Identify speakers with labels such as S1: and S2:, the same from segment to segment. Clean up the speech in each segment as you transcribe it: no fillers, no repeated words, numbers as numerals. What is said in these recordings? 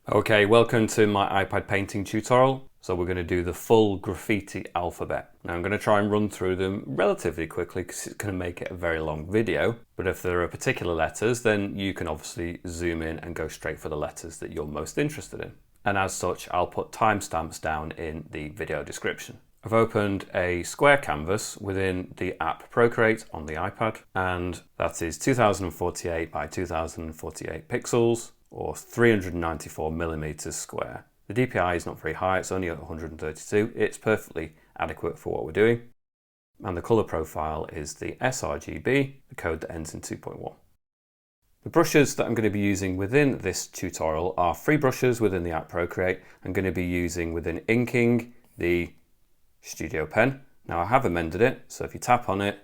S1: Okay, welcome to my iPad painting tutorial. So we're going to do the full graffiti alphabet. Now I'm going to try and run through them relatively quickly because it's going to make it a very long video. But if there are particular letters, then you can obviously zoom in and go straight for the letters that you're most interested in. And as such, I'll put timestamps down in the video description. I've opened a square canvas within the app Procreate on the iPad, and that is 2048 by 2048 pixels, or 394 millimeters square. The DPI is not very high, it's only at 132. It's perfectly adequate for what we're doing. And the color profile is the sRGB, the code that ends in 2.1. The brushes that I'm going to be using within this tutorial are free brushes within the app Procreate. I'm going to be using within inking the Studio Pen. Now I have amended it, so if you tap on it,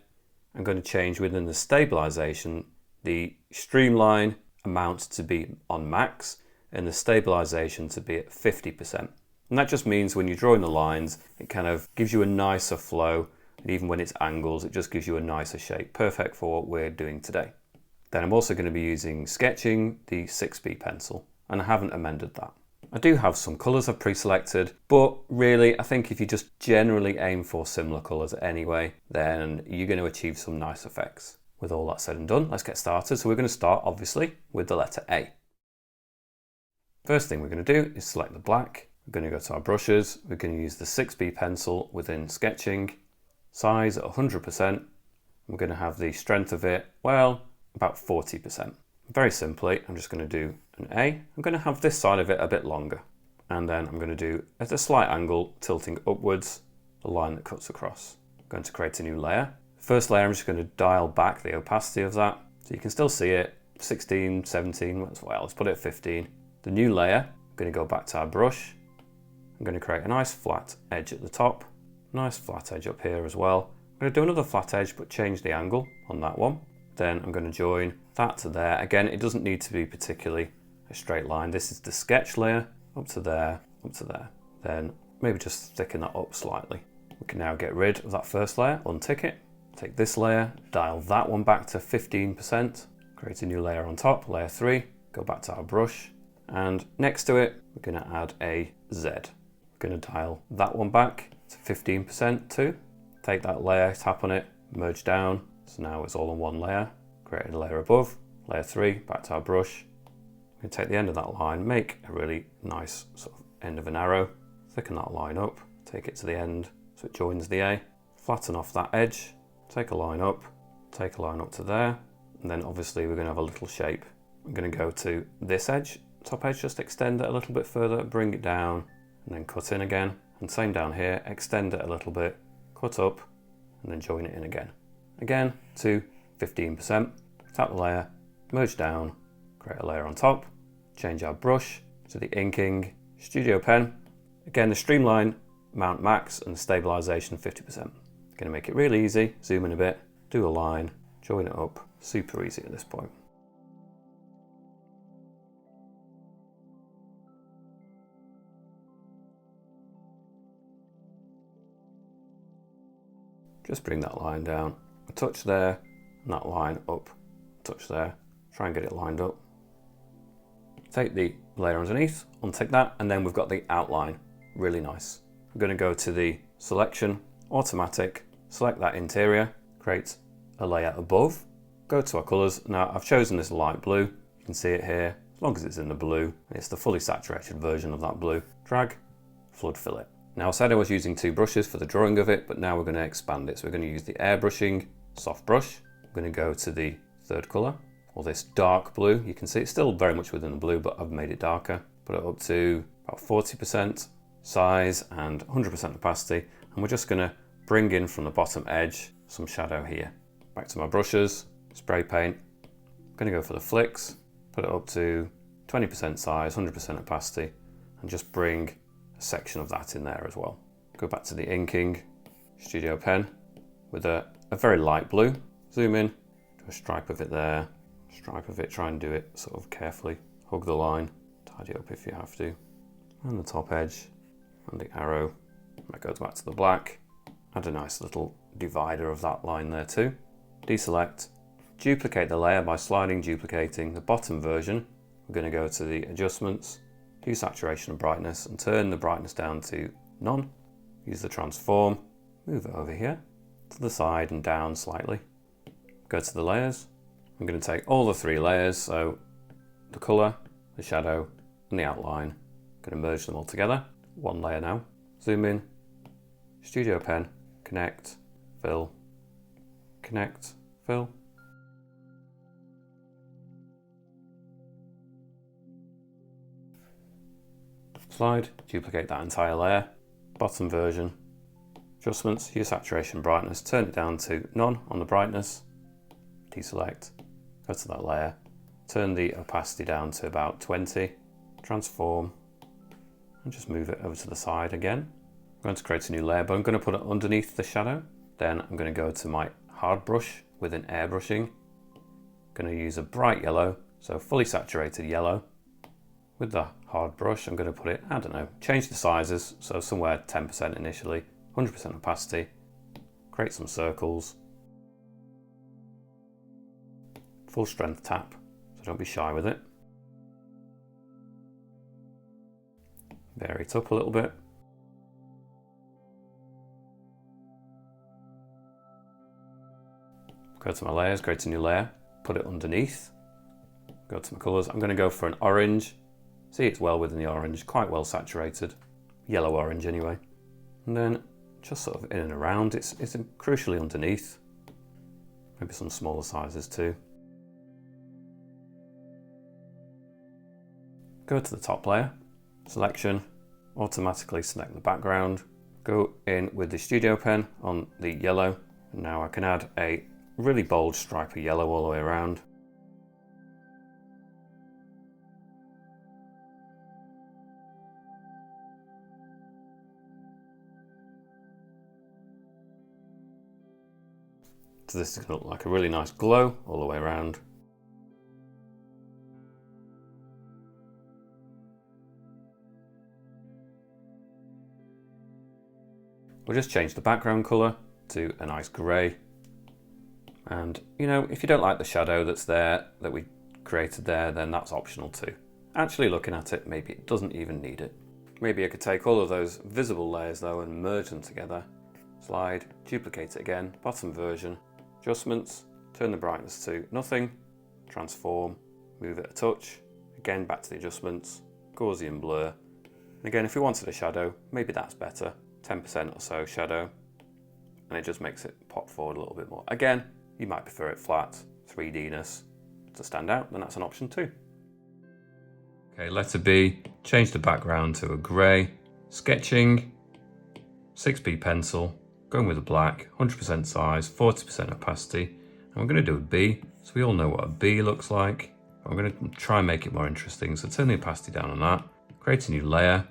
S1: I'm going to change within the stabilization the streamline amount to be on max and the stabilization to be at 50%. And that just means when you're drawing the lines, it kind of gives you a nicer flow, and even when it's angles, it just gives you a nicer shape, perfect for what we're doing today. Then I'm also going to be using sketching the 6B pencil, and I haven't amended that. I do have some colours I've pre-selected, but really I think if you just generally aim for similar colours anyway, then you're going to achieve some nice effects. With all that said and done, let's get started. So we're going to start obviously with the letter A. First thing we're going to do is select the black. We're going to go to our brushes. We're going to use the 6B pencil within sketching, size at 100%. We're going to have the strength of it, well, about 40%. Very simply, I'm just going to do an A. I'm going to have this side of it a bit longer. And then I'm going to do, at a slight angle, tilting upwards, the line that cuts across. I'm going to create a new layer. First layer, I'm just going to dial back the opacity of that. So you can still see it, 16, 17, well, let's put it at 15. The new layer, I'm going to go back to our brush. I'm going to create a nice flat edge at the top. Nice flat edge up here as well. I'm going to do another flat edge, but change the angle on that one. Then I'm going to join that to there. Again, it doesn't need to be particularly a straight line. This is the sketch layer, up to there, up to there. Then maybe just thicken that up slightly. We can now get rid of that first layer, untick it, take this layer, dial that one back to 15%, create a new layer on top, layer 3, go back to our brush, and next to it, we're going to add a Z. We're going to dial that one back to 15% too. Take that layer, tap on it, merge down. So now it's all on one layer. Create a layer above, layer 3, back to our brush. We can take the end of that line, make a really nice sort of end of an arrow, thicken that line up, take it to the end so it joins the A, flatten off that edge, take a line up to there, and then obviously we're going to have a little shape. I'm going to go to this edge, top edge, just extend it a little bit further, bring it down, and then cut in again. And same down here, extend it a little bit, cut up, and then join it in again. Again to 15%, tap the layer, merge down, create a layer on top, change our brush to the inking Studio Pen. Again, the streamline mount max and the stabilization 50%. Going to make it really easy, zoom in a bit, do a line, join it up, super easy at this point. Just bring that line down, a touch there, and that line up, touch there, try and get it lined up. Take the layer underneath, untick that, and then we've got the outline, really nice. I'm going to go to the selection, automatic, select that interior, create a layer above, go to our colors. Now I've chosen this light blue, you can see it here, as long as it's in the blue, and it's the fully saturated version of that blue. Drag, flood fill it. Now I said I was using two brushes for the drawing of it, but now we're going to expand it. So we're going to use the airbrushing soft brush. I'm going to go to the third color, or this dark blue. You can see it's still very much within the blue, but I've made it darker. Put it up to about 40% size and 100% opacity. And we're just going to bring in from the bottom edge some shadow here. Back to my brushes, spray paint. I'm going to go for the flicks, put it up to 20% size, 100% opacity, and just bring section of that in there as well. Go back to the inking Studio Pen with a very light blue. Zoom in, do a stripe of it there, stripe of it, try and do it sort of carefully. Hug the line, tidy up if you have to. And the top edge and the arrow. That goes back to the black. Add a nice little divider of that line there too. Deselect, duplicate the layer by sliding duplicating the bottom version. We're going to go to the adjustments, hue, saturation and brightness, and turn the brightness down to none. Use the transform, move it over here to the side and down slightly. Go to the layers. I'm going to take all the 3 layers, so the colour, the shadow and the outline. I'm going to merge them all together. 1 layer now. Zoom in, Studio Pen, connect, fill, connect, fill. Slide, duplicate that entire layer, bottom version, adjustments, hue, saturation, brightness, turn it down to none on the brightness, deselect, go to that layer, turn the opacity down to about 20, transform, and just move it over to the side again. I'm going to create a new layer, but I'm going to put it underneath the shadow. Then I'm going to go to my hard brush within airbrushing. I'm going to use a bright yellow, so fully saturated yellow. With the hard brush, I'm going to put it, I don't know, change the sizes, so somewhere 10% initially, 100% opacity, create some circles, full strength tap, so don't be shy with it. Vary it up a little bit. Go to my layers, create a new layer, put it underneath, go to my colours. I'm going to go for an orange. See, it's well within the orange, quite well saturated, yellow orange anyway. And then just sort of in and around, it's crucially underneath. Maybe some smaller sizes too. Go to the top layer, selection, automatically select the background, go in with the Studio Pen on the yellow. And now I can add a really bold stripe of yellow all the way around. So this is going to look like a really nice glow all the way around. We'll just change the background colour to a nice grey. And you know, if you don't like the shadow that's there, that we created there, then that's optional too. Actually looking at it, maybe it doesn't even need it. Maybe I could take all of those visible layers though and merge them together. Slide, duplicate it again, bottom version, adjustments, turn the brightness to nothing, transform, move it a touch, again back to the adjustments, Gaussian blur. And again, if we wanted a shadow, maybe that's better, 10% or so shadow, and it just makes it pop forward a little bit more. Again, you might prefer it flat, 3D-ness to stand out, then that's an option too. Okay, letter B, change the background to a grey, sketching, 6B pencil, going with a black, 100% size, 40% opacity. And we're going to do a B, so we all know what a B looks like. I'm going to try and make it more interesting, so turn the opacity down on that, create a new layer,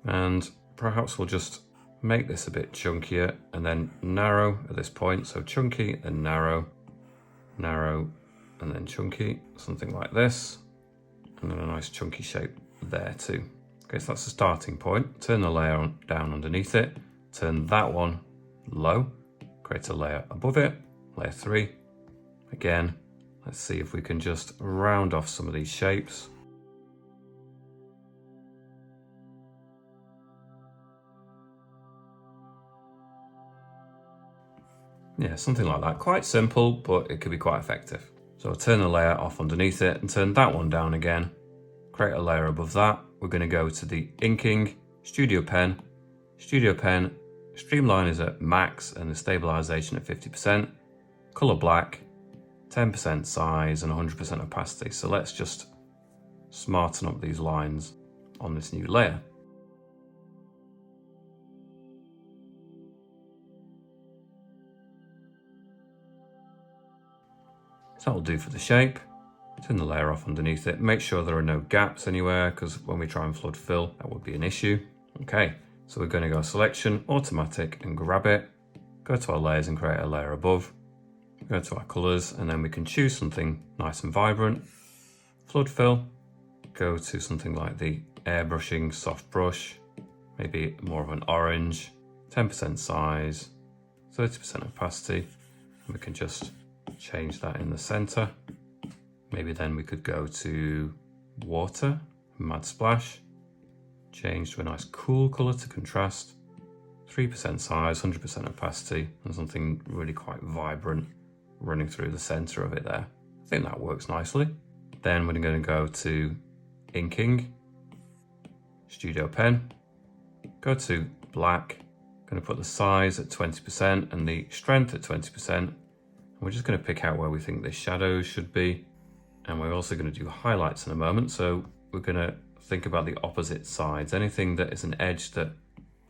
S1: and perhaps we'll just make this a bit chunkier and then narrow at this point. So chunky, then narrow, narrow, and then chunky, something like this. And then a nice chunky shape there too. Okay, so that's the starting point. Turn the layer down underneath it. Turn that one low. Create a layer above it. Layer 3. Again, let's see if we can just round off some of these shapes. Yeah, something like that. Quite simple, but it could be quite effective. So I'll turn the layer off underneath it and turn that one down again. Create a layer above that. We're going to go to the inking, Studio Pen, streamline is at max and the stabilization at 50%, color black, 10% size and 100% opacity. So let's just smarten up these lines on this new layer. So that'll do for the shape. Turn the layer off underneath it. Make sure there are no gaps anywhere, because when we try and flood fill, that would be an issue. Okay, so we're going to go selection, automatic, and grab it. Go to our layers and create a layer above. Go to our colors, and then we can choose something nice and vibrant. Flood fill. Go to something like the airbrushing soft brush, maybe more of an orange, 10% size, 30% opacity. We can just change that in the center. Maybe then we could go to water Mad Splash, change to a nice cool colour to contrast, 3% size, 100% opacity, and something really quite vibrant running through the centre of it there. I think that works nicely. Then we're going to go to inking, Studio Pen, go to black, going to put the size at 20% and the strength at 20%. And we're just going to pick out where we think the shadows should be. And we're also going to do highlights in a moment. So we're going to think about the opposite sides. Anything that is an edge that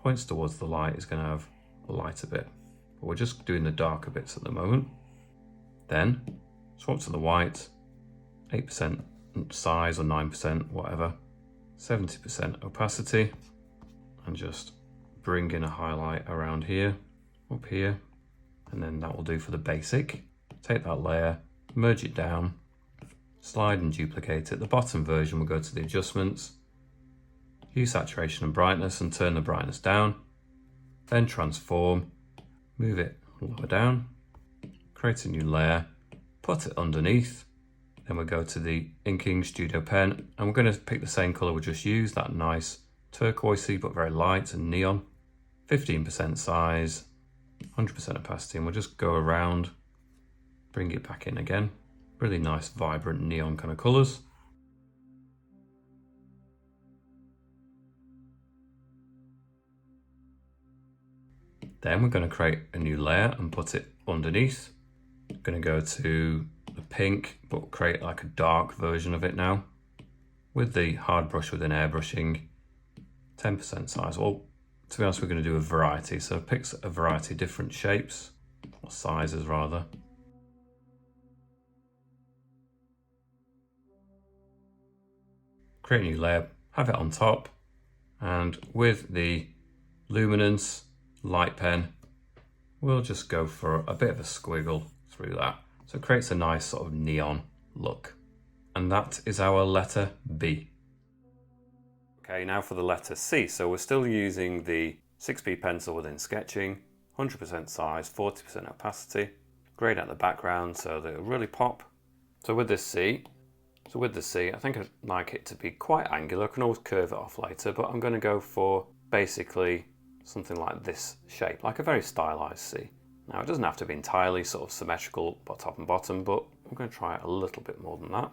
S1: points towards the light is going to have a lighter bit. But we're just doing the darker bits at the moment. Then swap to the white, 8% size or 9%, whatever, 70% opacity, and just bring in a highlight around here, up here, and then that will do for the basic. Take that layer, merge it down, slide and duplicate it. The bottom version will go to the adjustments, hue, saturation and brightness, and turn the brightness down, then transform, move it lower down, create a new layer, put it underneath. Then we'll go to the inking Studio Pen, and we're going to pick the same colour we just used, that nice turquoisey but very light and neon. 15% size, 100% opacity, and we'll just go around, bring it back in again. Really nice, vibrant neon kind of colours. Then we're going to create a new layer and put it underneath. I'm going to go to the pink, but create like a dark version of it now with the hard brush within airbrushing, 10% size. Well, to be honest, we're going to do a variety, so it picks a variety of different shapes or sizes rather. Create a new layer, have it on top, and with the luminance light pen, we'll just go for a bit of a squiggle through that. So it creates a nice sort of neon look. And that is our letter B. Okay, now for the letter C. So we're still using the 6B pencil within sketching, 100% size, 40% opacity, grayed out the background so that it'll really pop. So with this C, I think I'd like it to be quite angular. I can always curve it off later, but I'm going to go for basically something like this shape, like a very stylized C. Now it doesn't have to be entirely sort of symmetrical top and bottom, but I'm going to try it a little bit more than that,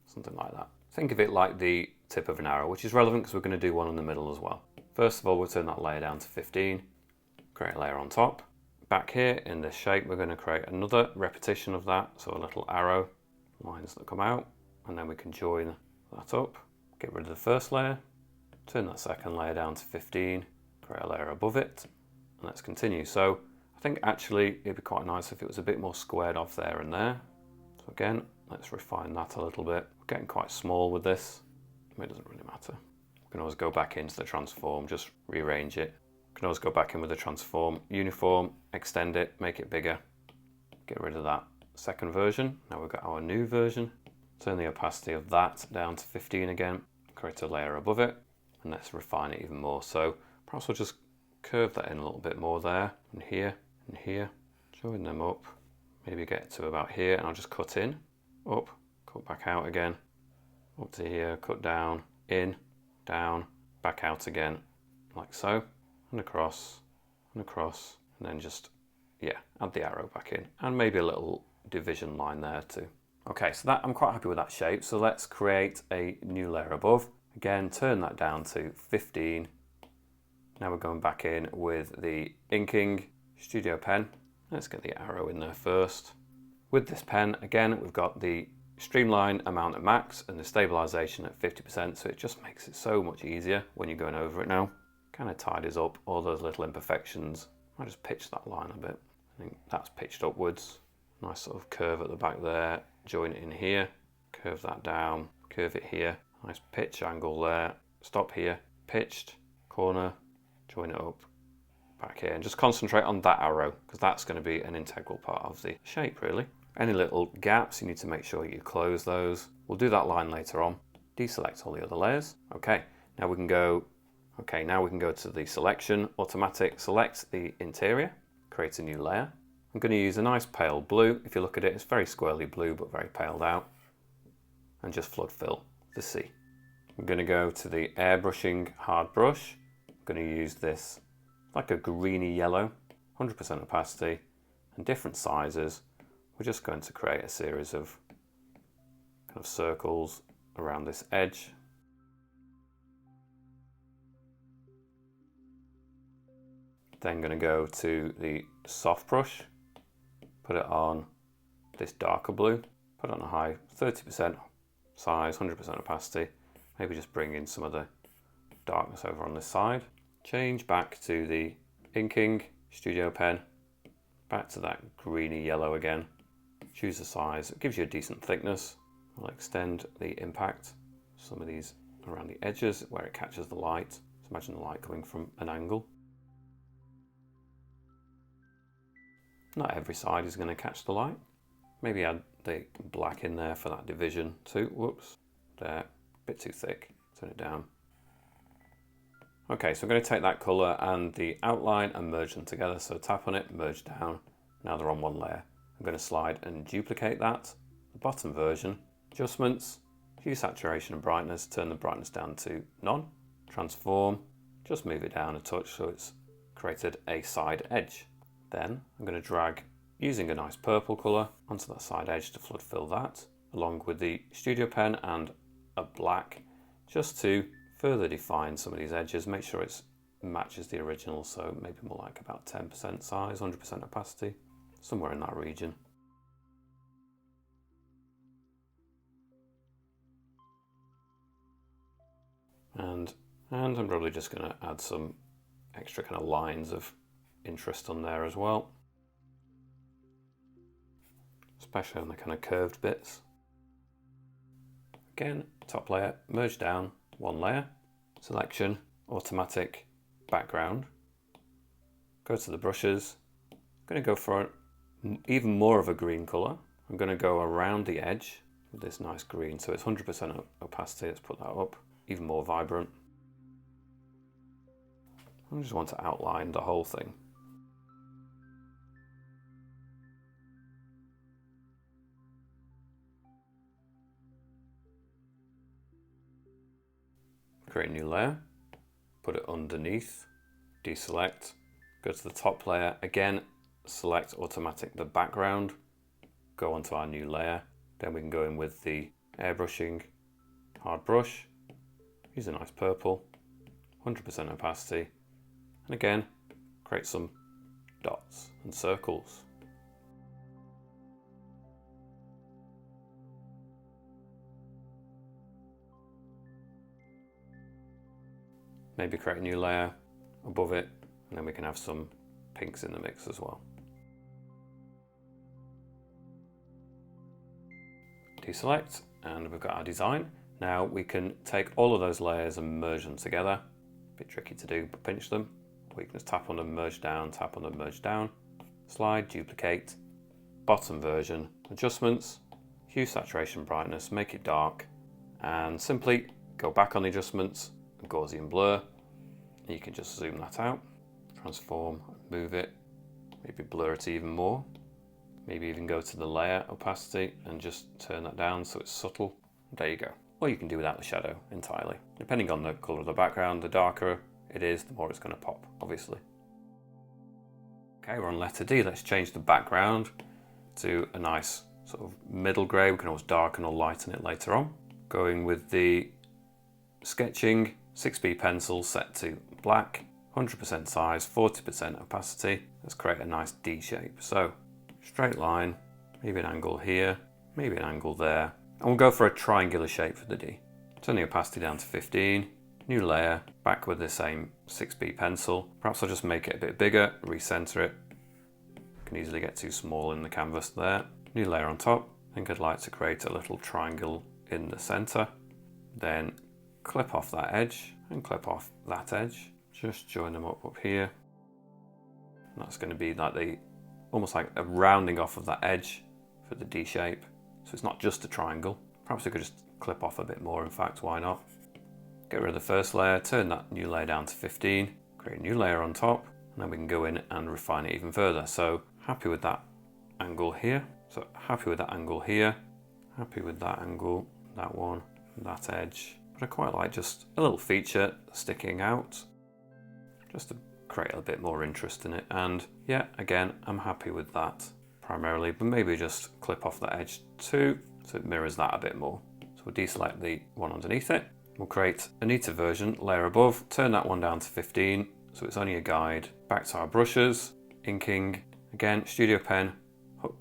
S1: something like that. Think of it like the tip of an arrow, which is relevant because we're going to do one in the middle as well. First of all, we'll turn that layer down to 15, create a layer on top. Back here in this shape, we're going to create another repetition of that, so a little arrow, lines that come out, and then we can join that up. Get rid of the first layer, turn that second layer down to 15, create a layer above it, and let's continue. So I think actually it'd be quite nice if it was a bit more squared off there and there. So again, let's refine that a little bit. We're getting quite small with this. It doesn't really matter. We can always go back into the transform, just rearrange it. We can always go back in with the transform, uniform, extend it, make it bigger. Get rid of that second version. Now we've got our new version. Turn the opacity of that down to 15 again. Create a layer above it, and let's refine it even more. So perhaps we'll just curve that in a little bit more there, and here, and here. Join them up. Maybe get to about here, and I'll just cut in, up, cut back out again, up to here, cut down, in, down, back out again, like so, and across, and then just, yeah, add the arrow back in, and maybe a little division line there too. Okay, so that I'm quite happy with that shape, so let's create a new layer above. Again, turn that down to 15. Now we're going back in with the inking Studio Pen. Let's get the arrow in there first. With this pen, again, we've got the streamline amount at max and the stabilization at 50%, so it just makes it so much easier when you're going over it now. Kind of tidies up all those little imperfections. I'll just pitch that line a bit. I think that's pitched upwards. Nice sort of curve at the back there. Join it in here, curve that down, curve it here. Nice pitch angle there. Stop here, pitched, corner, join it up, back here, and just concentrate on that arrow because that's going to be an integral part of the shape really. Any little gaps, you need to make sure you close those. We'll do that line later on. Deselect all the other layers. Okay, now we can go to the selection, automatic, select the interior, create a new layer. I'm going to use a nice pale blue. If you look at it, it's very squarely blue but very paled out. And just flood fill the C. I'm going to go to the airbrushing hard brush. I'm going to use this like a greeny yellow, 100% opacity and different sizes. We're just going to create a series of kind of circles around this edge. Then going to go to the soft brush, put it on this darker blue, put it on a high 30% size, 100% opacity. Maybe just bring in some of the darkness over on this side. Change back to the inking studio pen, back to that greeny yellow again. Choose a size, it gives you a decent thickness. I'll extend the impact, some of these around the edges where it catches the light. So imagine the light coming from an angle. Not every side is going to catch the light. Maybe add the black in there for that division too. Whoops, there, a bit too thick, turn it down. Okay, so I'm going to take that colour and the outline and merge them together. So tap on it, merge down, now they're on one layer. I'm going to slide and duplicate that, the bottom version, adjustments, hue, saturation and brightness, turn the brightness down to none, transform, just move it down a touch so it's created a side edge. Then I'm going to drag, using a nice purple colour, onto that side edge to flood fill that, along with the studio pen and a black, just to further define some of these edges, make sure it matches the original, so maybe more like about 10% size, 100% opacity, somewhere in that region. And I'm probably just going to add some extra kind of lines of interest on there as well, especially on the kind of curved bits. Again, top layer, merge down, one layer, selection, automatic, background. Go to the brushes, I'm going to go for even more of a green colour. I'm going to go around the edge with this nice green, so it's 100% opacity, let's put that up, even more vibrant. I just want to outline the whole thing. Create a new layer, put it underneath, deselect, go to the top layer, again select automatic the background, go onto our new layer, then we can go in with the airbrushing hard brush, use a nice purple, 100% opacity, and again create some dots and circles. Maybe create a new layer above it, and then we can have some pinks in the mix as well. Deselect, and we've got our design. Now we can take all of those layers and merge them together. A bit tricky to do, but pinch them. We can just tap on them, merge down, tap on them, merge down. Slide, duplicate, bottom version, adjustments, hue, saturation, brightness, make it dark, and simply go back on the adjustments, Gaussian blur, and you can just zoom that out, transform, move it, maybe blur it even more, maybe even go to the layer opacity and just turn that down so it's subtle. There you go. Or you can do without the shadow entirely. Depending on the colour of the background, the darker it is, the more it's going to pop, obviously. Okay, we're on letter D. Let's change the background to a nice sort of middle grey. We can always darken or lighten it later on. Going with the sketching 6B pencil set to black, 100% size, 40% opacity. Let's create a nice D shape. So straight line, maybe an angle here, maybe an angle there. And we'll go for a triangular shape for the D. Turn the opacity down to 15, new layer, back with the same 6B pencil. Perhaps I'll just make it a bit bigger, recenter it. Can easily get too small in the canvas there. New layer on top. I think I'd like to create a little triangle in the center. Then clip off that edge and clip off that edge. Just join them up here. And that's going to be like almost like a rounding off of that edge for the D shape. So it's not just a triangle. Perhaps we could just clip off a bit more, in fact, why not? Get rid of the first layer, turn that new layer down to 15, create a new layer on top, and then we can go in and refine it even further. So happy with that angle here. So happy with that angle here. Happy with that angle, that one, that edge. but I quite like just a little feature sticking out, just to create a bit more interest in it. And yeah, again, I'm happy with that primarily, but maybe just clip off the edge too, so it mirrors that a bit more. So we'll deselect the one underneath it. We'll create a neater version, layer above, turn that one down to 15, so it's only a guide. Back to our brushes, inking, again, Studio Pen,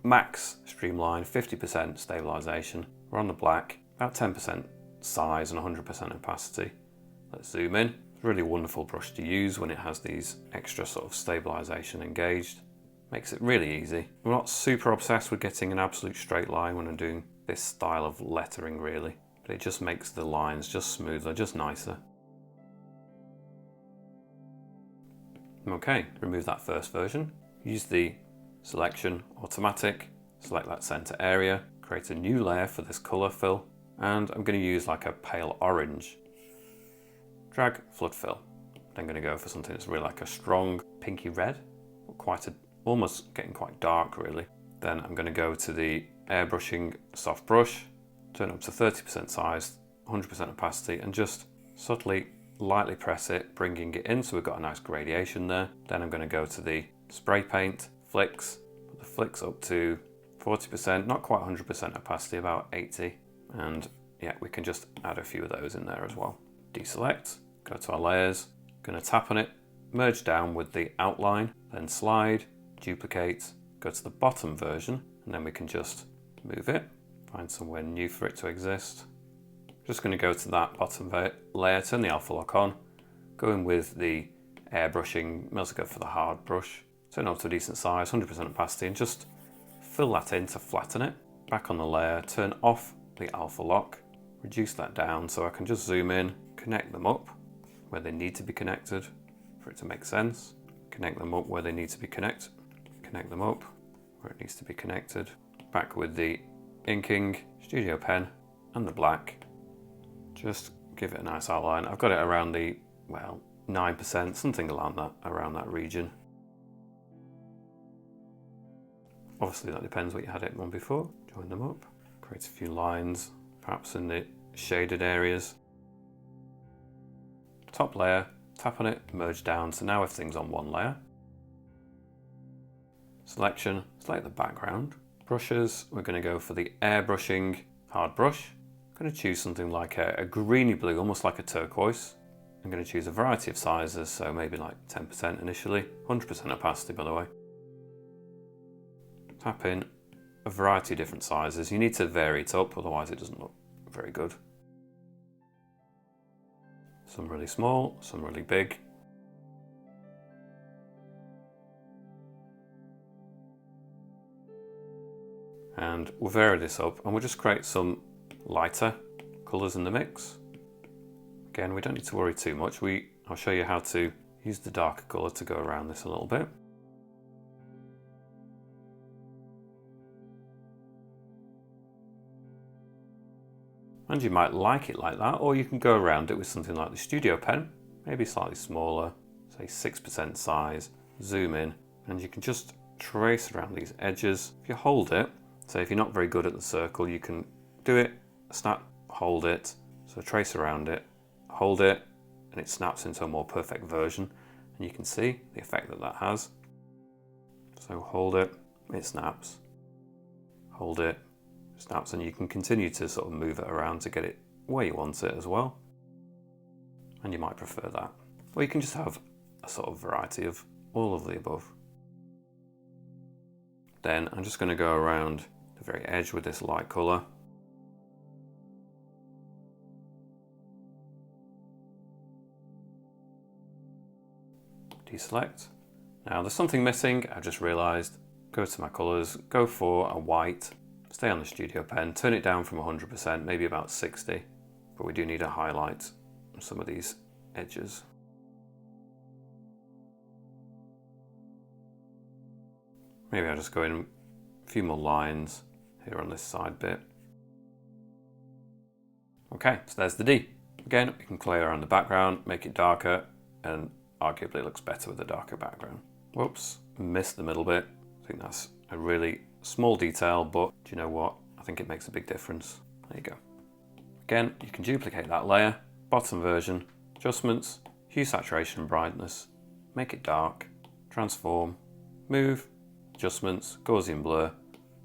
S1: max streamline, 50% stabilization. We're on the black, about 10% size and 100% opacity. Let's zoom in. It's a really wonderful brush to use when it has these extra sort of stabilization engaged. Makes it really easy. I'm not super obsessed with getting an absolute straight line when I'm doing this style of lettering really, but it just makes the lines just smoother, just nicer. Okay, remove that first version. Use the selection automatic, select that center area, create a new layer for this color fill, and I'm going to use like a pale orange. Drag flood fill. I'm going to go for something that's really like a strong pinky red, or almost getting quite dark really. Then I'm going to go to the airbrushing soft brush, turn up to 30% size, 100% opacity, and just subtly, lightly press it, bringing it in so we've got a nice gradation there. Then I'm going to go to the spray paint, flicks, put the flicks up to 40%, not quite 100% opacity, about 80. And yeah, we can just add a few of those in there as well. Deselect, go to our layers, going to tap on it, merge down with the outline, then slide, duplicate, go to the bottom version, and then we can just move it, find somewhere new for it to exist. Just going to go to that bottom layer, turn the alpha lock on, go in with the airbrushing, we also go for the hard brush, turn it up to a decent size, 100% opacity, and just fill that in to flatten it. Back on the layer, turn off the alpha lock, reduce that down so I can just zoom in, connect them up where they need to be connected for it to make sense, connect them up where they need to be connected, connect them up where it needs to be connected. Back with the inking, Studio Pen, and the black. Just give it a nice outline. I've got it around the, well, 9%, something around that region. Obviously that depends what you had it on before. Join them up, create a few lines, perhaps in the shaded areas. Top layer, tap on it, merge down, so now everything's on one layer. Selection, select the background. Brushes, we're going to go for the airbrushing hard brush. I'm going to choose something like a greeny blue, almost like a turquoise. I'm going to choose a variety of sizes, so maybe like 10% initially, 100% opacity by the way. Tap in a variety of different sizes. You need to vary it up, otherwise it doesn't look very good. Some really small, some really big. And we'll vary this up and we'll just create some lighter colours in the mix. Again, we don't need to worry too much. I'll show you how to use the darker colour to go around this a little bit. And you might like it like that, or you can go around it with something like the Studio Pen, maybe slightly smaller, say 6% size, zoom in, and you can just trace around these edges. If you hold it, say if you're not very good at the circle, you can do it, snap, hold it, so trace around it, hold it, and it snaps into a more perfect version, and you can see the effect that that has. So hold it, it snaps, hold it, snaps, and you can continue to sort of move it around to get it where you want it as well. And you might prefer that. Or you can just have a sort of variety of all of the above. Then I'm just going to go around the very edge with this light colour. Deselect. Now there's something missing, I've just realised. Go to my colours, go for a white. Stay on the Studio Pen, turn it down from 100%, maybe about 60, but we do need to highlight some of these edges. Maybe I'll just go in a few more lines here on this side bit. Okay, so there's the D. Again, we can play around the background, make it darker, and arguably it looks better with a darker background. Whoops, missed the middle bit. I think that's a really small detail, but do you know what? I think it makes a big difference. There you go. Again, you can duplicate that layer, bottom version, adjustments, hue, saturation, brightness, make it dark, transform, move, adjustments, Gaussian blur,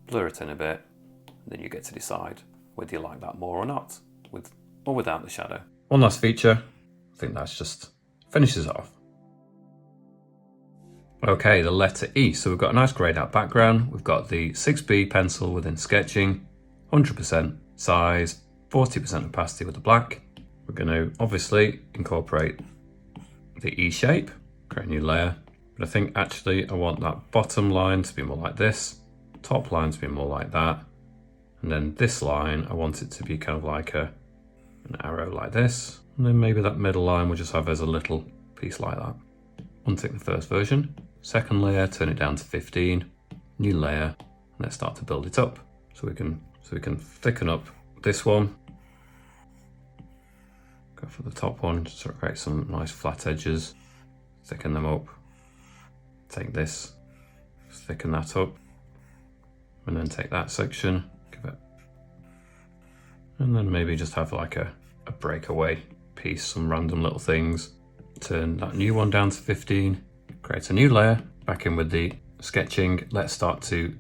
S1: blur it in a bit, and then you get to decide whether you like that more or not, with or without the shadow. One last feature, I think that's just finishes it off. Okay, the letter E. So we've got a nice greyed out background, we've got the 6B pencil within sketching, 100% size, 40% opacity with the black. We're going to obviously incorporate the E shape, create a new layer, but I think actually I want that bottom line to be more like this, top line to be more like that, and then this line I want it to be kind of like an arrow like this, and then maybe that middle line we'll just have as a little piece like that. Untick the first version, second layer, turn it down to 15, new layer, and let's start to build it up. So we can thicken up this one. Go for the top one, just sort of create some nice flat edges, thicken them up. Take this, thicken that up, and then take that section, give it, and then maybe just have like a breakaway piece, some random little things. Turn that new one down to 15, create a new layer, back in with the sketching. Let's start to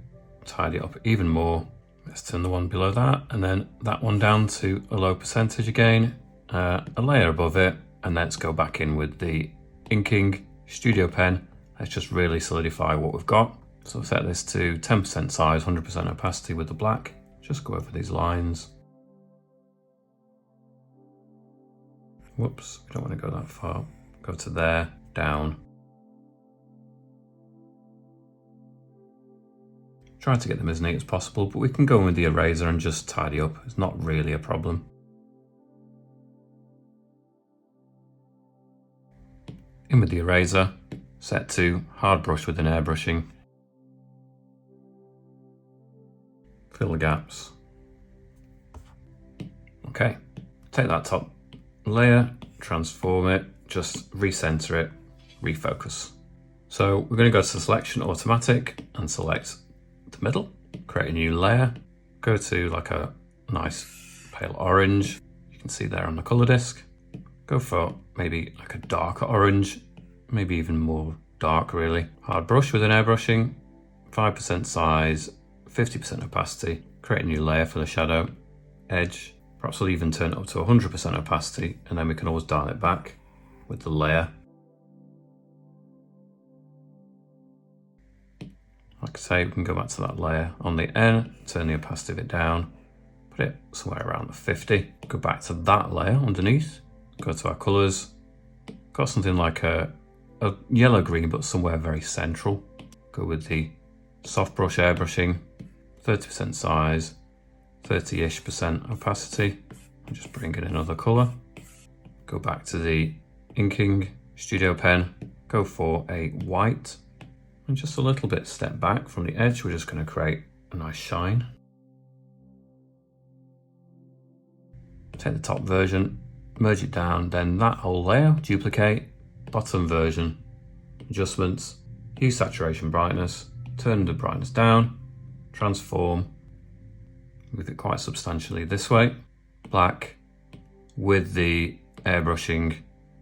S1: tidy it up even more. Let's turn the one below that, and then that one down to a low percentage again, a layer above it, and let's go back in with the inking studio pen. Let's just really solidify what we've got. So set this to 10% size, 100% opacity with the black. Just go over these lines. Whoops, we don't want to go that far. Go to there, down. Try to get them as neat as possible, but we can go in with the eraser and just tidy up. It's not really a problem. In with the eraser, set to hard brush with an airbrushing. Fill the gaps. Okay, take that top layer, transform it, just recenter it, refocus. So we're going to go to selection automatic and select the middle, create a new layer, go to like a nice pale orange, you can see there on the color disc. Go for maybe like a darker orange, maybe even more dark really. Hard brush with an airbrushing, 5% size, 50% opacity, create a new layer for the shadow, edge. Perhaps we'll even turn it up to 100% opacity, and then we can always dial it back with the layer. Like I say, we can go back to that layer on the N, turn the opacity of it down, put it somewhere around the 50. Go back to that layer underneath, go to our colors, got something like a yellow-green, but somewhere very central. Go with the soft brush airbrushing, 30% size, 30-ish% opacity, and just bring in another color. Go back to the inking studio pen, go for a white, and just a little bit step back from the edge. We're just going to create a nice shine. Take the top version, merge it down, then that whole layer, duplicate, bottom version, adjustments, hue, saturation, brightness, turn the brightness down, transform, move it quite substantially this way, black, with the airbrushing,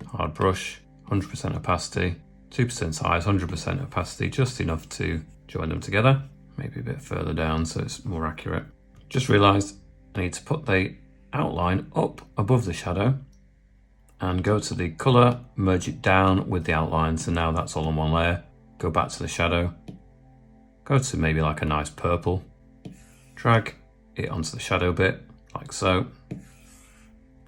S1: hard brush, 100% opacity, 2% size, 100% opacity, just enough to join them together, maybe a bit further down so it's more accurate. Just realised I need to put the outline up above the shadow and go to the colour, merge it down with the outline, so now that's all on one layer. Go back to the shadow, go to maybe like a nice purple, drag it onto the shadow bit, like so.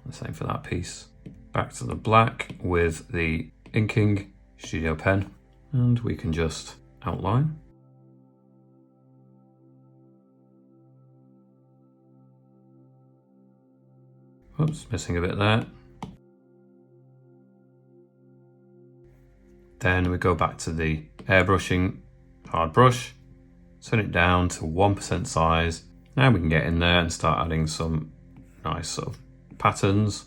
S1: The same for that piece. Back to the black with the inking studio pen, and we can just outline. Oops, missing a bit there. Then we go back to the airbrushing, hard brush, turn it down to 1% size. Now we can get in there and start adding some nice sort of patterns.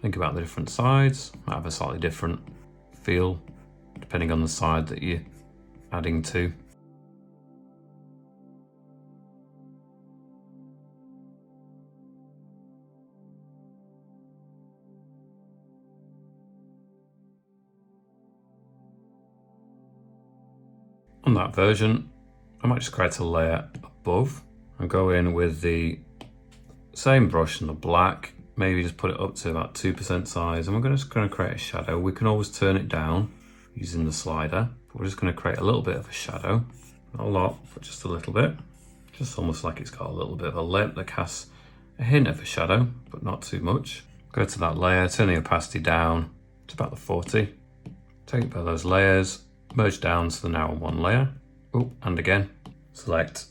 S1: Think about the different sides, might have a slightly different feel depending on the side that you're adding to. On that version, I might just create a layer above and go in with the same brush in the black, maybe just put it up to about 2% size, and we're just going to create a shadow. We can always turn it down using the slider, but we're just going to create a little bit of a shadow. Not a lot, but just a little bit. Just almost like it's got a little bit of a lip that casts a hint of a shadow, but not too much. Go to that layer, turn the opacity down to about the 40. Take both those layers, merge down to the now one layer. Oh, and again, select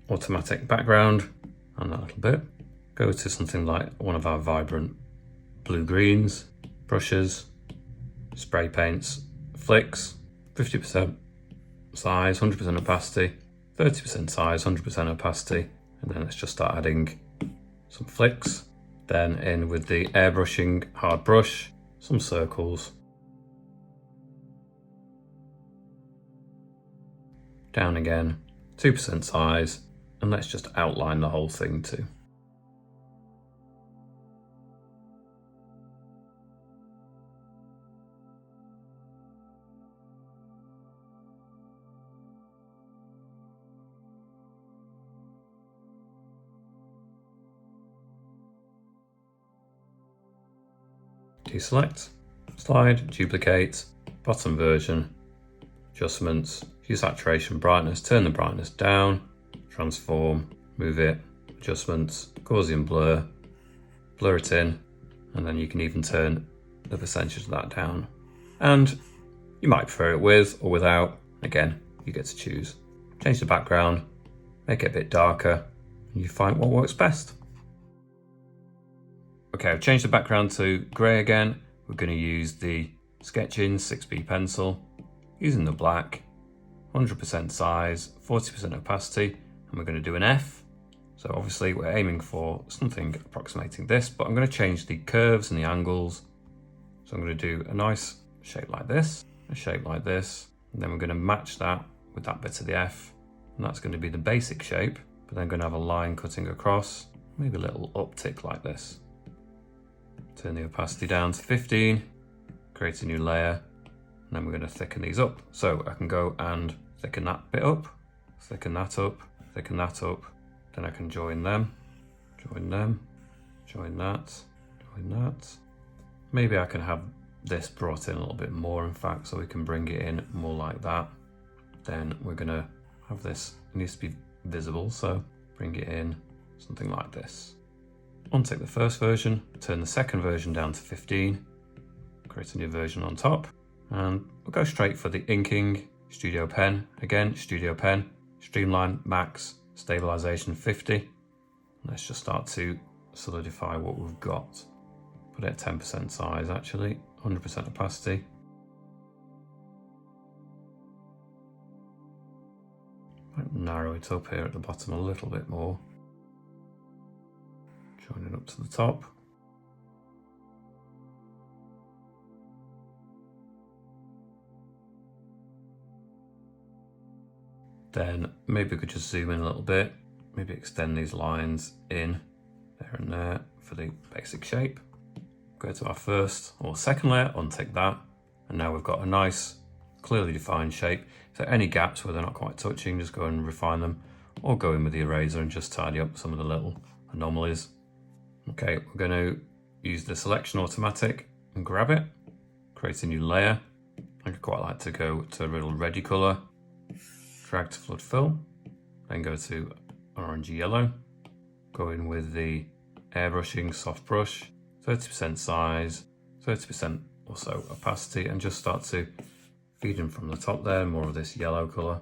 S1: automatic background and that little bit. Go to something like one of our vibrant blue-greens, brushes, spray paints, flicks, 50% size, 100% opacity, 30% size, 100% opacity, and then let's just start adding some flicks. Then in with the airbrushing hard brush, some circles. Down again, 2% size, and let's just outline the whole thing too. Deselect, slide, duplicate, bottom version, adjustments, hue, saturation, brightness, turn the brightness down, transform, move it, adjustments, Gaussian blur, blur it in, and then you can even turn the percentage of that down. And you might prefer it with or without, again, you get to choose. Change the background, make it a bit darker, and you find what works best. Okay, I've changed the background to grey again. We're going to use the Sketching 6B pencil, using the black, 100% size, 40% opacity, and we're going to do an F. So obviously we're aiming for something approximating this, but I'm going to change the curves and the angles. So I'm going to do a nice shape like this, a shape like this, and then we're going to match that with that bit of the F, and that's going to be the basic shape, but then I'm going to have a line cutting across, maybe a little uptick like this. Turn the opacity down to 15, create a new layer, and then we're going to thicken these up. So I can go and thicken that bit up, thicken that up, thicken that up, then I can join them, join them, join that, join that. Maybe I can have this brought in a little bit more, in fact, so we can bring it in more like that. Then we're going to have this, it needs to be visible, so bring it in something like this. Untick the first version, turn the second version down to 15, create a new version on top, and we'll go straight for the inking, Studio Pen, again, Studio Pen, Streamline, Max, Stabilization 50. Let's just start to solidify what we've got. Put it at 10% size actually, 100% opacity. Might narrow it up here at the bottom a little bit more. Join it up to the top. Then maybe we could just zoom in a little bit, maybe extend these lines in there and there for the basic shape. Go to our first or second layer, untick that, and now we've got a nice, clearly defined shape. So any gaps where they're not quite touching, just go and refine them, or go in with the eraser and just tidy up some of the little anomalies. Okay, we're going to use the selection automatic and grab it, create a new layer. I'd quite like to go to a real reddy colour, drag to flood fill, then go to orangey yellow, go in with the airbrushing soft brush, 30% size, 30% or so opacity, and just start to feed in from the top there, more of this yellow colour.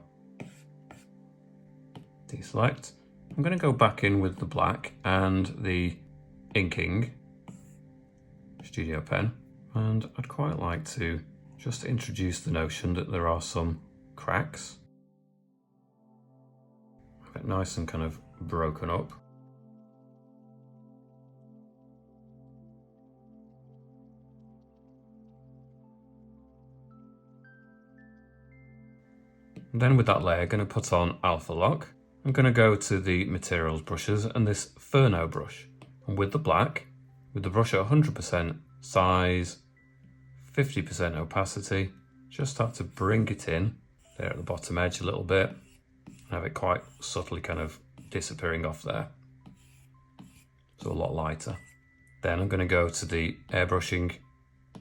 S1: Deselect. I'm going to go back in with the black and the inking, Studio Pen, and I'd quite like to just introduce the notion that there are some cracks. Have it nice and kind of broken up. And then with that layer, I'm going to put on Alpha Lock. I'm going to go to the materials brushes and this Furno brush. And with the black, with the brush at 100% size, 50% opacity, just start to bring it in, there at the bottom edge a little bit. Have it quite subtly kind of disappearing off there. So a lot lighter. Then I'm going to go to the airbrushing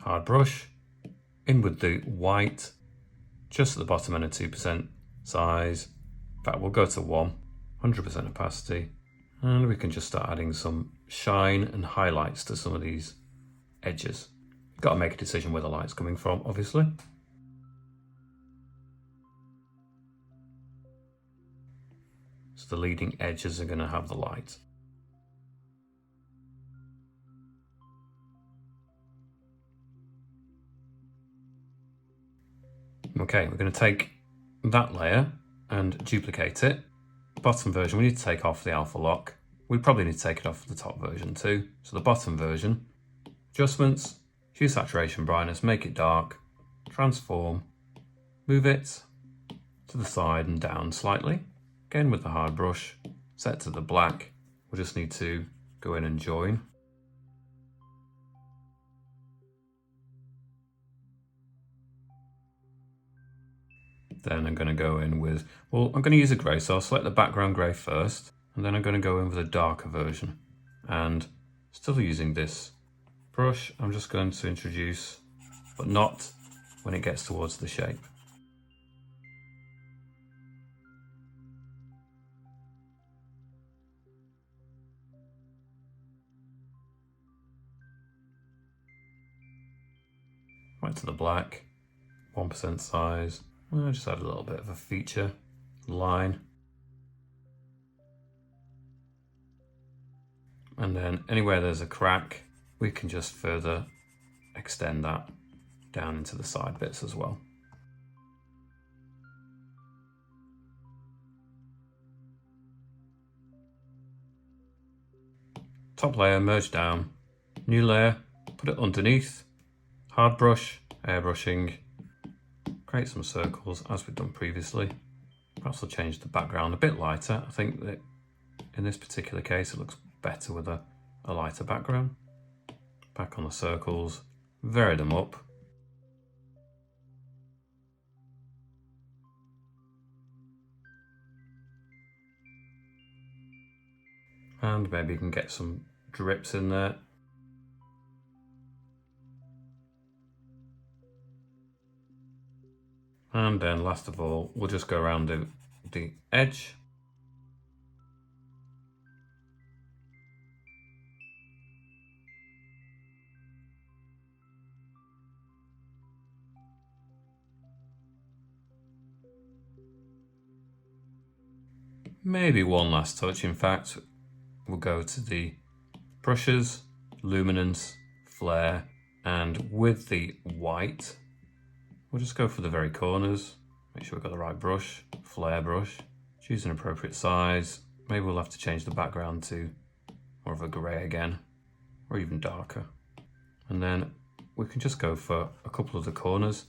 S1: hard brush, in with the white, just at the bottom end of 2% size. In fact, we'll go to 100% opacity, and we can just start adding some shine and highlights to some of these edges. You've got to make a decision where the light's coming from, obviously. So the leading edges are going to have the light. Okay, we're going to take that layer and duplicate it. Bottom version, we need to take off the alpha lock. We probably need to take it off the top version too. So the bottom version, adjustments, hue, saturation, brightness, make it dark, transform, move it to the side and down slightly. Again with the hard brush, set to the black. We'll just need to go in and join. Then I'm going to go in with, well, I'm going to use a grey, so I'll select the background grey first, and then I'm going to go in with a darker version. And still using this brush, I'm just going to introduce, but not when it gets towards the shape. Right to the black, 1% size. I'll just add a little bit of a feature line. And then anywhere there's a crack, we can just further extend that down into the side bits as well. Top layer, merge down, new layer, put it underneath, hard brush, airbrushing, create some circles as we've done previously. Perhaps I'll change the background a bit lighter. I think that in this particular case it looks better with a lighter background. Back on the circles, vary them up. And maybe you can get some drips in there. And then last of all, we'll just go around the edge. Maybe one last touch. In fact, we'll go to the brushes, luminance, flare, and with the white, we'll just go for the very corners, make sure we've got the right brush, flare brush, choose an appropriate size. Maybe we'll have to change the background to more of a grey again, or even darker. And then we can just go for a couple of the corners.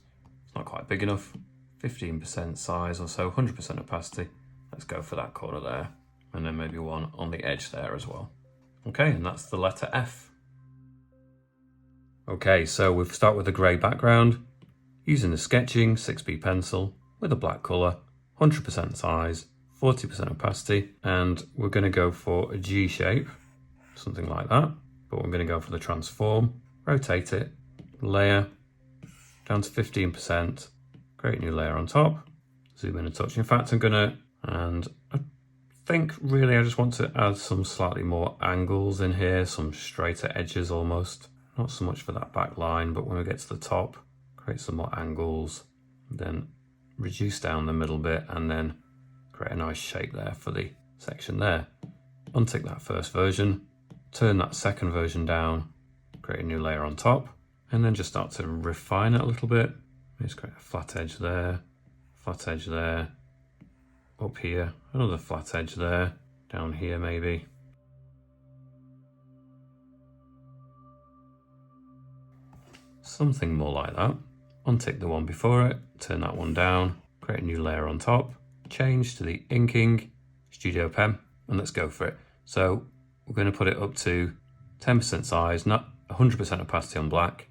S1: It's not quite big enough, 15% size or so, 100% opacity. Let's go for that corner there. And then maybe one on the edge there as well. Okay, and that's the letter F. Okay, so we've started with a grey background. Using the sketching 6B pencil with a black colour, 100% size, 40% opacity, and we're going to go for a G shape, something like that. But we're going to go for the transform, rotate it, layer, down to 15%, create a new layer on top, zoom in a touch. In fact, I'm going to, and I think really I just want to add some slightly more angles in here, some straighter edges almost. Not so much for that back line, but when we get to the top, create some more angles, then reduce down the middle bit and then create a nice shape there for the section there. Untick that first version, turn that second version down, create a new layer on top, and then just start to refine it a little bit. Just create a flat edge there, up here, another flat edge there, down here maybe. Something more like that. Untick the one before it, turn that one down, create a new layer on top, change to the inking, Studio Pen, and let's go for it. So we're going to put it up to 10% size, not 100% opacity on black,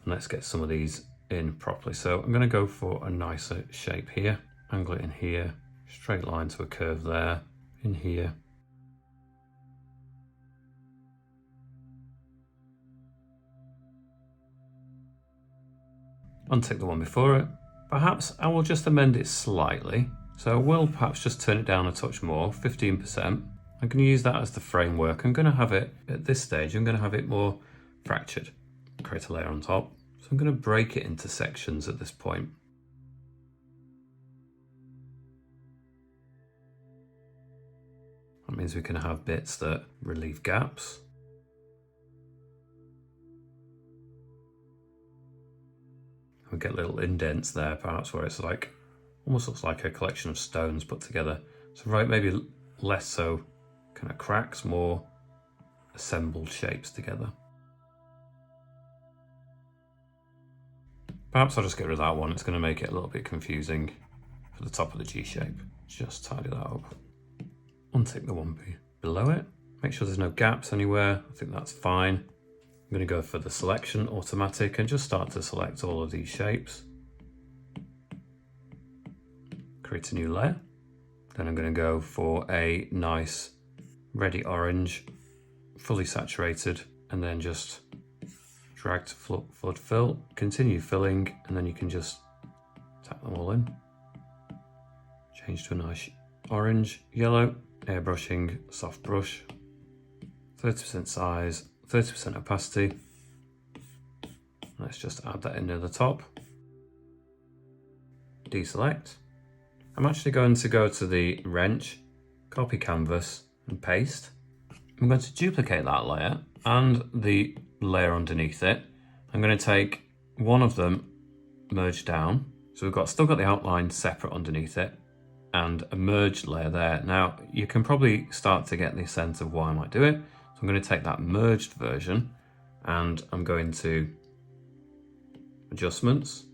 S1: and let's get some of these in properly. So I'm going to go for a nicer shape here. angle it in here, straight line to a curve there, in here. Untick the one before it. Perhaps I will just amend it slightly. So I will perhaps just turn it down a touch more, 15%. I'm going to use that as the framework. I'm going to have it, at this stage, I'm going to have it more fractured. Create a layer on top. So I'm going to break it into sections at this point. That means we can have bits that relieve gaps. We get little indents there, perhaps, where it's like, almost looks like a collection of stones put together. So right, maybe less so kind of cracks, more assembled shapes together. Perhaps I'll just get rid of that one. It's going to make it a little bit confusing for the top of the G shape. Just tidy that up. Untick the one below it. Make sure there's no gaps anywhere. I think that's fine. I'm going to go for the selection automatic and just start to select all of these shapes. Create a new layer. Then I'm going to go for a nice reddy orange, fully saturated, and then just drag to flood fill, continue filling, and then you can just tap them all in. Change to a nice orange, yellow, airbrushing, soft brush, 30% size, 30% opacity. Let's just add that in near the top. Deselect. I'm actually going to go to the wrench, copy canvas, and paste. I'm going to duplicate that layer and the layer underneath it. I'm going to take one of them, merge down. So we've still got the outline separate underneath it and a merged layer there. Now you can probably start to get the sense of why I might do it. So I'm going to take that merged version and I'm going to adjustments,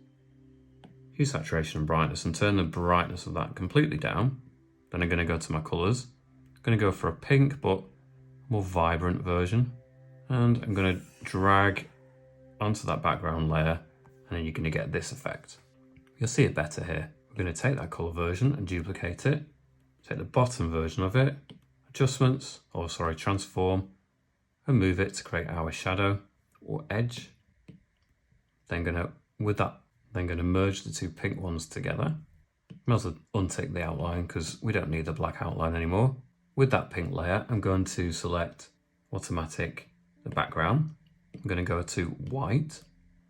S1: hue, saturation and brightness, and turn the brightness of that completely down. Then I'm going to go to my colors. I'm going to go for a pink but more vibrant version. And I'm going to drag onto that background layer and then you're going to get this effect. You'll see it better here. We're going to take that color version and duplicate it. Take the bottom version of it, adjustments, transform, and move it to create our shadow or edge. Then going to merge the two pink ones together. Might as well untick the outline because we don't need the black outline anymore. With that pink layer, I'm going to select automatic, the background. I'm going to go to white.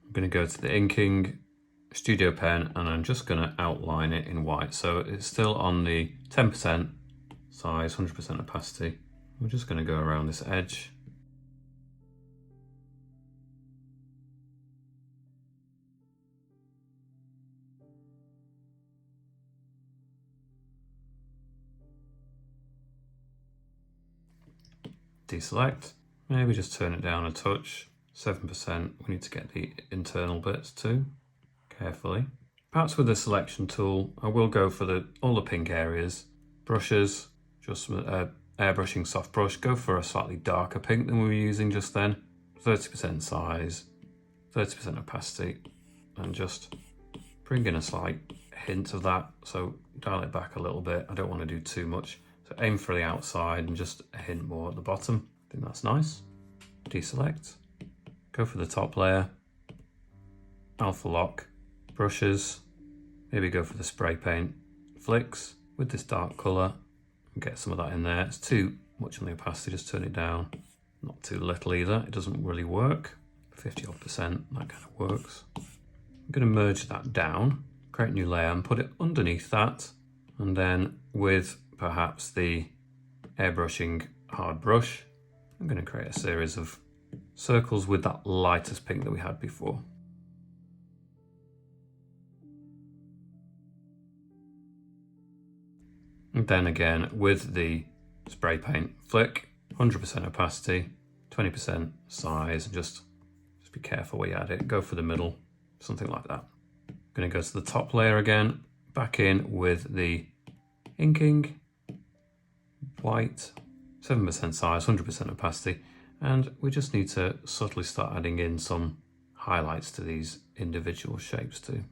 S1: I'm going to go to the inking, studio pen, and I'm just going to outline it in white. So it's still on the 10% size, 100% opacity. We're just going to go around this edge. Deselect, maybe just turn it down a touch, 7%, we need to get the internal bits too, carefully. Perhaps with the selection tool, I will go for all the pink areas, brushes, just airbrushing soft brush, go for a slightly darker pink than we were using just then, 30% size, 30% opacity, and just bring in a slight hint of that, so dial it back a little bit, I don't want to do too much. So aim for the outside and just a hint more at the bottom. I think that's nice. Deselect. Go for the top layer. Alpha lock. Brushes. Maybe go for the spray paint. Flicks with this dark colour. And get some of that in there. It's too much on the opacity, just turn it down. Not too little either, it doesn't really work. 50%, that kind of works. I'm going to merge that down. Create a new layer and put it underneath that. And then with perhaps the airbrushing hard brush, I'm going to create a series of circles with that lightest pink that we had before. And then again with the spray paint, flick, 100% opacity, 20% size, and just be careful where you add it. Go for the middle, something like that. I'm going to go to the top layer again, back in with the inking, white, 7% size, 100% opacity, and we just need to subtly start adding in some highlights to these individual shapes too.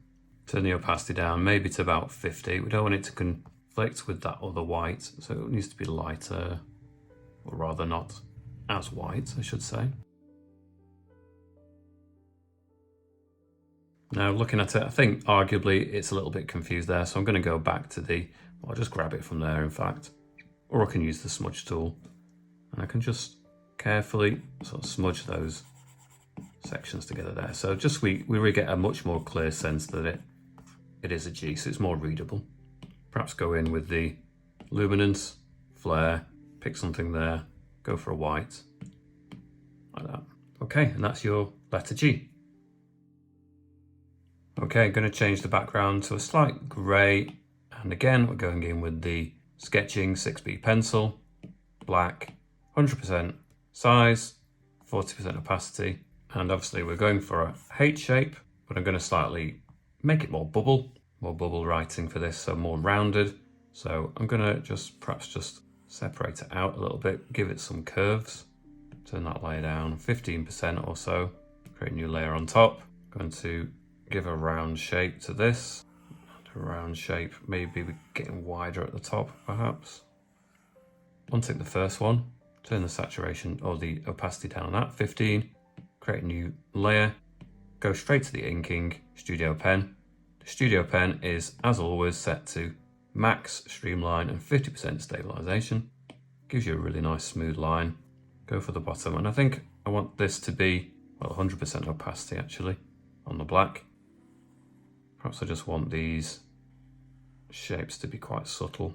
S1: Turn the opacity down, maybe to about 50. We don't want it to conflict with that other white, so it needs to be lighter, or rather not as white, I should say. Now looking at it, I think arguably it's a little bit confused there, so I'm going to go back to well, I'll just grab it from there in fact, or I can use the smudge tool, and I can just carefully sort of smudge those sections together there. So just we really get a much more clear sense that it is a G, so it's more readable. Perhaps go in with the luminance, flare, pick something there, go for a white, like that. Okay, and that's your letter G. Okay, I'm going to change the background to a slight grey, and again we're going in with the sketching 6B pencil, black, 100% size, 40% opacity, and obviously we're going for a H shape, but I'm going to slightly make it more bubble writing for this, so more rounded. So I'm going to perhaps just separate it out a little bit, give it some curves, turn that layer down 15% or so, create a new layer on top. I'm going to give a round shape to this, and a round shape, maybe we're getting wider at the top perhaps. Untick the first one, turn the saturation or the opacity down on that, 15, create a new layer, go straight to the inking studio pen. The studio pen is, as always, set to max streamline and 50% stabilization. Gives you a really nice smooth line. Go for the bottom, and I think I want this to be, well, 100% opacity actually on the black. Perhaps I just want these shapes to be quite subtle.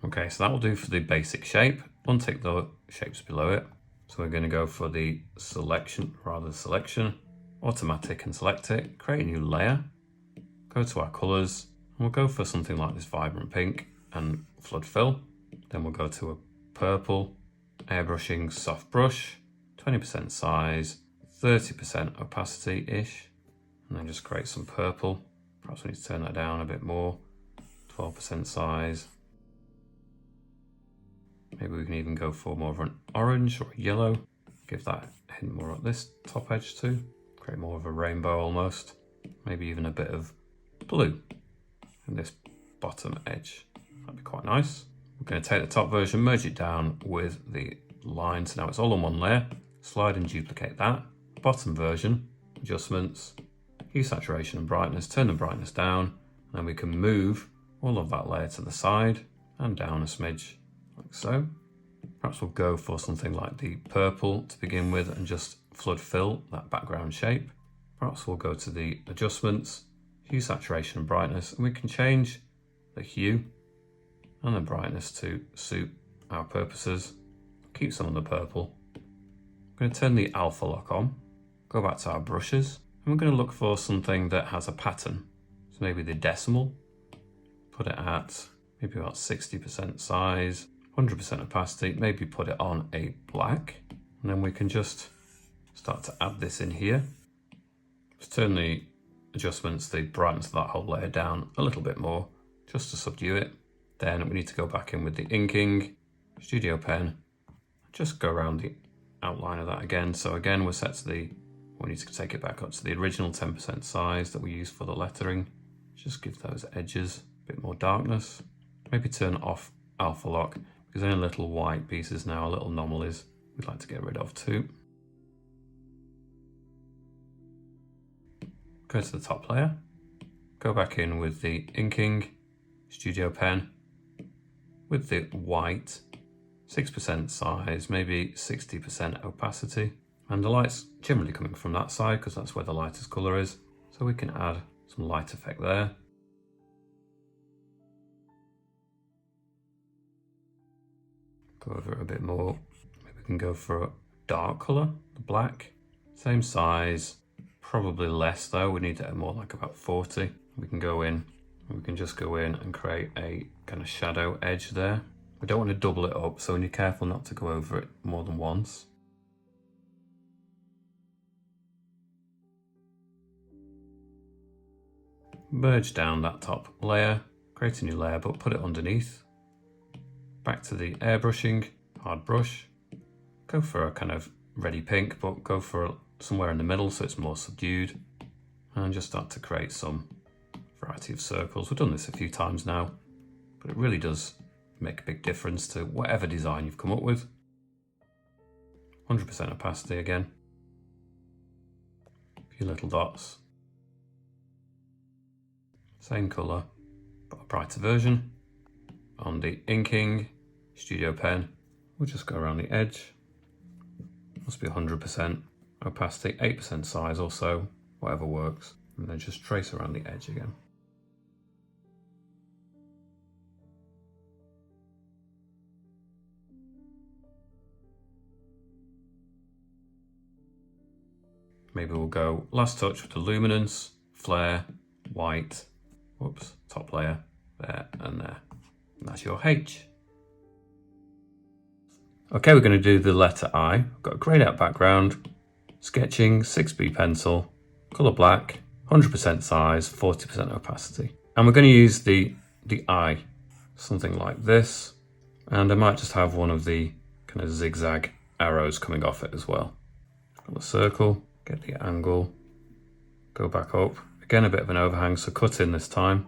S1: Okay, so that will do for the basic shape. Untick the shapes below it. So we're going to go for the selection, automatic, and select it, create a new layer, go to our colors, and we'll go for something like this vibrant pink and flood fill. Then we'll go to a purple, airbrushing soft brush, 20% size, 30% opacity-ish, and then just create some purple. Perhaps we need to turn that down a bit more, 12% size. Maybe we can even go for more of an orange or yellow. Give that a hint more at this top edge too. Create more of a rainbow almost. Maybe even a bit of blue in this bottom edge. That'd be quite nice. We're going to take the top version, merge it down with the line, so now it's all on one layer. Slide and duplicate that. Bottom version, adjustments, hue, saturation and brightness, turn the brightness down, and then we can move all of that layer to the side and down a smidge, like so. Perhaps we'll go for something like the purple to begin with and just flood fill that background shape. Perhaps we'll go to the adjustments, hue, saturation and brightness, and we can change the hue and the brightness to suit our purposes. Keep some of the purple. I'm going to turn the alpha lock on, go back to our brushes, and we're going to look for something that has a pattern. So maybe the decimal, put it at maybe about 60% size, 100% opacity, maybe put it on a black, and then we can just start to add this in here. Just turn the adjustments, the brightness of that whole layer down a little bit more, just to subdue it. Then we need to go back in with the inking, studio pen, just go around the outline of that again. So again, we're set to we need to take it back up to the original 10% size that we used for the lettering. Just give those edges a bit more darkness. Maybe turn off alpha lock, because any little white pieces now, little anomalies, we'd like to get rid of too. Go to the top layer, go back in with the inking, studio pen, with the white, 6% size, maybe 60% opacity, and the light's generally coming from that side because that's where the lightest colour is, so we can add some light effect there. Go over it a bit more. Maybe we can go for a dark colour, the black, same size, probably less though, we need it at more like about 40. We can go in, we can just go in and create a kind of shadow edge there. We don't want to double it up, so we need to be careful not to go over it more than once. Merge down that top layer, create a new layer, but put it underneath. Back to the airbrushing, hard brush, Go for a kind of reddy pink, but go for somewhere in the middle so it's more subdued. And just start to create some variety of circles. We've done this a few times now, but it really does make a big difference to whatever design you've come up with. 100% opacity again. A few little dots. Same colour, but a brighter version. On the inking studio pen, we'll just go around the edge. Must be 100% opacity, 8% size or so, whatever works. And then just trace around the edge again. Maybe we'll go last touch with the luminance, flare, white, whoops, top layer, there and there. And that's your H. Okay, we're going to do the letter I. I've got a greyed out background, sketching, 6B pencil, colour black, 100% size, 40% opacity. And we're going to use the I, something like this. And I might just have one of the kind of zigzag arrows coming off it as well. Got the circle, get the angle, go back up. Again, a bit of an overhang, so cut in this time,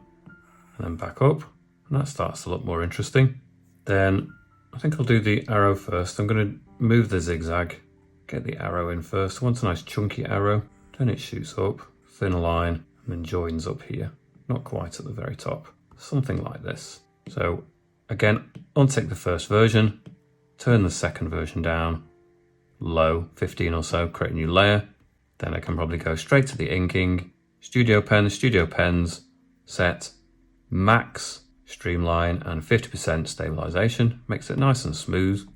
S1: and then back up. And that starts to look more interesting. Then I think I'll do the arrow first. I'm going to move the zigzag, get the arrow in first. I want a nice chunky arrow. Then it shoots up, thin line, and then joins up here. Not quite at the very top. Something like this. So again, untick the first version, turn the second version down, low, 15 or so, create a new layer. Then I can probably go straight to the inking, studio pen, studio pens, set, max, streamline, and 50% stabilization. Makes it nice and smooth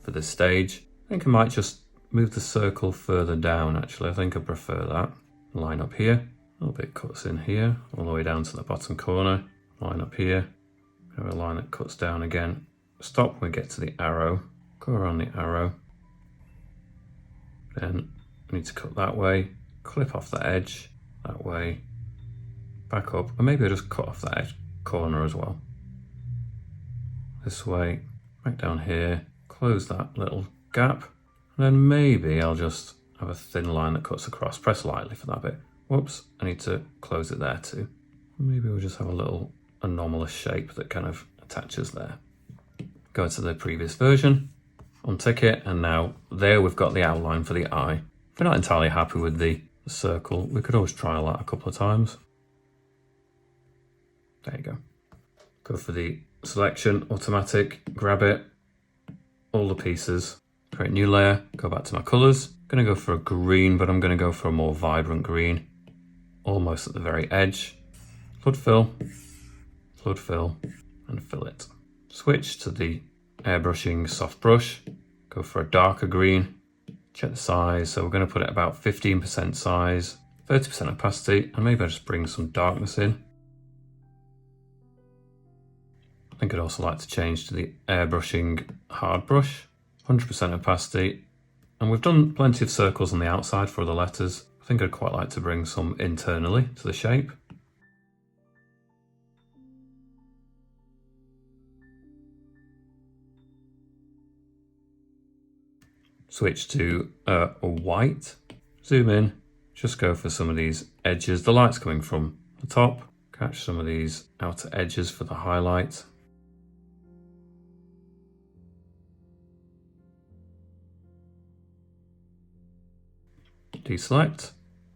S1: for this stage. I think I might just move the circle further down actually. I think I prefer that. Line up here, a little bit cuts in here, all the way down to the bottom corner. Line up here, have a line that cuts down again. Stop when we get to the arrow, go around the arrow. Then I need to cut that way, clip off the edge, that way, back up, and maybe I'll just cut off that edge corner as well. This way, back down here, close that little gap, and then maybe I'll just have a thin line that cuts across, press lightly for that bit. Whoops, I need to close it there too. Maybe we'll just have a little anomalous shape that kind of attaches there. Go to the previous version, untick it, and now there we've got the outline for the eye. If we're not entirely happy with the circle, we could always trial that a couple of times. There you go. Go for the selection, automatic, grab it, all the pieces, create a new layer, go back to my colours. I'm going to go for a green, but I'm going to go for a more vibrant green, almost at the very edge. Flood fill, and fill it. Switch to the airbrushing soft brush, go for a darker green, check the size, so we're going to put it about 15% size, 30% opacity, and maybe I'll just bring some darkness in. I think I'd also like to change to the airbrushing hard brush, 100% opacity, and we've done plenty of circles on the outside for the letters. I think I'd quite like to bring some internally to the shape. Switch to a white, zoom in, just go for some of these edges. The light's coming from the top, catch some of these outer edges for the highlight. Deselect.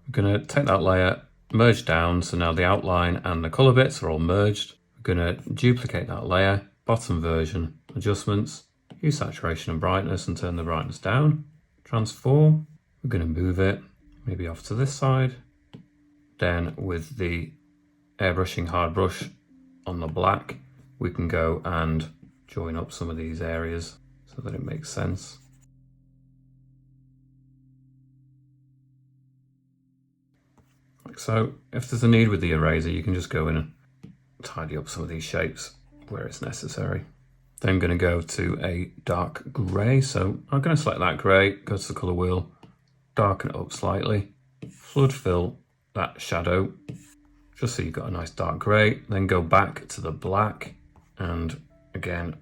S1: We're going to take that layer, merge down, so now the outline and the colour bits are all merged. We're going to duplicate that layer, bottom version, adjustments, use saturation and brightness and turn the brightness down. Transform, we're going to move it maybe off to this side. Then with the airbrushing hard brush on the black, we can go and join up some of these areas so that it makes sense. Like so. If there's a need with the eraser, you can just go in and tidy up some of these shapes where it's necessary. Then I'm going to go to a dark grey, so I'm going to select that grey, go to the colour wheel, darken it up slightly, flood fill that shadow, just so you've got a nice dark grey, then go back to the black, and again,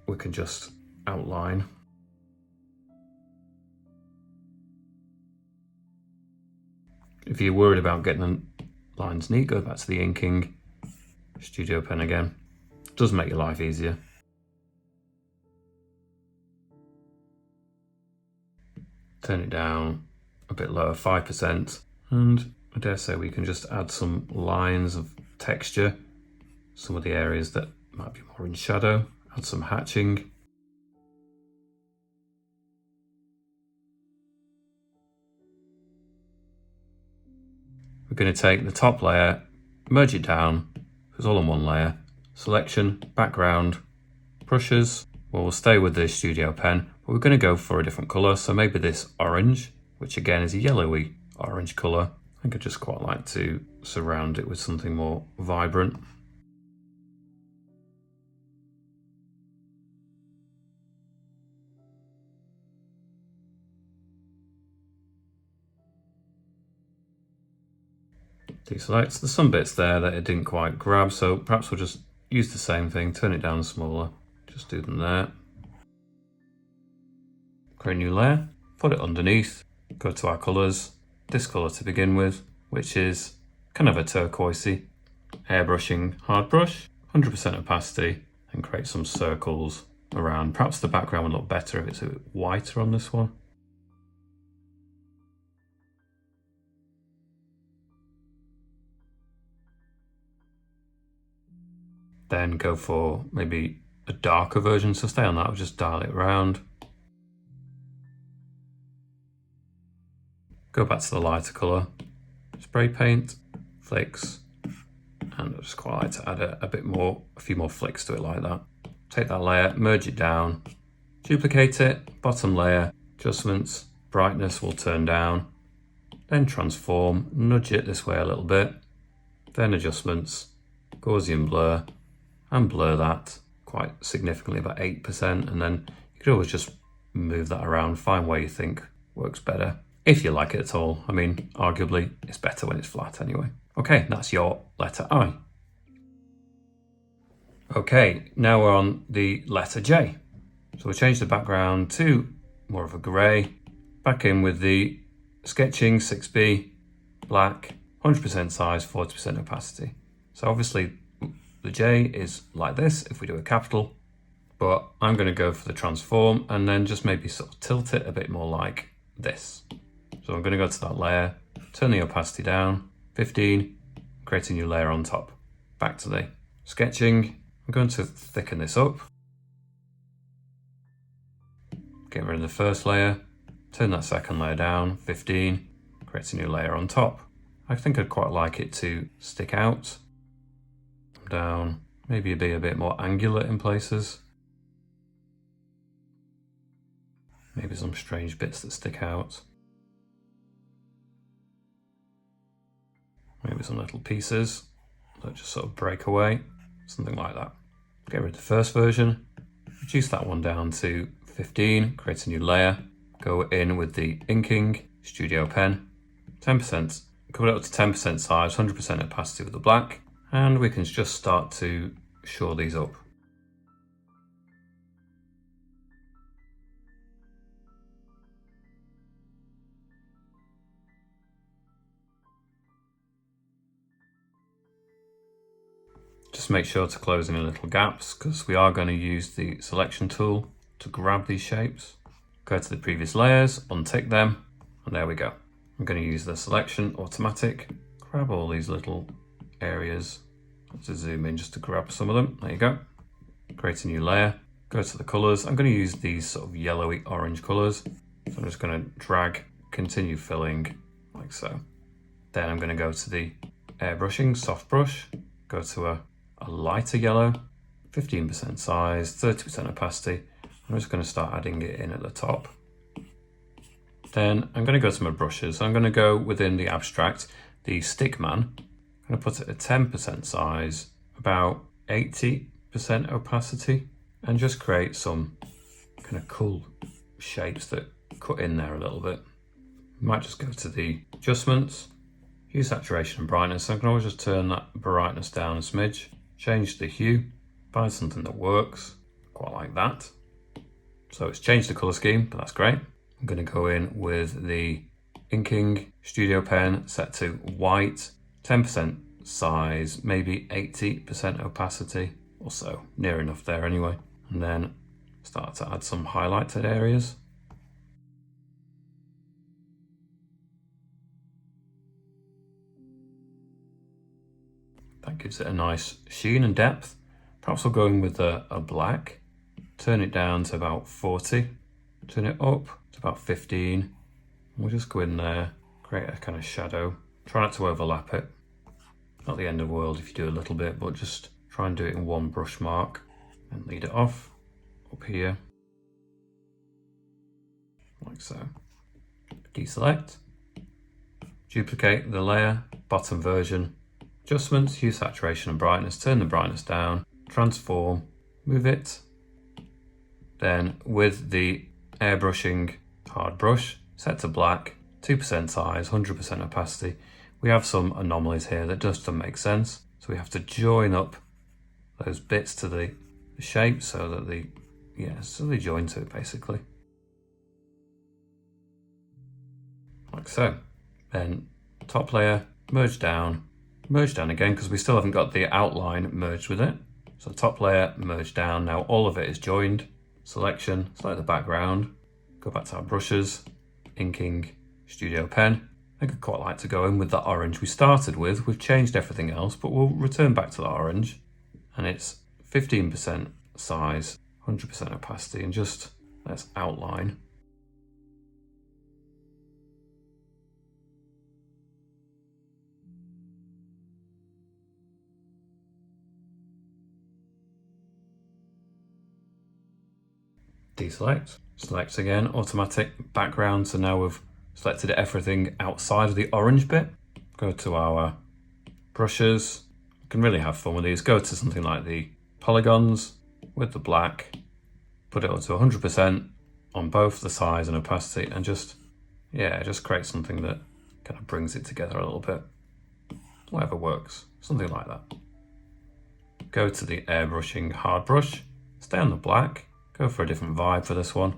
S1: we can just outline. If you're worried about getting the lines neat, go back to the inking, Studio Pen again. It does make your life easier. Turn it down a bit lower, 5%, and I dare say we can just add some lines of texture, some of the areas that might be more in shadow, add some hatching. We're going to take the top layer, merge it down, it's all in one layer, selection, background, brushes. Well, we'll stay with the Studio Pen, but we're going to go for a different colour, so maybe this orange, which again is a yellowy orange colour. I think I'd just quite like to surround it with something more vibrant. Deselect. There's some bits there that it didn't quite grab, so perhaps we'll just use the same thing, turn it down smaller, just do them there. Create a new layer, put it underneath, go to our colours, this colour to begin with, which is kind of a turquoisey. Airbrushing hard brush, 100% opacity, and create some circles around. Perhaps the background would look better if it's a bit whiter on this one. Then go for maybe a darker version, so stay on that, we'll just dial it around. Go back to the lighter colour, spray paint, flicks, and I just quite like to add a few more flicks to it like that. Take that layer, merge it down, duplicate it, bottom layer, adjustments, brightness will turn down, then transform, nudge it this way a little bit, then adjustments, Gaussian blur, and blur that quite significantly, about 8%, and then you could always just move that around, find where you think works better, if you like it at all. I mean, arguably, it's better when it's flat anyway. Okay, that's your letter I. Okay, now we're on the letter J. So we'll change the background to more of a grey, back in with the sketching 6B, black, 100% size, 40% opacity. So obviously, the J is like this if we do a capital, but I'm going to go for the transform and then just maybe sort of tilt it a bit more like this. So I'm going to go to that layer, turn the opacity down, 15, create a new layer on top. Back to the sketching, I'm going to thicken this up. Get rid of the first layer, turn that second layer down, 15, create a new layer on top. I think I'd quite like it to stick out. Down, maybe be a bit more angular in places. Maybe some strange bits that stick out. Maybe some little pieces that just sort of break away, something like that. Get rid of the first version, reduce that one down to 15, create a new layer, go in with the inking, Studio Pen, 10%, cut it up to 10% size, 100% opacity with the black. And we can just start to shore these up. Just make sure to close any little gaps because we are going to use the selection tool to grab these shapes. Go to the previous layers, untick them, and there we go. I'm going to use the selection automatic, grab all these little areas. To zoom in just to grab some of them. There you go. Create a new layer. Go to the colours. I'm going to use these sort of yellowy orange colours. So I'm just going to drag, continue filling like so. Then I'm going to go to the airbrushing, soft brush. Go to a lighter yellow, 15% size, 30% opacity. I'm just going to start adding it in at the top. Then I'm going to go to my brushes. I'm going to go within the abstract, the Stickman. I'm going to put it at 10% size, about 80% opacity, and just create some kind of cool shapes that cut in there a little bit. Might just go to the adjustments, use saturation and brightness. I can always just turn that brightness down a smidge, change the hue, find something that works, quite like that. So it's changed the color scheme, but that's great. I'm going to go in with the inking, studio pen set to white, 10% size, maybe 80% opacity or so, near enough there anyway. And then start to add some highlighted areas. That gives it a nice sheen and depth. Perhaps we'll go in with a black, turn it down to about 40, turn it up to about 15. We'll just go in there, create a kind of shadow. Try not to overlap it. Not the end of the world if you do a little bit, but just try and do it in one brush mark and lead it off up here, like so. Deselect, duplicate the layer, bottom version, adjustments, hue, saturation and brightness, turn the brightness down, transform, move it. Then with the airbrushing hard brush, set to black, 2% size, 100% opacity. We have some anomalies here that just don't make sense. So we have to join up those bits to the shape so that they join to it basically. Like so. Then top layer, merge down again because we still haven't got the outline merged with it. So top layer, merge down. Now all of it is joined. Selection, select the background, go back to our brushes, inking, studio pen. I could quite like to go in with that orange we started with. We've changed everything else, but we'll return back to the orange. And it's 15% size, 100% opacity, and just let's outline. Deselect, select again, automatic background. So now we've selected everything outside of the orange bit. Go to our brushes. You can really have fun with these. Go to something like the polygons with the black, put it up to 100% on both the size and opacity, and just create something that kind of brings it together a little bit. Whatever works, something like that. Go to the airbrushing hard brush, stay on the black, go for a different vibe for this one.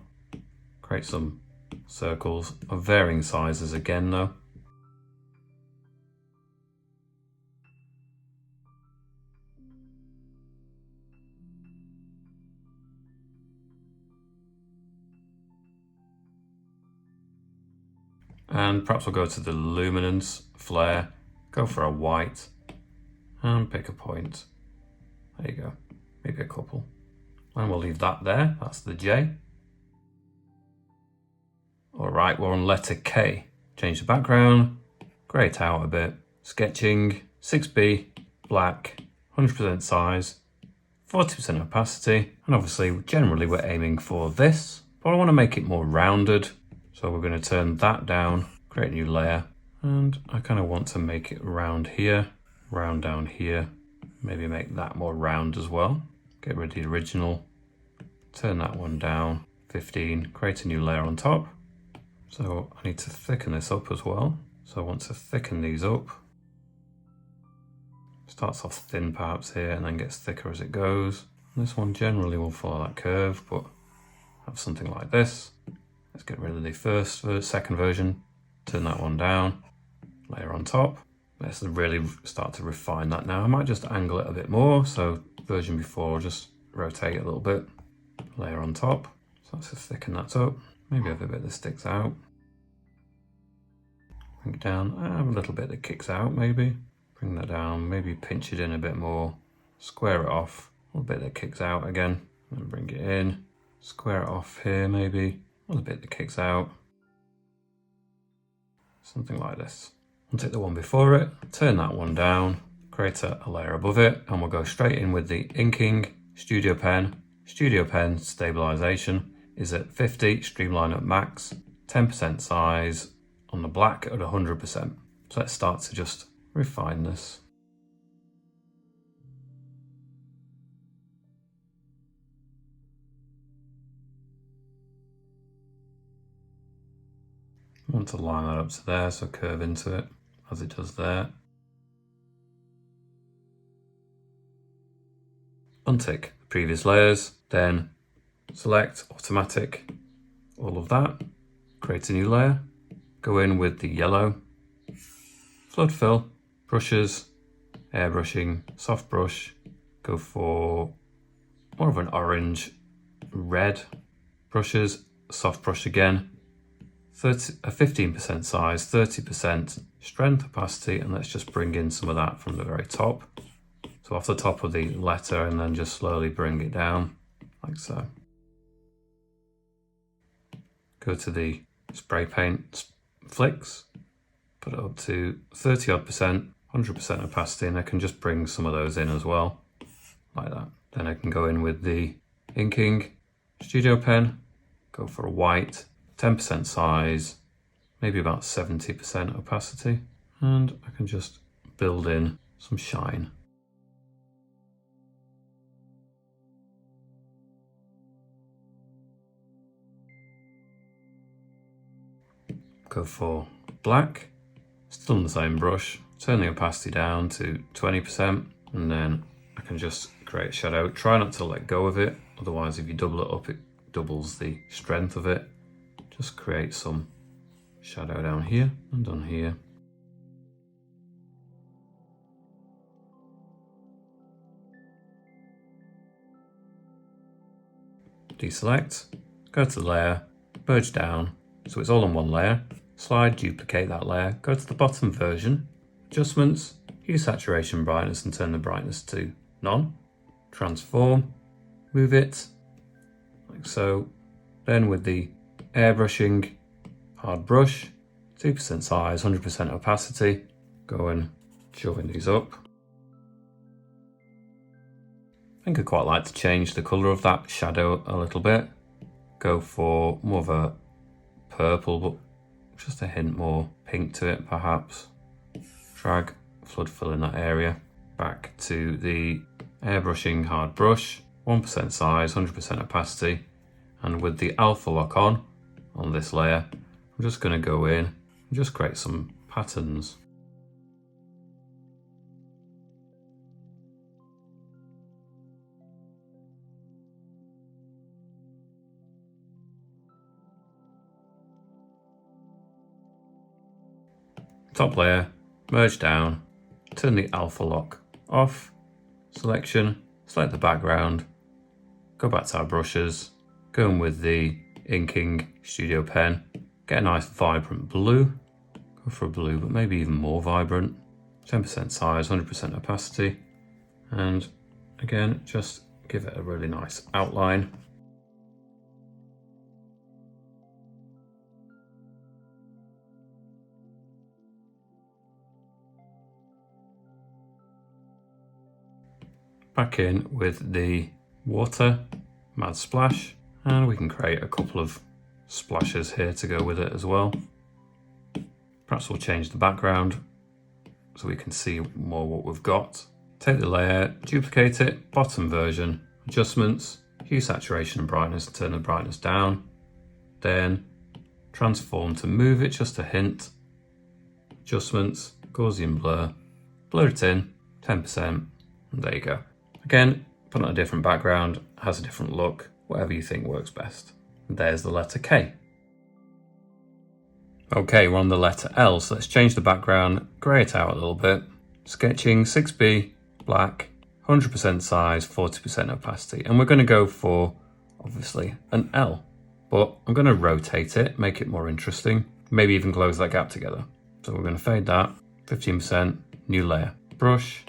S1: Create some circles of varying sizes again though. And perhaps we'll go to the luminance flare, go for a white, and pick a point. There you go, maybe a couple. And we'll leave that there, that's the J. All right, we're on letter K. Change the background, grey it out a bit. Sketching, 6B, black, 100% size, 40% opacity. And obviously, generally we're aiming for this, but I want to make it more rounded. So we're going to turn that down, create a new layer. And I kind of want to make it round here, round down here. Maybe make that more round as well. Get rid of the original, turn that one down, 15, create a new layer on top. So I need to thicken this up as well. So I want to thicken these up. Starts off thin perhaps here and then gets thicker as it goes. This one generally will follow that curve, but have something like this. Let's get rid of the second version, turn that one down, layer on top. Let's really start to refine that now. I might just angle it a bit more. So version before, just rotate it a little bit, layer on top. So let's just thicken that up. Maybe have a bit that sticks out. Bring it down, I have a little bit that kicks out maybe. Bring that down, maybe pinch it in a bit more. Square it off, a little bit that kicks out again. And bring it in, square it off here maybe. A little bit that kicks out. Something like this. I'll take the one before it, turn that one down, create a layer above it, and we'll go straight in with the inking, studio pen. Studio pen stabilization is at 50, streamline at max, 10% size, on the black at 100%. So let's start to just refine this. I want to line that up to there, so curve into it as it does there. Untick the previous layers, then select automatic, all of that, create a new layer, go in with the yellow, flood fill, brushes, airbrushing, soft brush, go for more of an orange, red, brushes, soft brush again, a 15% size, 30% strength, opacity, and let's just bring in some of that from the very top. So off the top of the letter, and then just slowly bring it down, like so. Go to the spray paint flicks, put it up to 30-odd%, 100% opacity, and I can just bring some of those in as well, like that. Then I can go in with the inking studio pen, go for a white, 10% size, maybe about 70% opacity, and I can just build in some shine. Go for black, still on the same brush, turn the opacity down to 20%, and then I can just create a shadow. Try not to let go of it, otherwise if you double it up, it doubles the strength of it. Just create some shadow down here and on here. Deselect, go to the layer, merge down, so it's all on one layer. Slide, duplicate that layer, go to the bottom version, adjustments, use saturation brightness and turn the brightness to none. Transform, move it, like so. Then with the airbrushing hard brush, 2% size, 100% opacity, go and join these up. I think I'd quite like to change the colour of that shadow a little bit. Go for more of a purple, but just a hint more pink to it perhaps. Drag flood fill in that area. Back to the airbrushing hard brush, 1% size, 100% opacity, and with the alpha lock on this layer, I'm just going to go in and just create some patterns. Top layer, merge down, turn the alpha lock off, selection, select the background, go back to our brushes, go in with the inking studio pen, get a nice vibrant blue, go for a blue but maybe even more vibrant, 10% size, 100% opacity, and again just give it a really nice outline. Back in with the water, mad splash, and we can create a couple of splashes here to go with it as well. Perhaps we'll change the background so we can see more what we've got. Take the layer, duplicate it, bottom version, adjustments, hue, saturation and brightness, turn the brightness down, then transform to move it just a hint, adjustments, Gaussian blur, blur it in, 10%, and there you go. Again, put on a different background, has a different look, whatever you think works best. And there's the letter K. Okay, we're on the letter L, so let's change the background, grey it out a little bit. Sketching 6B, black, 100% size, 40% opacity. And we're going to go for, obviously, an L. But I'm going to rotate it, make it more interesting, maybe even close that gap together. So we're going to fade that, 15%, new layer. Brush,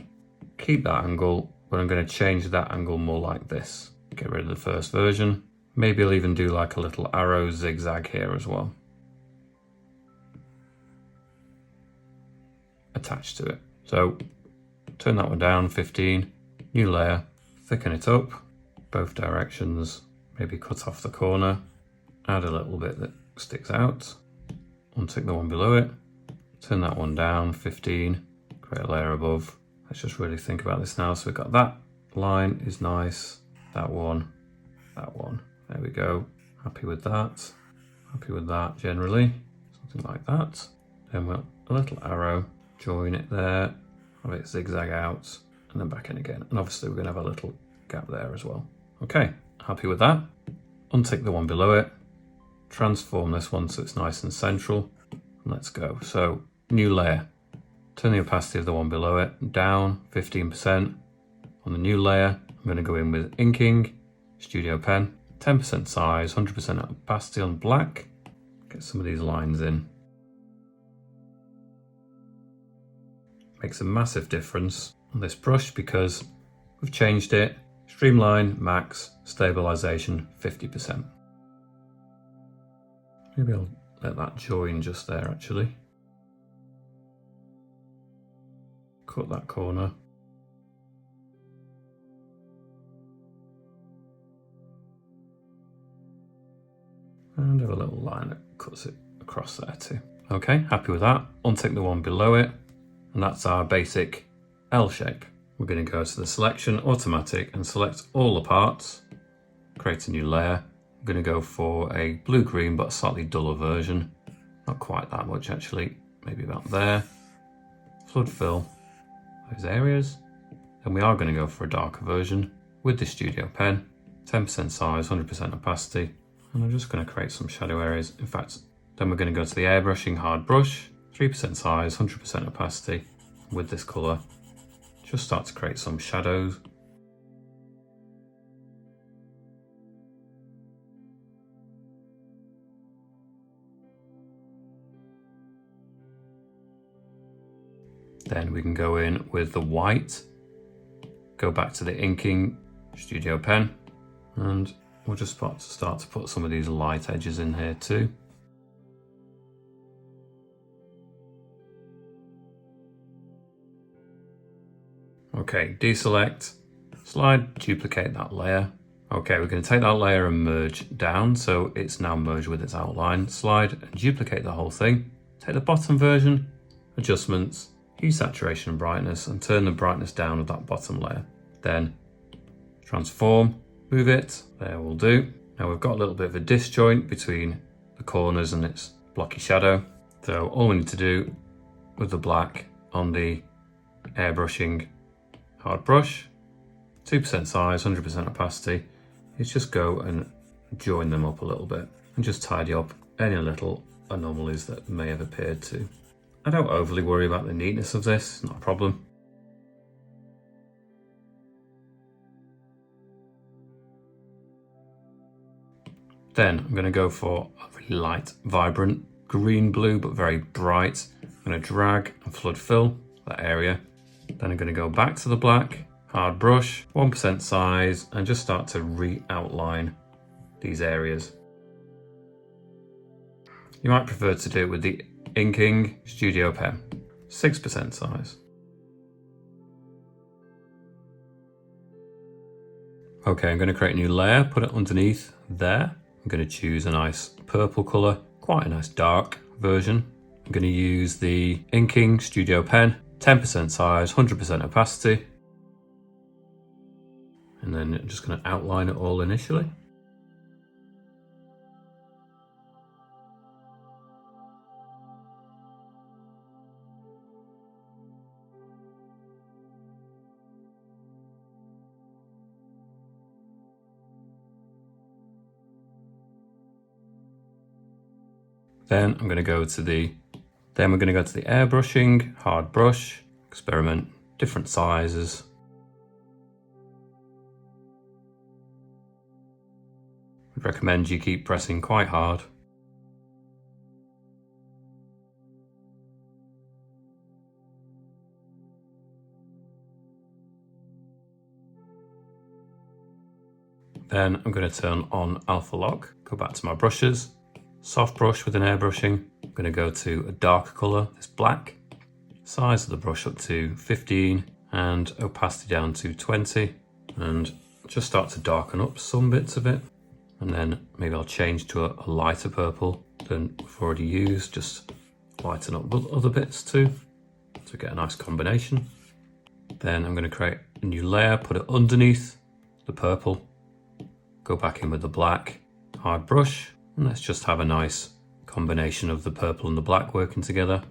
S1: keep that angle, but I'm going to change that angle more like this. Get rid of the first version. Maybe I'll even do like a little arrow zigzag here as well. Attached to it. So turn that one down, 15, new layer, thicken it up, both directions, maybe cut off the corner, add a little bit that sticks out, untick the one below it, turn that one down, 15, create a layer above. Let's just really think about this now. So we've got that line is nice, that one, there we go. Happy with that generally, something like that. Then we'll a little arrow, join it there, have it zigzag out, and then back in again. And obviously we're going to have a little gap there as well. Okay, happy with that. Untick the one below it, transform this one so it's nice and central, Let's go. So new layer, turn the opacity of the one below it down 15%. On the new layer, I'm going to go in with inking, Studio Pen, 10% size, 100% opacity on black. Get some of these lines in. Makes a massive difference on this brush because we've changed it. Streamline, max, stabilization, 50%. Maybe I'll let that join just there actually. Cut that corner. And have a little line that cuts it across there too. Okay, happy with that. Untick the one below it. And that's our basic L shape. We're going to go to the selection, automatic, and select all the parts. Create a new layer. I'm going to go for a blue-green but a slightly duller version. Not quite that much actually, maybe about there. Flood fill those areas. Then we are going to go for a darker version with the Studio Pen. 10% size, 100% opacity. And I'm just going to create some shadow areas. In fact, then we're going to go to the airbrushing hard brush. 3% size, 100% opacity with this colour. Just start to create some shadows. Then we can go in with the white, go back to the inking Studio Pen, and we'll just start to put some of these light edges in here too. Okay, deselect, slide, duplicate that layer. Okay, we're going to take that layer and merge down, so it's now merged with its outline. Slide and duplicate the whole thing. Take the bottom version, adjustments, use saturation and brightness, and turn the brightness down of that bottom layer. Then transform, move it, there will do. Now we've got a little bit of a disjoint between the corners and its blocky shadow. So all we need to do with the black on the airbrushing hard brush, 2% size, 100% opacity, is just go and join them up a little bit and just tidy up any little anomalies that may have appeared to. I don't overly worry about the neatness of this, not a problem. Then I'm going to go for a really light, vibrant green blue, but very bright. I'm going to drag and flood fill that area. Then I'm going to go back to the black, hard brush, 1% size, and just start to re-outline these areas. You might prefer to do it with the inking Studio Pen, 6% size. Okay, I'm going to create a new layer, put it underneath there. I'm going to choose a nice purple colour, quite a nice dark version. I'm going to use the inking Studio Pen, 10% size, 100% opacity. And then I'm just going to outline it all initially. Then we're going to go to the airbrushing, hard brush, experiment, different sizes. I'd recommend you keep pressing quite hard. Then I'm going to turn on alpha lock, go back to my brushes. Soft brush with an airbrushing. I'm going to go to a darker colour, this black. Size of the brush up to 15 and opacity down to 20. And just start to darken up some bits of it. And then maybe I'll change to a lighter purple than we've already used. Just lighten up other bits too to get a nice combination. Then I'm going to create a new layer, put it underneath the purple. Go back in with the black, hard brush. And let's just have a nice combination of the purple and the black working together.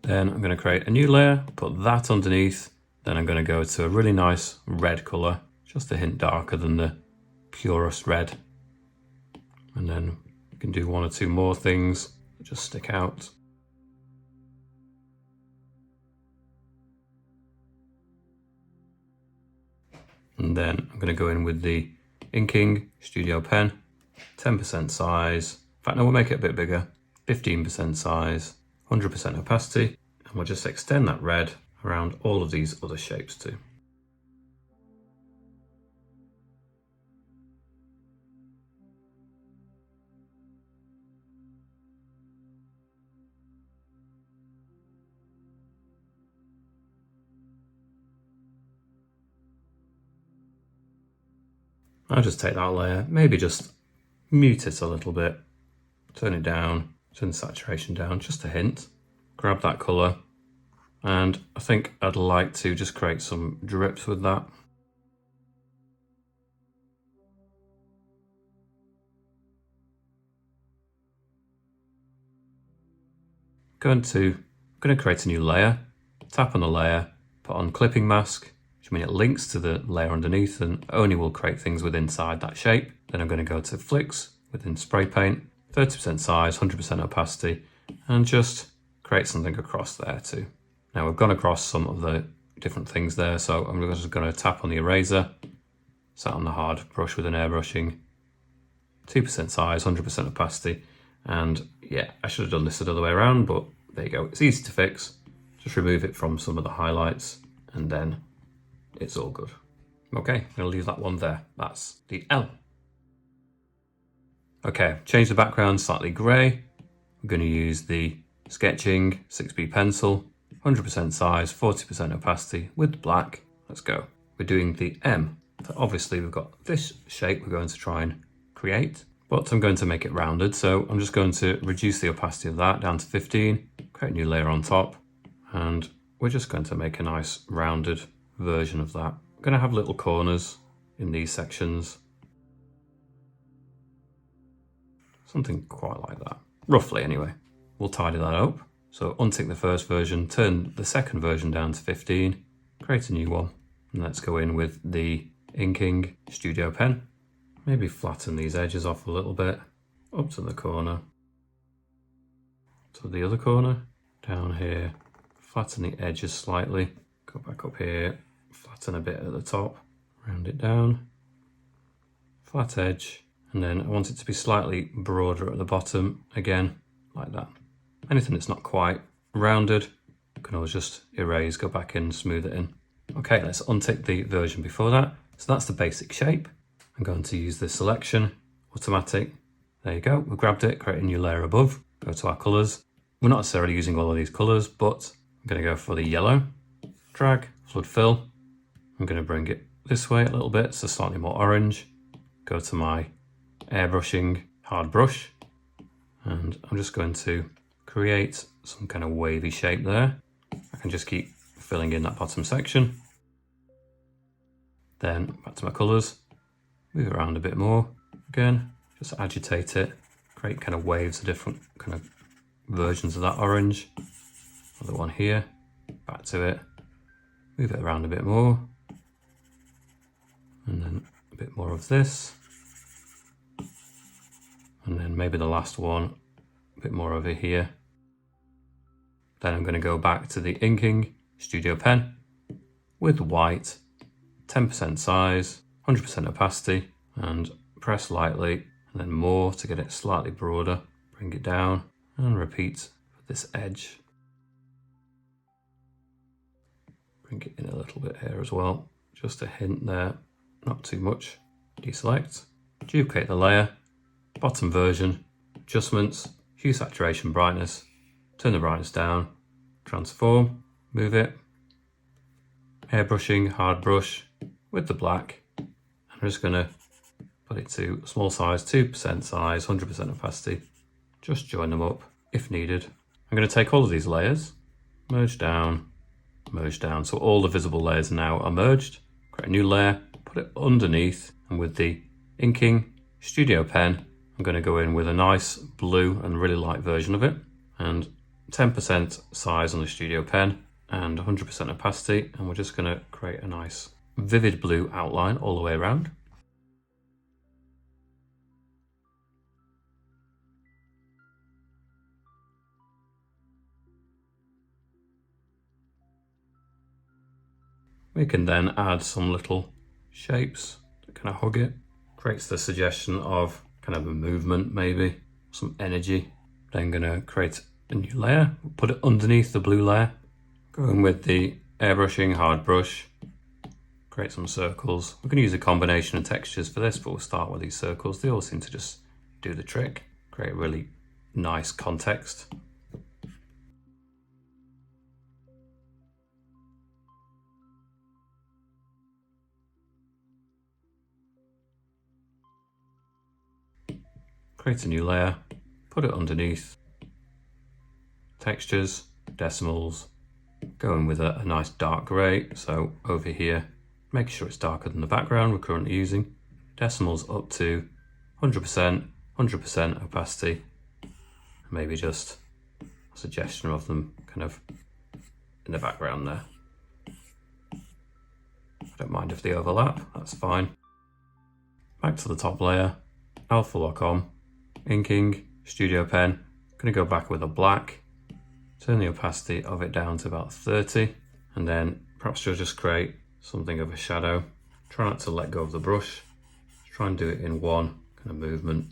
S1: Then I'm going to create a new layer, put that underneath. Then I'm going to go to a really nice red colour, just a hint darker than the purest red. And then we can do one or two more things that just stick out. And then I'm going to go in with the inking studio pen, 10% size. In fact, no, we'll make it a bit bigger, 15% size, 100% opacity, and we'll just extend that red around all of these other shapes too. I'll just take that layer, maybe just mute it a little bit, turn it down, turn the saturation down, just a hint, grab that colour, and I think I'd like to just create some drips with that. Going to create a new layer, tap on the layer, put on clipping mask, which means it links to the layer underneath and only will create things within inside that shape. Then I'm going to go to flicks within spray paint, 30% size, 100% opacity, and just create something across there too. Now we've gone across some of the different things there, so I'm just going to tap on the eraser, sat on the hard brush with an airbrushing, 2% size, 100% opacity, and yeah, I should have done this the other way around, but there you go, it's easy to fix. Just remove it from some of the highlights and then it's all good. Okay, I'm going to leave that one there. That's the L. Okay, change the background slightly grey. I'm going to use the sketching 6B pencil, 100% size, 40% opacity with black. Let's go. We're doing the M. So obviously we've got this shape we're going to try and create, but I'm going to make it rounded. So I'm just going to reduce the opacity of that down to 15, create a new layer on top, and we're just going to make a nice rounded version of that. I'm going to have little corners in these sections. Something quite like that, roughly anyway. We'll tidy that up. So untick the first version, turn the second version down to 15, create a new one, and let's go in with the inking studio pen. Maybe flatten these edges off a little bit, up to the corner, to the other corner, down here, flatten the edges slightly, go back up here, flatten a bit at the top, round it down, flat edge, and then I want it to be slightly broader at the bottom, again, like that. Anything that's not quite rounded, you can always just erase, go back in, smooth it in. Okay, let's untick the version before that. So that's the basic shape. I'm going to use the selection, automatic. There you go, we grabbed it, create a new layer above, go to our colours. We're not necessarily using all of these colours, but I'm going to go for the yellow, drag, flood fill. I'm going to bring it this way a little bit, so slightly more orange. Go to my airbrushing hard brush, and I'm just going to create some kind of wavy shape there. I can just keep filling in that bottom section. Then back to my colours, move it around a bit more. Again, just agitate it, create kind of waves of different kind of versions of that orange. Another one here, back to it, move it around a bit more. And then a bit more of this. And then maybe the last one, a bit more over here. Then I'm going to go back to the inking studio pen with white, 10% size, 100% opacity, and press lightly, and then more to get it slightly broader. Bring it down and repeat with this edge. Bring it in a little bit here as well, just a hint there, not too much. Deselect, duplicate the layer, bottom version, adjustments, hue, saturation, brightness, turn the brightness down, transform, move it, airbrushing, hard brush with the black. I'm just going to put it to small size, 2% size, 100% opacity, just join them up if needed. I'm going to take all of these layers, merge down, so all the visible layers now are merged, create a new layer, put it underneath, and with the inking studio pen, I'm going to go in with a nice blue and really light version of it, and 10% size on the studio pen and 100% opacity, and we're just going to create a nice vivid blue outline all the way around. We can then add some little shapes that kind of hug it. Creates the suggestion of kind of a movement, maybe some energy. Then gonna create a new layer, put it underneath the blue layer. Going with the airbrushing hard brush, create some circles. We're gonna use a combination of textures for this, but we'll start with these circles. They all seem to just do the trick. Create a really nice context. Create a new layer, put it underneath. Textures, decimals, going with a nice dark grey. So over here, make sure it's darker than the background we're currently using. Decimals up to 100%, 100% opacity. Maybe just a suggestion of them kind of in the background there. I don't mind if they overlap, that's fine. Back to the top layer, alpha lock on, inking, studio pen. Gonna go back with a black, turn the opacity of it down to about 30, and then perhaps you'll just create something of a shadow. Try not to let go of the brush. Just try and do it in one kind of movement.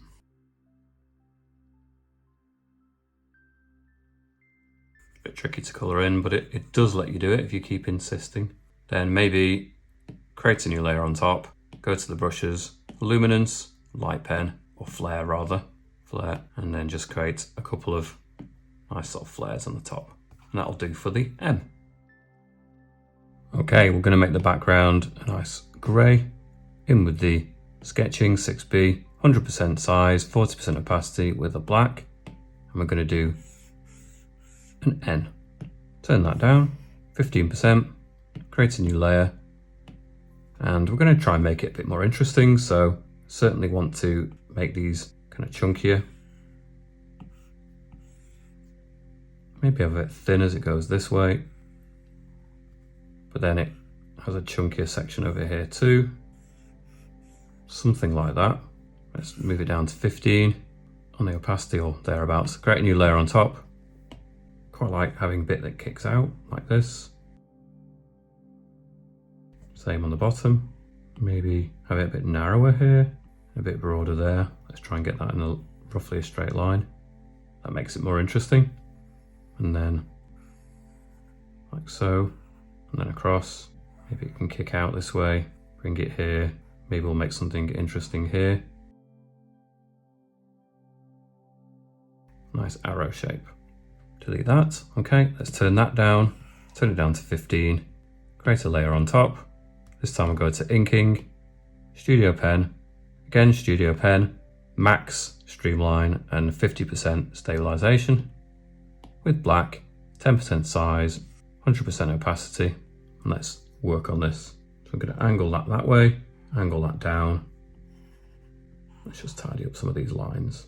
S1: A bit tricky to colour in, but it does let you do it if you keep insisting. Then maybe create a new layer on top, go to the brushes, luminance, light pen, or flare rather, flare, and then just create a couple of nice sort of flares on the top. And that'll do for the M. Okay, we're going to make the background a nice grey. In with the sketching 6B, 100% size, 40% opacity with a black. And we're going to do an N. Turn that down, 15%, create a new layer. And we're going to try and make it a bit more interesting. So certainly want to make these kind of chunkier. Maybe have it thin as it goes this way, but then it has a chunkier section over here too. Something like that. Let's move it down to 15 on the opacity or thereabouts. Create a new layer on top. Quite like having a bit that kicks out like this. Same on the bottom. Maybe have it a bit narrower here, a bit broader there. Let's try and get that in roughly a straight line. That makes it more interesting. And then like so, and then across. Maybe it can kick out this way, bring it here. Maybe we'll make something interesting here. Nice arrow shape. Delete that. Okay, let's turn that down. Turn it down to 15. Create a layer on top. This time we'll go to inking, studio pen, again studio pen, max streamline and 50% stabilization. With black, 10% size, 100% opacity, and let's work on this. So I'm going to angle that way, angle that down. Let's just tidy up some of these lines.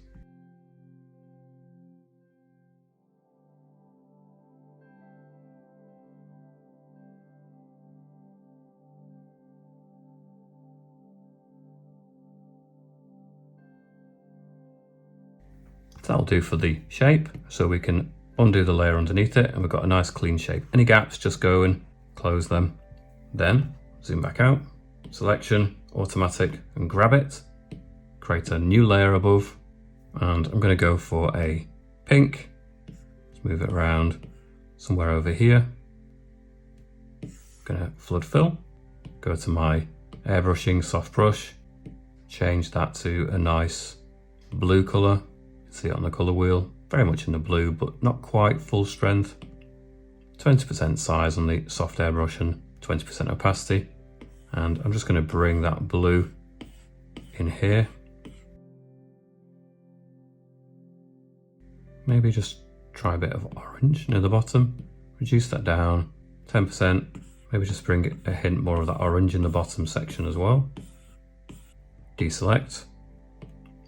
S1: That'll do for the shape, so we can undo the layer underneath it and we've got a nice clean shape. Any gaps, just go and close them. Then zoom back out, selection, automatic, and grab it. Create a new layer above, and I'm going to go for a pink. Let's move it around somewhere over here. I'm going to flood fill, go to my airbrushing soft brush, change that to a nice blue colour. See it on the colour wheel, very much in the blue, but not quite full strength. 20% size on the soft airbrush and 20% opacity. And I'm just going to bring that blue in here. Maybe just try a bit of orange near the bottom. Reduce that down, 10%. Maybe just bring a hint more of that orange in the bottom section as well. Deselect.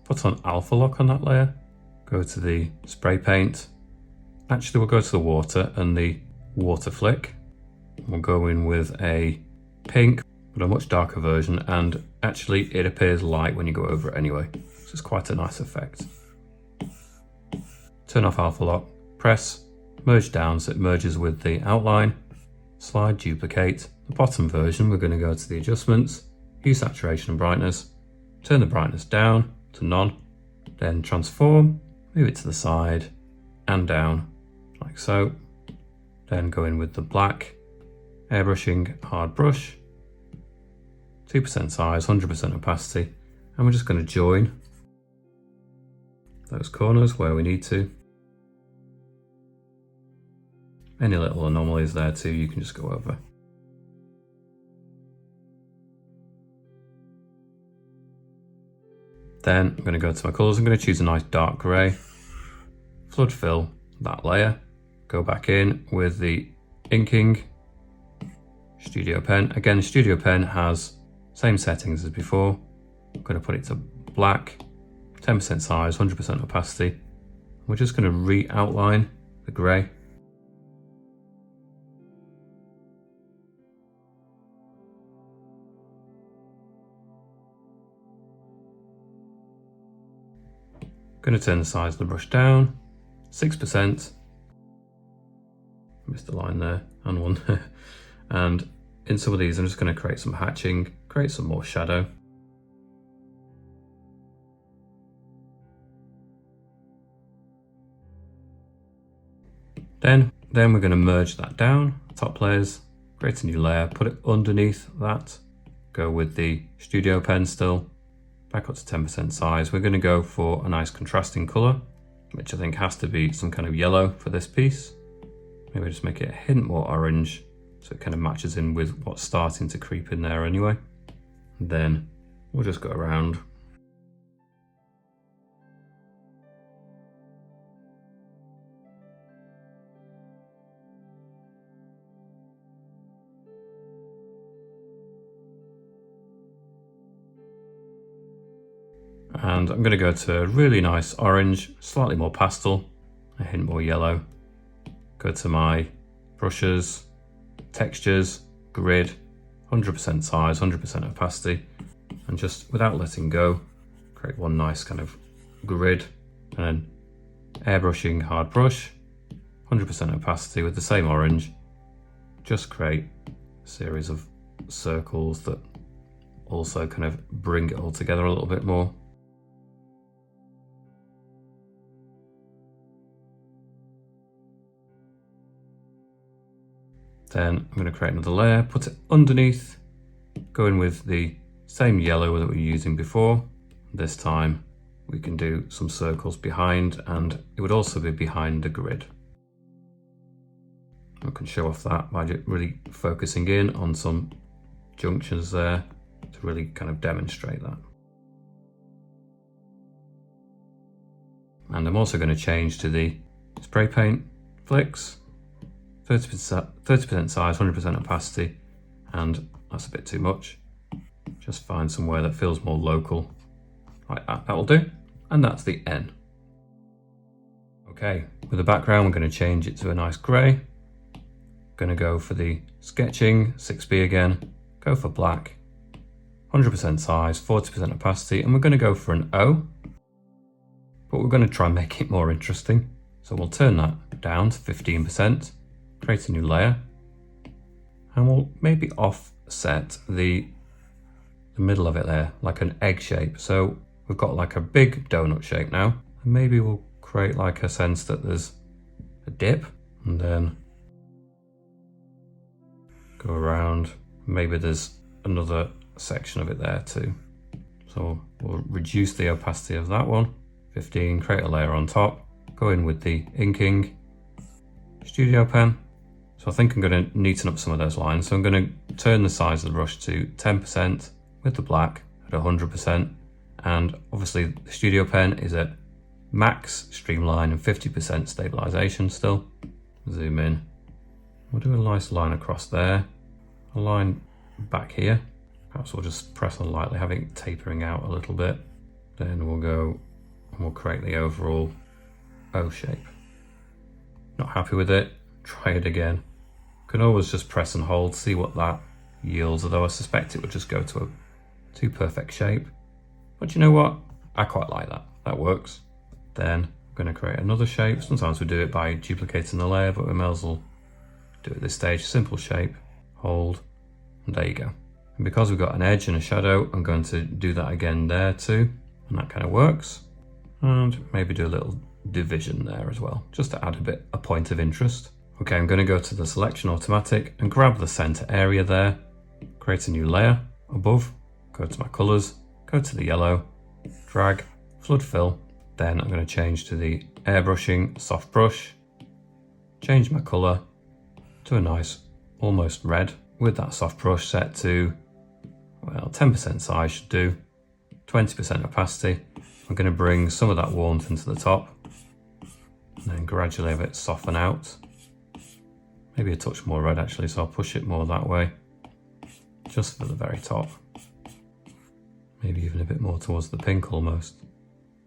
S1: Put on alpha lock on that layer. Go to the spray paint. Actually, we'll go to the water and the water flick. We'll go in with a pink, but a much darker version, and actually it appears light when you go over it anyway. So it's quite a nice effect. Turn off alpha lock, press, merge down so it merges with the outline. slide, duplicate. The bottom version, we're going to go to the adjustments, hue, saturation and brightness, turn the brightness down to none, then transform, move it to the side and down like so. Then go in with the black, airbrushing, hard brush, 2% size, 100% opacity, and we're just going to join those corners where we need to. Any little anomalies there too, you can just go over. Then I'm going to go to my colours. I'm going to choose a nice dark grey, flood fill that layer, go back in with the inking, Studio Pen. Again, Studio Pen has same settings as before. I'm going to put it to black, 10% size, 100% opacity. We're just going to re-outline the grey. Going to turn the size of the brush down, 6%. Missed a line there and one. And in some of these, I'm just going to create some hatching, create some more shadow. Then we're going to merge that down, top layers, create a new layer, put it underneath that, go with the Studio Pen still, back up to 10% size. We're going to go for a nice contrasting colour, which I think has to be some kind of yellow for this piece. Maybe just make it a hint more orange so it kind of matches in with what's starting to creep in there anyway. And then we'll just go around. And I'm going to go to a really nice orange, slightly more pastel, a hint more yellow. Go to my brushes, textures, grid, 100% size, 100% opacity, and just without letting go, create one nice kind of grid, and then airbrushing, hard brush, 100% opacity with the same orange, just create a series of circles that also kind of bring it all together a little bit more. Then I'm going to create another layer, put it underneath, go in with the same yellow that we were using before. This time we can do some circles behind, and it would also be behind the grid. I can show off that by really focusing in on some junctions there to really kind of demonstrate that. And I'm also going to change to the spray paint flicks. 30% size, 100% opacity, and that's a bit too much. Just find somewhere that feels more local, like that. That will do, and that's the N. Okay, with the background, we're going to change it to a nice grey. Going to go for the sketching, 6B again. Go for black, 100% size, 40% opacity, and we're going to go for an O, but we're going to try and make it more interesting. So we'll turn that down to 15%. Create a new layer, and we'll maybe offset the middle of it there, like an egg shape. So we've got like a big donut shape now, and maybe we'll create like a sense that there's a dip, and then go around. Maybe there's another section of it there too. So we'll reduce the opacity of that one, 15, create a layer on top, go in with the inking, Studio Pen. So I think I'm going to neaten up some of those lines. So I'm going to turn the size of the brush to 10% with the black at 100%. And obviously the Studio Pen is at max streamline and 50% stabilization still. Zoom in. We'll do a nice line across there. A line back here. Perhaps we'll just press on lightly, having it tapering out a little bit. Then we'll go and we'll create the overall O shape. Not happy with it? Try it again. Can always just press and hold, see what that yields, although I suspect it would just go to a too perfect shape. But you know what? I quite like that. That works. Then I'm going to create another shape. Sometimes we do it by duplicating the layer, but we may as well do at this stage, simple shape, hold, and there you go. And because we've got an edge and a shadow, I'm going to do that again there too, and that kind of works. And maybe do a little division there as well, just to add a point of interest. Okay, I'm going to go to the selection automatic and grab the center area there, create a new layer above, go to my colors, go to the yellow, drag, flood fill. Then I'm going to change to the airbrushing soft brush, change my color to a nice almost red with that soft brush set to, well, 10% size should do, 20% opacity. I'm going to bring some of that warmth into the top and then gradually have it soften out. Maybe a touch more red actually, so I'll push it more that way, just for the very top. Maybe even a bit more towards the pink almost.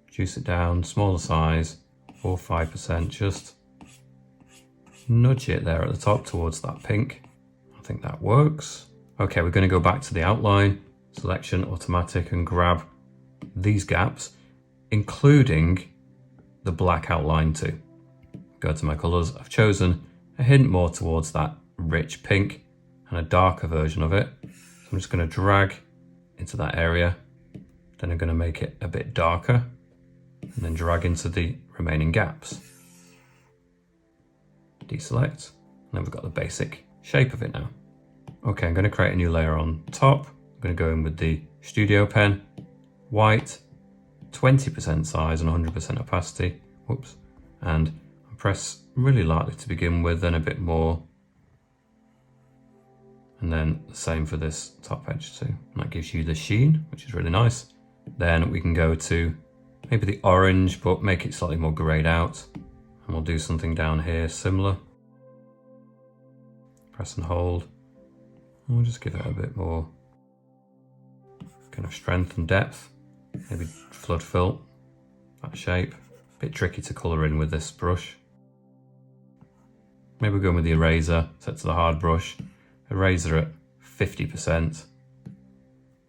S1: Reduce it down, smaller size, 4 or 5%, just nudge it there at the top towards that pink. I think that works. Okay, we're going to go back to the outline, selection automatic, and grab these gaps, including the black outline too. Go to my colors. I've chosen a hint more towards that rich pink and a darker version of it. So I'm just going to drag into that area. Then I'm going to make it a bit darker and then drag into the remaining gaps. Deselect, and then we've got the basic shape of it now. Okay, I'm going to create a new layer on top. I'm going to go in with the studio pen, white, 20% size and 100% opacity. Whoops. And press really lightly to begin with, then a bit more. And then the same for this top edge too. And that gives you the sheen, which is really nice. Then we can go to maybe the orange, but make it slightly more grayed out. And we'll do something down here similar. Press and hold. And we'll just give it a bit more kind of strength and depth. Maybe flood fill that shape. A bit tricky to colour in with this brush. Maybe we're going with the eraser, set to the hard brush. Eraser at 50%.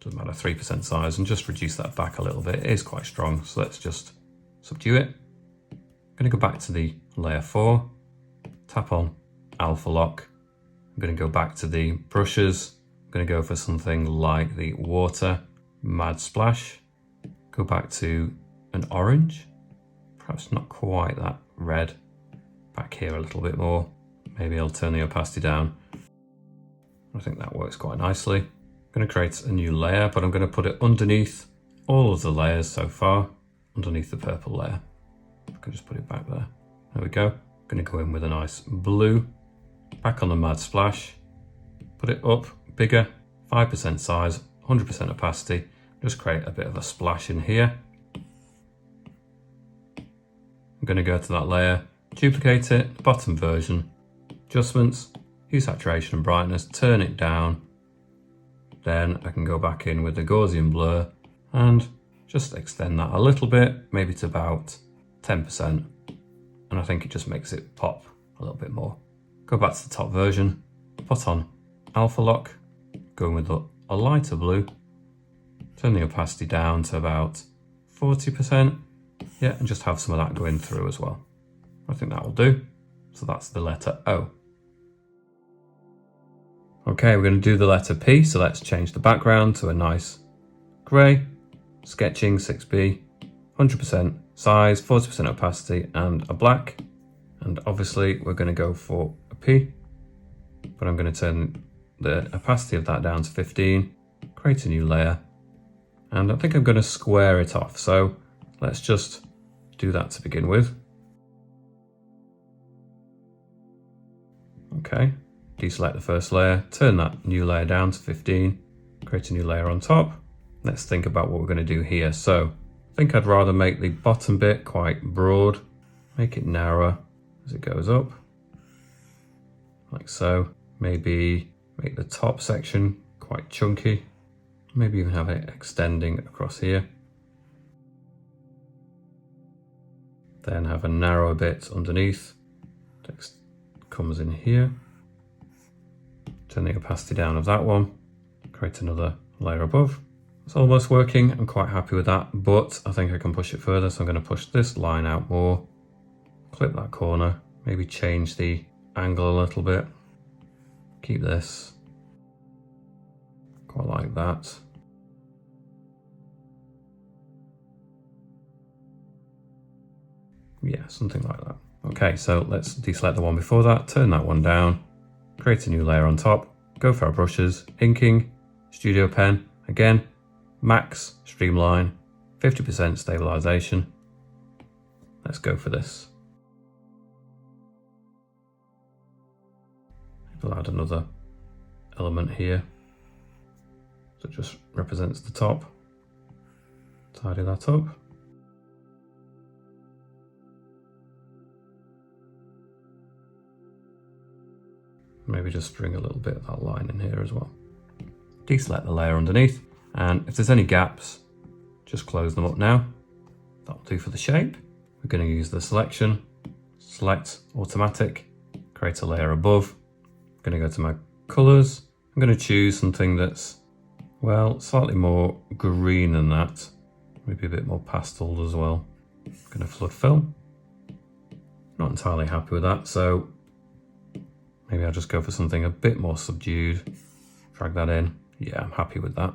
S1: Doesn't matter, 3% size, and just reduce that back a little bit. It is quite strong, so let's just subdue it. I'm going to go back to the layer 4, tap on Alpha Lock. I'm going to go back to the brushes. I'm going to go for something like the water Mad Splash. Go back to an orange, perhaps not quite that red. Back here a little bit more. Maybe I'll turn the opacity down. I think that works quite nicely. I'm going to create a new layer, but I'm going to put it underneath all of the layers so far, underneath the purple layer. I can just put it back there. There we go. I'm going to go in with a nice blue. Back on the Mad Splash. Put it up bigger, 5% size, 100% opacity. Just create a bit of a splash in here. I'm going to go to that layer, duplicate it, the bottom version, adjustments, hue, saturation and brightness, turn it down. Then I can go back in with the Gaussian blur and just extend that a little bit, maybe to about 10%. And I think it just makes it pop a little bit more. Go back to the top version, put on Alpha Lock, go in with a lighter blue, turn the opacity down to about 40%. Yeah, and just have some of that going through as well. I think that will do. So that's the letter O. Okay, we're going to do the letter P, so let's change the background to a nice grey, sketching 6B, 100% size, 40% opacity, and a black. And obviously we're going to go for a P, but I'm going to turn the opacity of that down to 15, create a new layer, and I think I'm going to square it off. So let's just do that to begin with. Okay, deselect the first layer, turn that new layer down to 15, create a new layer on top. Let's think about what we're going to do here. So I think I'd rather make the bottom bit quite broad, make it narrower as it goes up, like so. Maybe make the top section quite chunky, maybe even have it extending across here. Then have a narrower bit underneath, text comes in here. Turn the opacity down of that one, create another layer above. It's almost working, I'm quite happy with that, but I think I can push it further, so I'm going to push this line out more, clip that corner, maybe change the angle a little bit, Keep this. Quite like that. Yeah, something like that. Okay, so let's deselect the one before that, turn that one down, create a new layer on top, go for our brushes, inking, studio pen, again, max, streamline, 50% stabilization. Let's go for this. We'll add another element here that just represents the top. Tidy that up. Maybe just bring a little bit of that line in here as well. Deselect the layer underneath, and if there's any gaps, just close them up now. That'll do for the shape. We're going to use the selection, select automatic, create a layer above. I'm going to go to my colors. I'm going to choose something that's, well, slightly more green than that. Maybe a bit more pastel as well. I'm going to flood fill. Not entirely happy with that, so maybe I'll just go for something a bit more subdued. Drag that in. Yeah, I'm happy with that.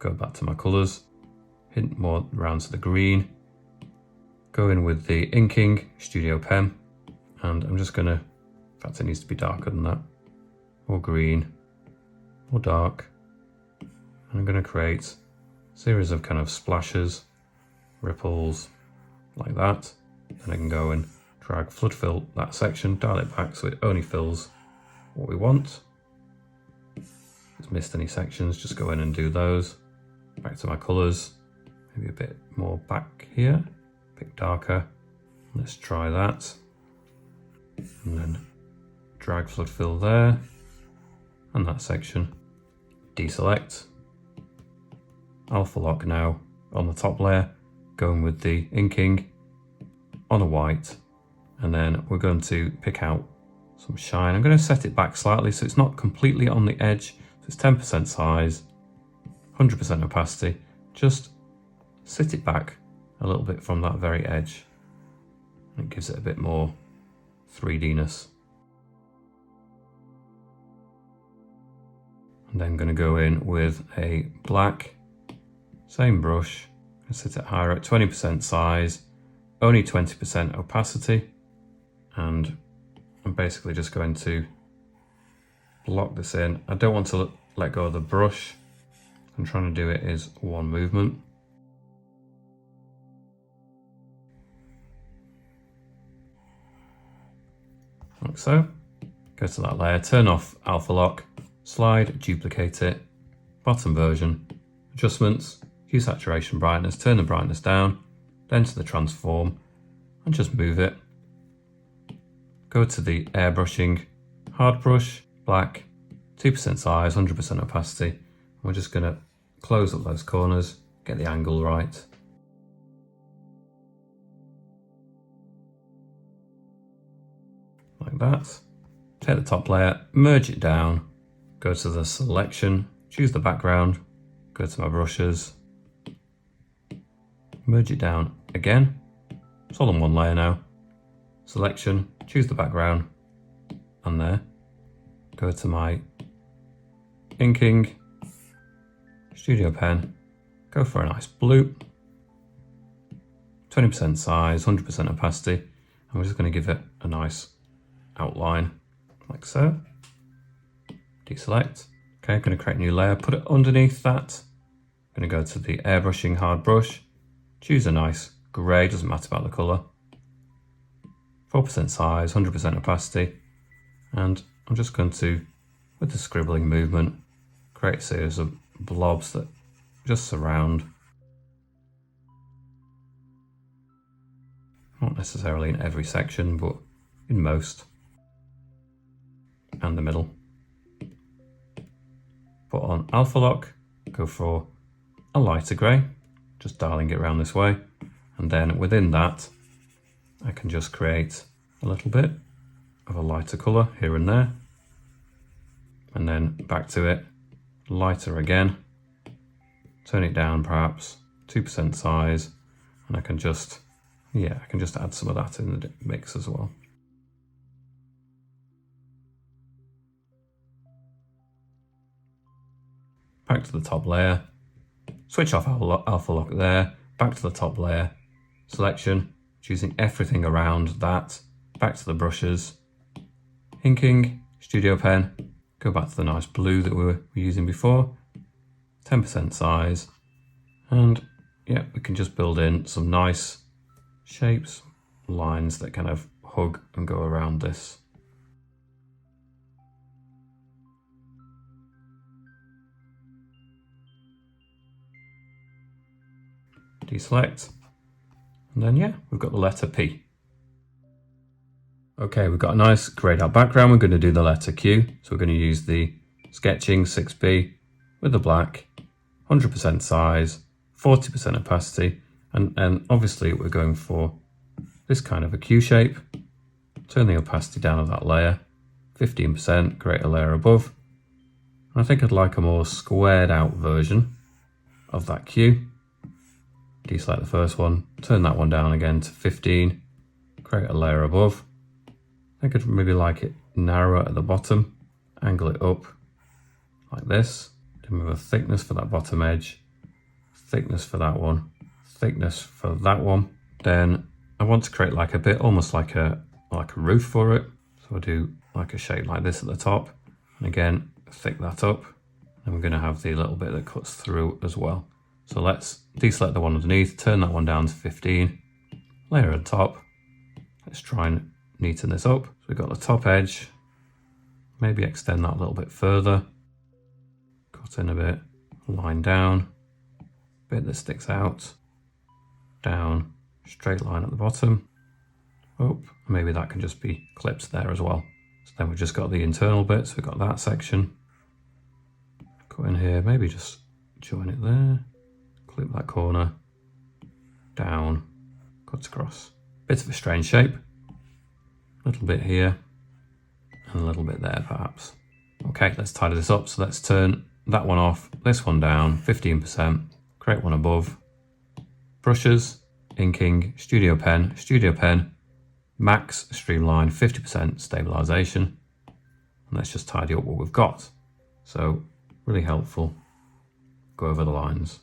S1: Go back to my colors. Hint more around to the green. Go in with the inking, studio pen. And I'm just going to, in fact it needs to be darker than that. More green, more dark. And I'm going to create a series of kind of splashes, ripples, like that. Then I can go and drag flood fill that section, dial it back so it only fills what we want. If it's missed any sections, just go in and do those. Back to my colors, maybe a bit more back here, a bit darker. Let's try that. And then drag flood fill there, and that section. Deselect. Alpha lock now on the top layer, going with the inking on a white. And then we're going to pick out some shine. I'm going to set it back slightly so it's not completely on the edge. So it's 10% size, 100% opacity. Just sit it back a little bit from that very edge. It gives it a bit more 3D-ness. And then I'm going to go in with a black, same brush, and set it higher at 20% size, only 20% opacity. And I'm basically just going to block this in. I don't want to let go of the brush. I'm trying to do it is one movement. Like so. Go to that layer, turn off alpha lock, slide, duplicate it, bottom version, adjustments, hue saturation brightness, turn the brightness down, then to the transform, and just move it. Go to the airbrushing, hard brush, black, 2% size, 100% opacity. We're just going to close up those corners, get the angle right. Like that. Take the top layer, merge it down, go to the selection, choose the background, go to my brushes, merge it down again. It's all on one layer now. Selection, choose the background, and there. Go to my inking, studio pen, go for a nice blue, 20% size, 100% opacity, and we're just going to give it a nice outline, like so. Deselect. Okay, I'm going to create a new layer, put it underneath that. I'm going to go to the airbrushing hard brush, choose a nice grey, doesn't matter about the colour. 4% size, 100% opacity, and I'm just going to, with the scribbling movement, create a series of blobs that just surround. Not necessarily in every section, but in most. And the middle. Put on alpha lock, go for a lighter grey, just dialing it around this way, and then within that I can just create a little bit of a lighter colour here and there, and then back to it, lighter again, turn it down perhaps 2% size, and I can just add some of that in the mix as well. back to the top layer, switch off alpha lock there, back to the top layer, selection, choosing everything around that, back to the brushes, inking, studio pen, go back to the nice blue that we were using before, 10% size, and yeah, we can just build in some nice shapes, lines that kind of hug and go around this. Deselect, and then yeah, we've got the letter P. Okay, we've got a nice grayed out background. We're going to do the letter Q, so we're going to use the sketching 6B with the black, 100% size, 40% opacity, and obviously we're going for this kind of a Q shape. Turn the opacity down of that layer, 15%, create a layer above. And I think I'd like a more squared out version of that Q. Deselect the first one, turn that one down again to 15, create a layer above. I think I'd maybe like it narrower at the bottom, angle it up like this, remove a thickness for that bottom edge, thickness for that one, thickness for that one. Then I want to create like a bit, almost like a roof for it. So I'll do like a shape like this at the top, and again, thick that up. And we're going to have the little bit that cuts through as well. So let's deselect the one underneath, turn that one down to 15, layer on top. Let's try and neaten this up. So we've got the top edge, maybe extend that a little bit further, cut in a bit, line down, bit that sticks out, down, straight line at the bottom, up, maybe that can just be clipped there as well. So then we've just got the internal bits, we've got that section, cut in here, maybe just join it there, clip that corner, down, cut across. Bit of a strange shape, a little bit here, and a little bit there perhaps. Okay, let's tidy this up. So let's turn that one off, this one down, 15%, create one above, brushes, inking, studio pen, max streamline, 50% stabilization. And let's just tidy up what we've got. So really helpful, go over the lines.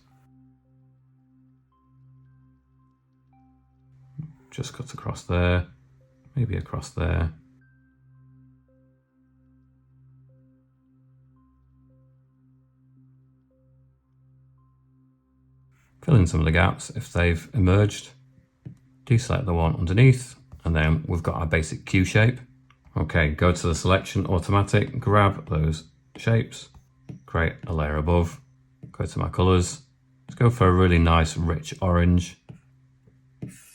S1: Just cut across there, maybe across there. Fill in some of the gaps if they've emerged. Deselect the one underneath, and then we've got our basic Q shape. Okay, go to the selection, automatic, grab those shapes, create a layer above, go to my colors. Let's go for a really nice rich orange.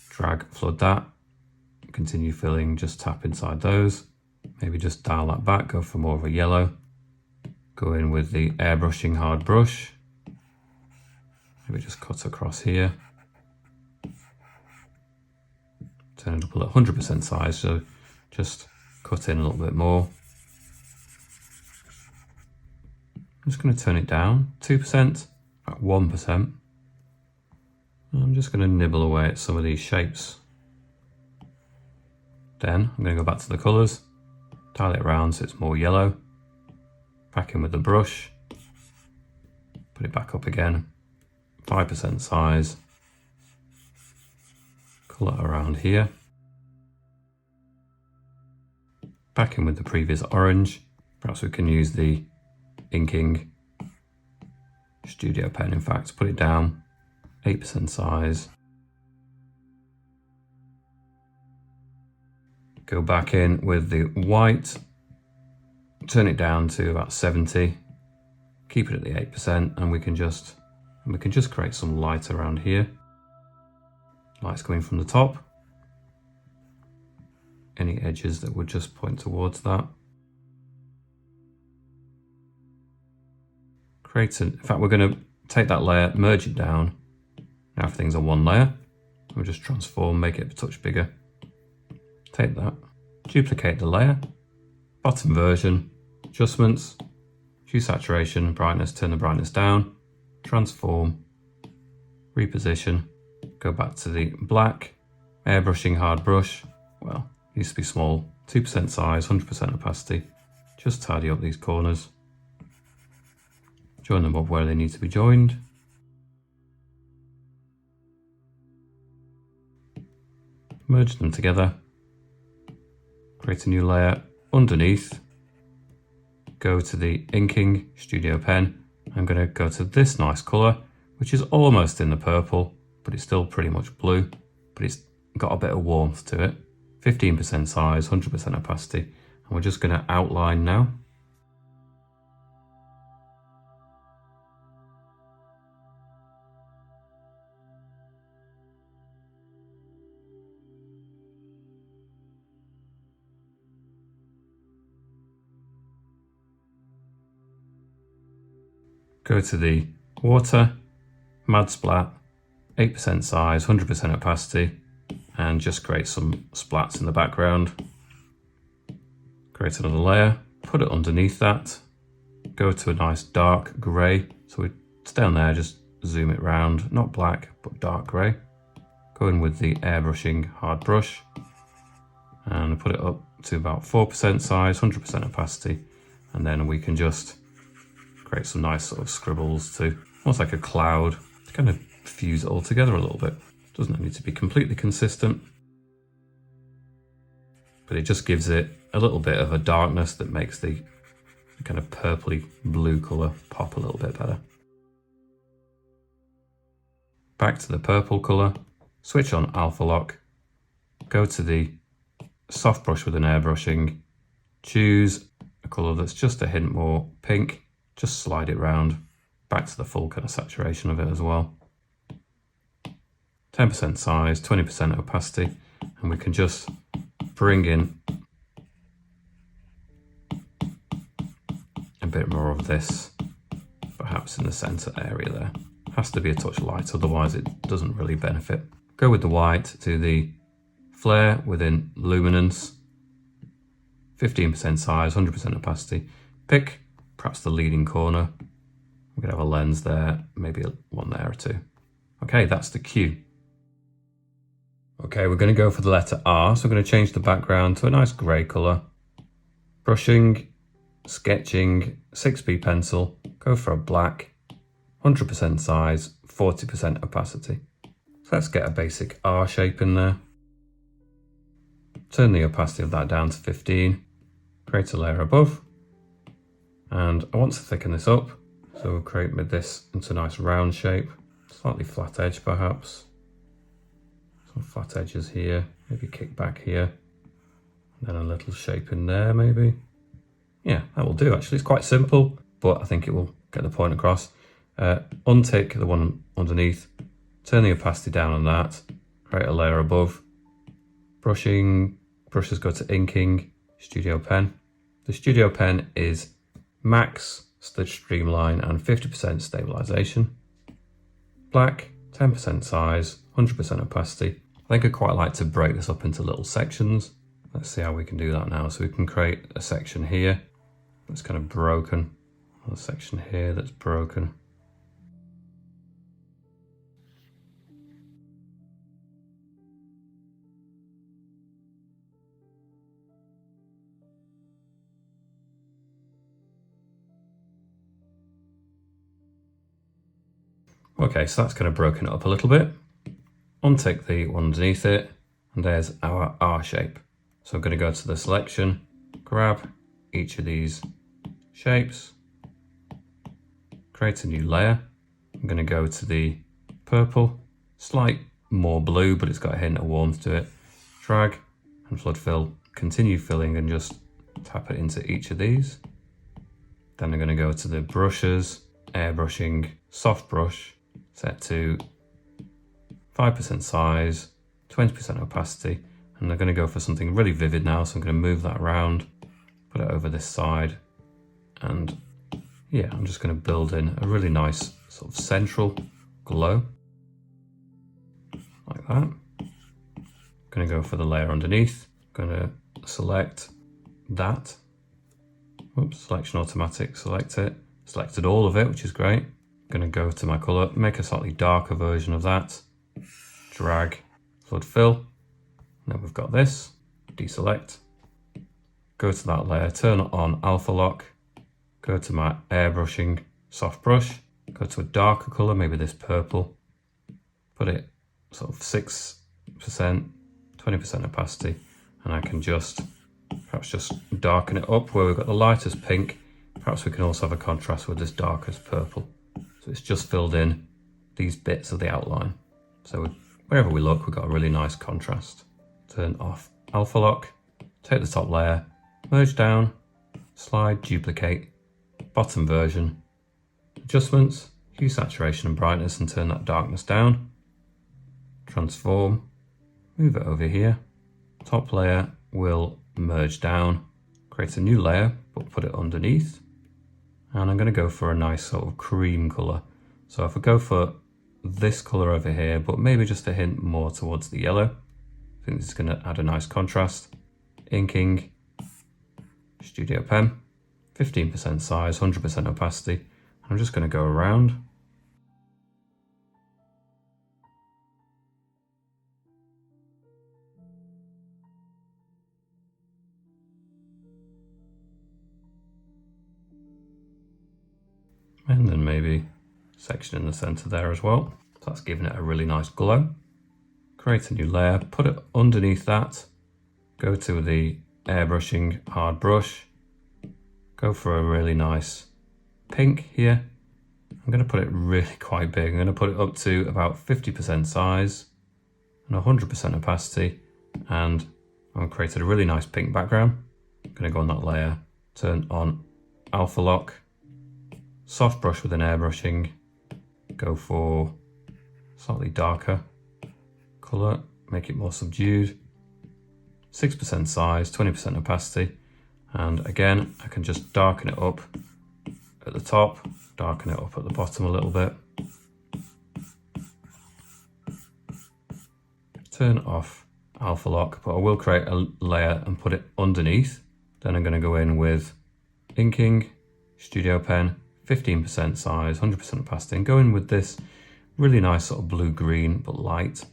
S1: Drag, flood that, continue filling, just tap inside those. Maybe just dial that back, go for more of a yellow. Go in with the airbrushing hard brush. Maybe just cut across here. Turn it up at 100% size, so just cut in a little bit more. I'm just going to turn it down, 2%, about 1%. I'm just going to nibble away at some of these shapes. Then I'm going to go back to the colours, dial it around so it's more yellow. Back in with the brush, put it back up again, 5% size. Colour around here. Back in with the previous orange. Perhaps we can use the inking studio pen, in fact, put it down. 8% size. Go back in with the white, turn it down to about 70, keep it at the 8%, and we can just create some light around here. Light's coming from the top. Any edges that would just point towards that. In fact, we're going to take that layer, merge it down. Now everything's on one layer. We'll just transform, make it a touch bigger. Take that, duplicate the layer, bottom version, adjustments, hue saturation, brightness, turn the brightness down, transform, reposition, go back to the black, airbrushing hard brush, well, it used to be small, 2% size, 100% opacity, just tidy up these corners. join them up where they need to be joined. Merge them together, create a new layer underneath, go to the inking studio pen. I'm going to go to this nice colour, which is almost in the purple, but it's still pretty much blue, but it's got a bit of warmth to it. 15% size, 100% opacity, and we're just going to outline now. Go to the water, mad splat, 8% size, 100% opacity, and just create some splats in the background. Create another layer, put it underneath that, go to a nice dark grey, so we stay on there, just zoom it round, not black, but dark grey. Go in with the airbrushing hard brush, and put it up to about 4% size, 100% opacity, and then we can just create some nice sort of scribbles to, almost like a cloud, to kind of fuse it all together a little bit. Doesn't need to be completely consistent, but it just gives it a little bit of a darkness that makes the kind of purpley blue colour pop a little bit better. Back to the purple colour, switch on alpha lock, go to the soft brush with an airbrushing, choose a colour that's just a hint more pink, just slide it round, back to the full kind of saturation of it as well. 10% size, 20% opacity, and we can just bring in a bit more of this, perhaps in the centre area there. Has to be a touch light, otherwise it doesn't really benefit. Go with the white to the flare within luminance, 15% size, 100% opacity. Pick perhaps the leading corner. We could have a lens there, maybe one there or two. Okay, that's the cue. Okay, we're going to go for the letter R, so we're going to change the background to a nice grey colour. Brushing, sketching, 6B pencil, go for a black, 100% size, 40% opacity. So let's get a basic R shape in there. Turn the opacity of that down to 15, create a layer above, and I want to thicken this up, so we'll create this into a nice round shape, slightly flat edge perhaps. Some flat edges here, maybe kick back here, and then a little shape in there maybe. Yeah, that will do actually. It's quite simple, but I think it will get the point across. Untick the one underneath, turn the opacity down on that, create a layer above. Brushes go to inking, studio pen. The studio pen is max streamline and 50% stabilization. Black, 10% size, 100% opacity. I think I'd quite like to break this up into little sections. Let's see how we can do that now. So we can create a section here that's kind of broken, a section here that's broken. Okay, so that's kind of broken it up a little bit. Untick the one underneath it, and there's our R shape. So I'm going to go to the selection, grab each of these shapes, create a new layer. I'm going to go to the purple, slight more blue, but it's got a hint of warmth to it. Drag and flood fill, continue filling and just tap it into each of these. Then I'm going to go to the brushes, airbrushing, soft brush, set to 5% size, 20% opacity, and I'm going to go for something really vivid now, so I'm going to move that around, put it over this side, and yeah, I'm just going to build in a really nice sort of central glow, like that. I'm going to go for the layer underneath, I'm going to select that, oops, selection automatic, select it, selected all of it, which is great. I'm going to go to my colour, make a slightly darker version of that, drag, flood fill, now we've got this, deselect, go to that layer, turn on alpha lock, go to my airbrushing soft brush, go to a darker colour, maybe this purple, put it sort of 6%, 20% opacity, and I can just perhaps just darken it up where we've got the lightest pink. Perhaps we can also have a contrast with this darkest purple. So it's just filled in these bits of the outline. So wherever we look, we've got a really nice contrast. Turn off alpha lock, take the top layer, merge down, slide, duplicate, bottom version, adjustments, hue, saturation and brightness, and turn that darkness down. Transform, move it over here. Top layer will merge down, create a new layer, but put it underneath. And I'm going to go for a nice sort of cream colour. So if I go for this colour over here, but maybe just a hint more towards the yellow, I think this is going to add a nice contrast. Inking, Studio Pen, 15% size, 100% opacity. I'm just going to go around. And then maybe section in the center there as well. So that's giving it a really nice glow. Create a new layer, put it underneath that. Go to the airbrushing hard brush. Go for a really nice pink here. I'm going to put it really quite big. I'm going to put it up to about 50% size and 100% opacity. And I've created a really nice pink background. I'm going to go on that layer, turn on alpha lock. Soft brush with an airbrushing, go for slightly darker colour, make it more subdued, 6% size, 20% opacity, and again I can just darken it up at the top, darken it up at the bottom a little bit. Turn off alpha lock, but I will create a layer and put it underneath. Then I'm going to go in with inking, Studio Pen, 15% size, 100% opacity, and go in with this really nice sort of blue-green but light.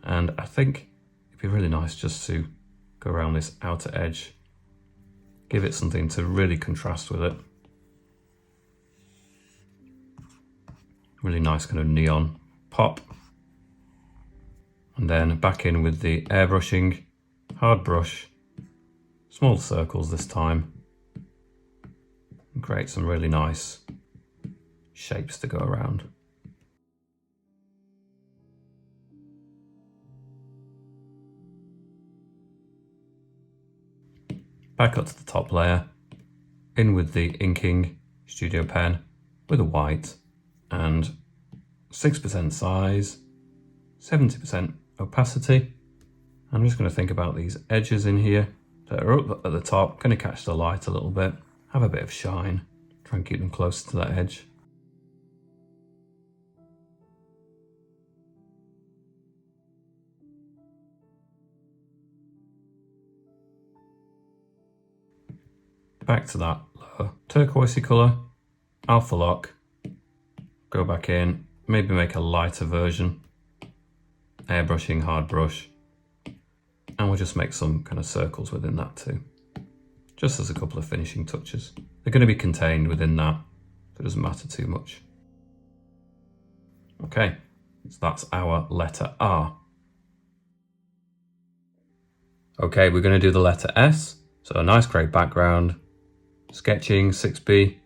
S1: And I think it'd be really nice just to go around this outer edge, give it something to really contrast with it. Really nice kind of neon pop. And then back in with the airbrushing, hard brush, small circles this time, and create some really nice shapes to go around. Back up to the top layer, in with the inking Studio Pen with a white and 6% size, 70% opacity. I'm just going to think about these edges in here that are up at the top, going to catch the light a little bit, have a bit of shine, try and keep them close to that edge. Back to that lower turquoisey colour, alpha lock, go back in, maybe make a lighter version, airbrushing hard brush, and we'll just make some kind of circles within that too, just as a couple of finishing touches. They're going to be contained within that, so it doesn't matter too much. Okay, so that's our letter R. Okay, we're going to do the letter S, so a nice grey background, sketching 6B,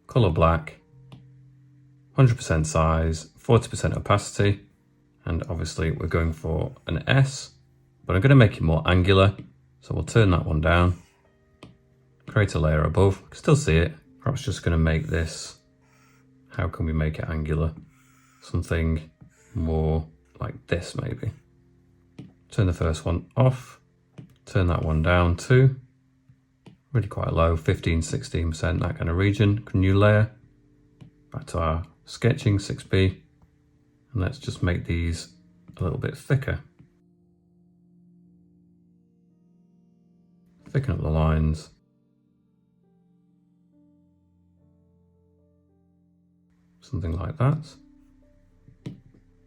S1: colour black, 100% size, 40% opacity, and obviously we're going for an S, but I'm going to make it more angular, so we'll turn that one down, create a layer above, you can still see it, perhaps just going to make this, how can we make it angular? Something more like this maybe. Turn the first one off, turn that one down too, really quite low, 15-16%, that kind of region. New layer, back to our sketching 6B, and let's just make these a little bit thicker. Thicken up the lines. Something like that.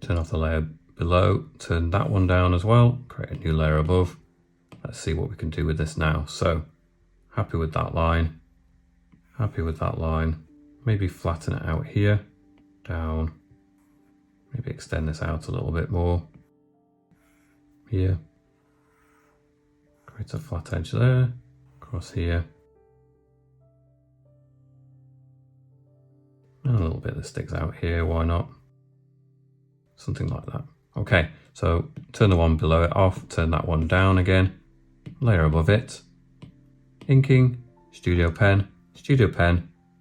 S1: Turn off the layer below, turn that one down as well, create a new layer above. Let's see what we can do with this now. So, happy with that line, happy with that line. Maybe flatten it out here, down. Maybe extend this out a little bit more. Here. Create a flat edge there, across here. And a little bit that sticks out here, why not? Something like that. Okay, so turn the one below it off, turn that one down again, layer above it, inking, Studio Pen,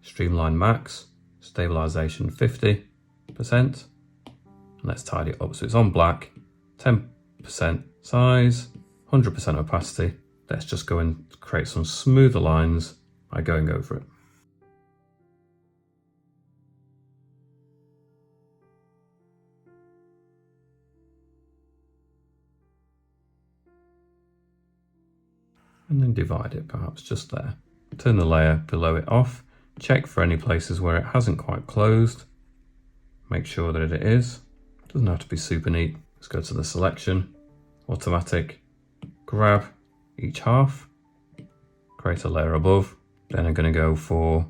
S1: Streamline Max, Stabilization 50%, and let's tidy it up so it's on black, 10% size, 100% opacity. Let's just go and create some smoother lines by going over it. And then divide it perhaps just there. Turn the layer below it off, check for any places where it hasn't quite closed. Make sure that it is. Doesn't have to be super neat. Let's go to the selection, automatic, grab each half, create a layer above. Then I'm going to go for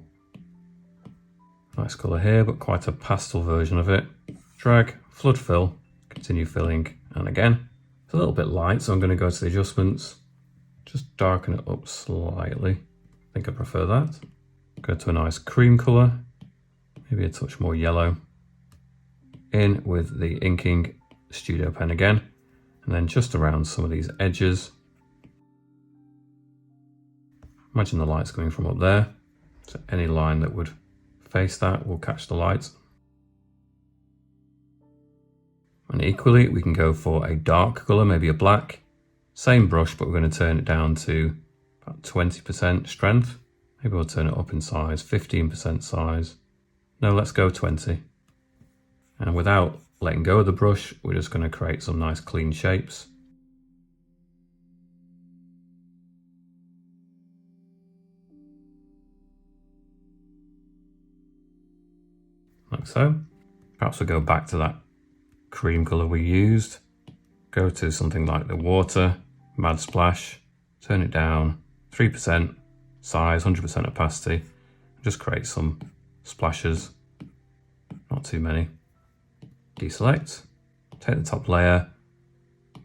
S1: a nice colour here, but quite a pastel version of it. Drag, flood fill, continue filling, and again. It's a little bit light, so I'm going to go to the adjustments, just darken it up slightly. I think I prefer that. Go to a nice cream colour, maybe a touch more yellow. In with the inking Studio Pen again, and then just around some of these edges. Imagine the light's coming from up there, so any line that would face that will catch the light. And equally, we can go for a dark colour, maybe a black. Same brush, but we're going to turn it down to about 20% strength. Maybe we'll turn it up in size, 15% size. No, let's go 20. And without letting go of the brush, we're just going to create some nice clean shapes. Like so. Perhaps we'll go back to that cream colour we used. Go to something like the water, Mad Splash, turn it down, 3% size, 100% opacity. Just create some splashes, not too many. Deselect, take the top layer,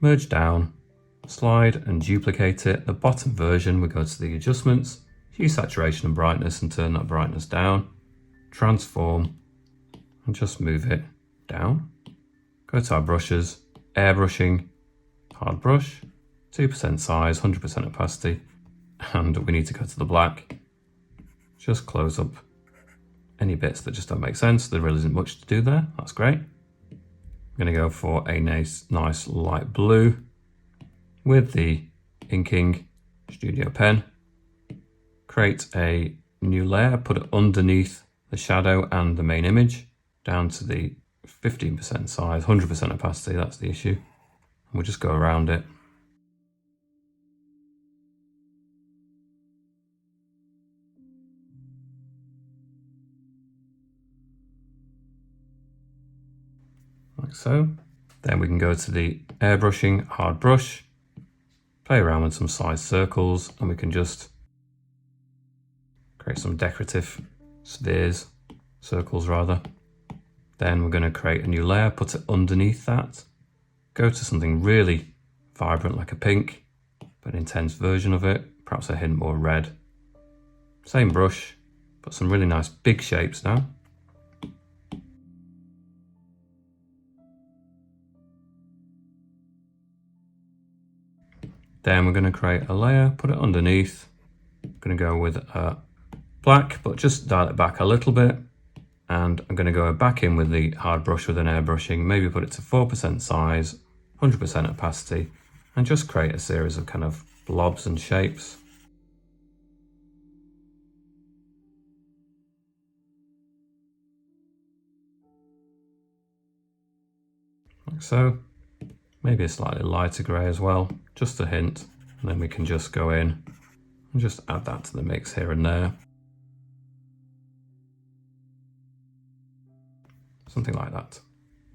S1: merge down, slide and duplicate it. The bottom version, we go to the adjustments, hue, saturation and brightness, and turn that brightness down. Transform and just move it down. Go to our brushes, airbrushing, hard brush, 2% size, 100% opacity, and we need to go to the black. Just close up any bits that just don't make sense. There really isn't much to do there. That's great. I'm going to go for a nice light blue with the inking Studio Pen. Create a new layer, put it underneath the shadow and the main image, down to the 15% size, 100% opacity, that's the issue. And we'll just go around it. Like so. Then we can go to the airbrushing hard brush, play around with some size circles, and we can just create some decorative spheres, circles rather. Then we're going to create a new layer, put it underneath that, go to something really vibrant like a pink, but an intense version of it, perhaps a hint more red. Same brush, put some really nice big shapes now. Then we're going to create a layer, put it underneath. I'm going to go with black, but just dial it back a little bit. And I'm going to go back in with the hard brush with an airbrushing, maybe put it to 4% size, 100% opacity, and just create a series of kind of blobs and shapes. Like so. Maybe a slightly lighter grey as well, just a hint, and then we can just go in and just add that to the mix here and there. Something like that.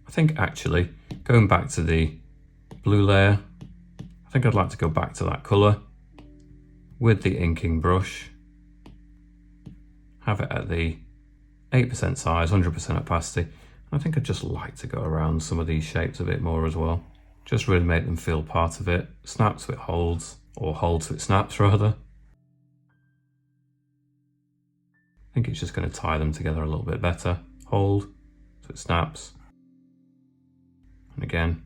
S1: I think actually, going back to the blue layer, I think I'd like to go back to that colour with the inking brush, have it at the 8% size, 100% opacity. I think I'd just like to go around some of these shapes a bit more as well. Just really make them feel part of it. Snap so it holds, or hold so it snaps rather. I think it's just going to tie them together a little bit better. Hold so it snaps. And again.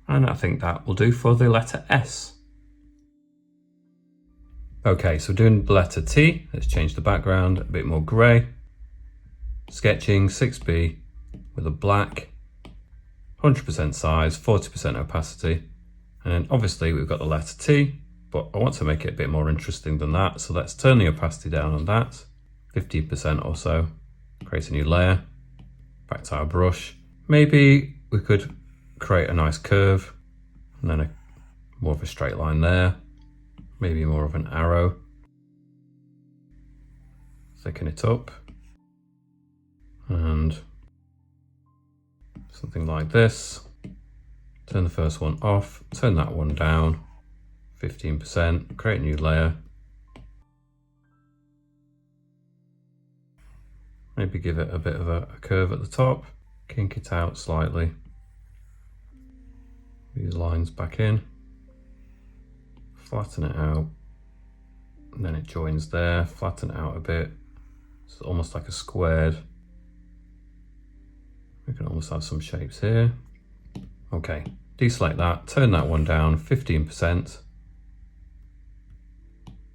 S1: And I think that will do for the letter S. Okay, so doing the letter T, let's change the background, a bit more grey. Sketching 6B with a black, 100% size, 40% opacity. And then obviously we've got the letter T, but I want to make it a bit more interesting than that. So let's turn the opacity down on that, 15% or so. Create a new layer, back to our brush. Maybe we could create a nice curve and then more of a straight line there. Maybe more of an arrow. Thicken it up. And something like this. Turn the first one off, turn that one down, 15%, create a new layer. Maybe give it a bit of a curve at the top, kink it out slightly. These lines back in, flatten it out, and then it joins there, flatten it out a bit. It's almost like a squared. We can almost have some shapes here. Okay, deselect that, turn that one down, 15%.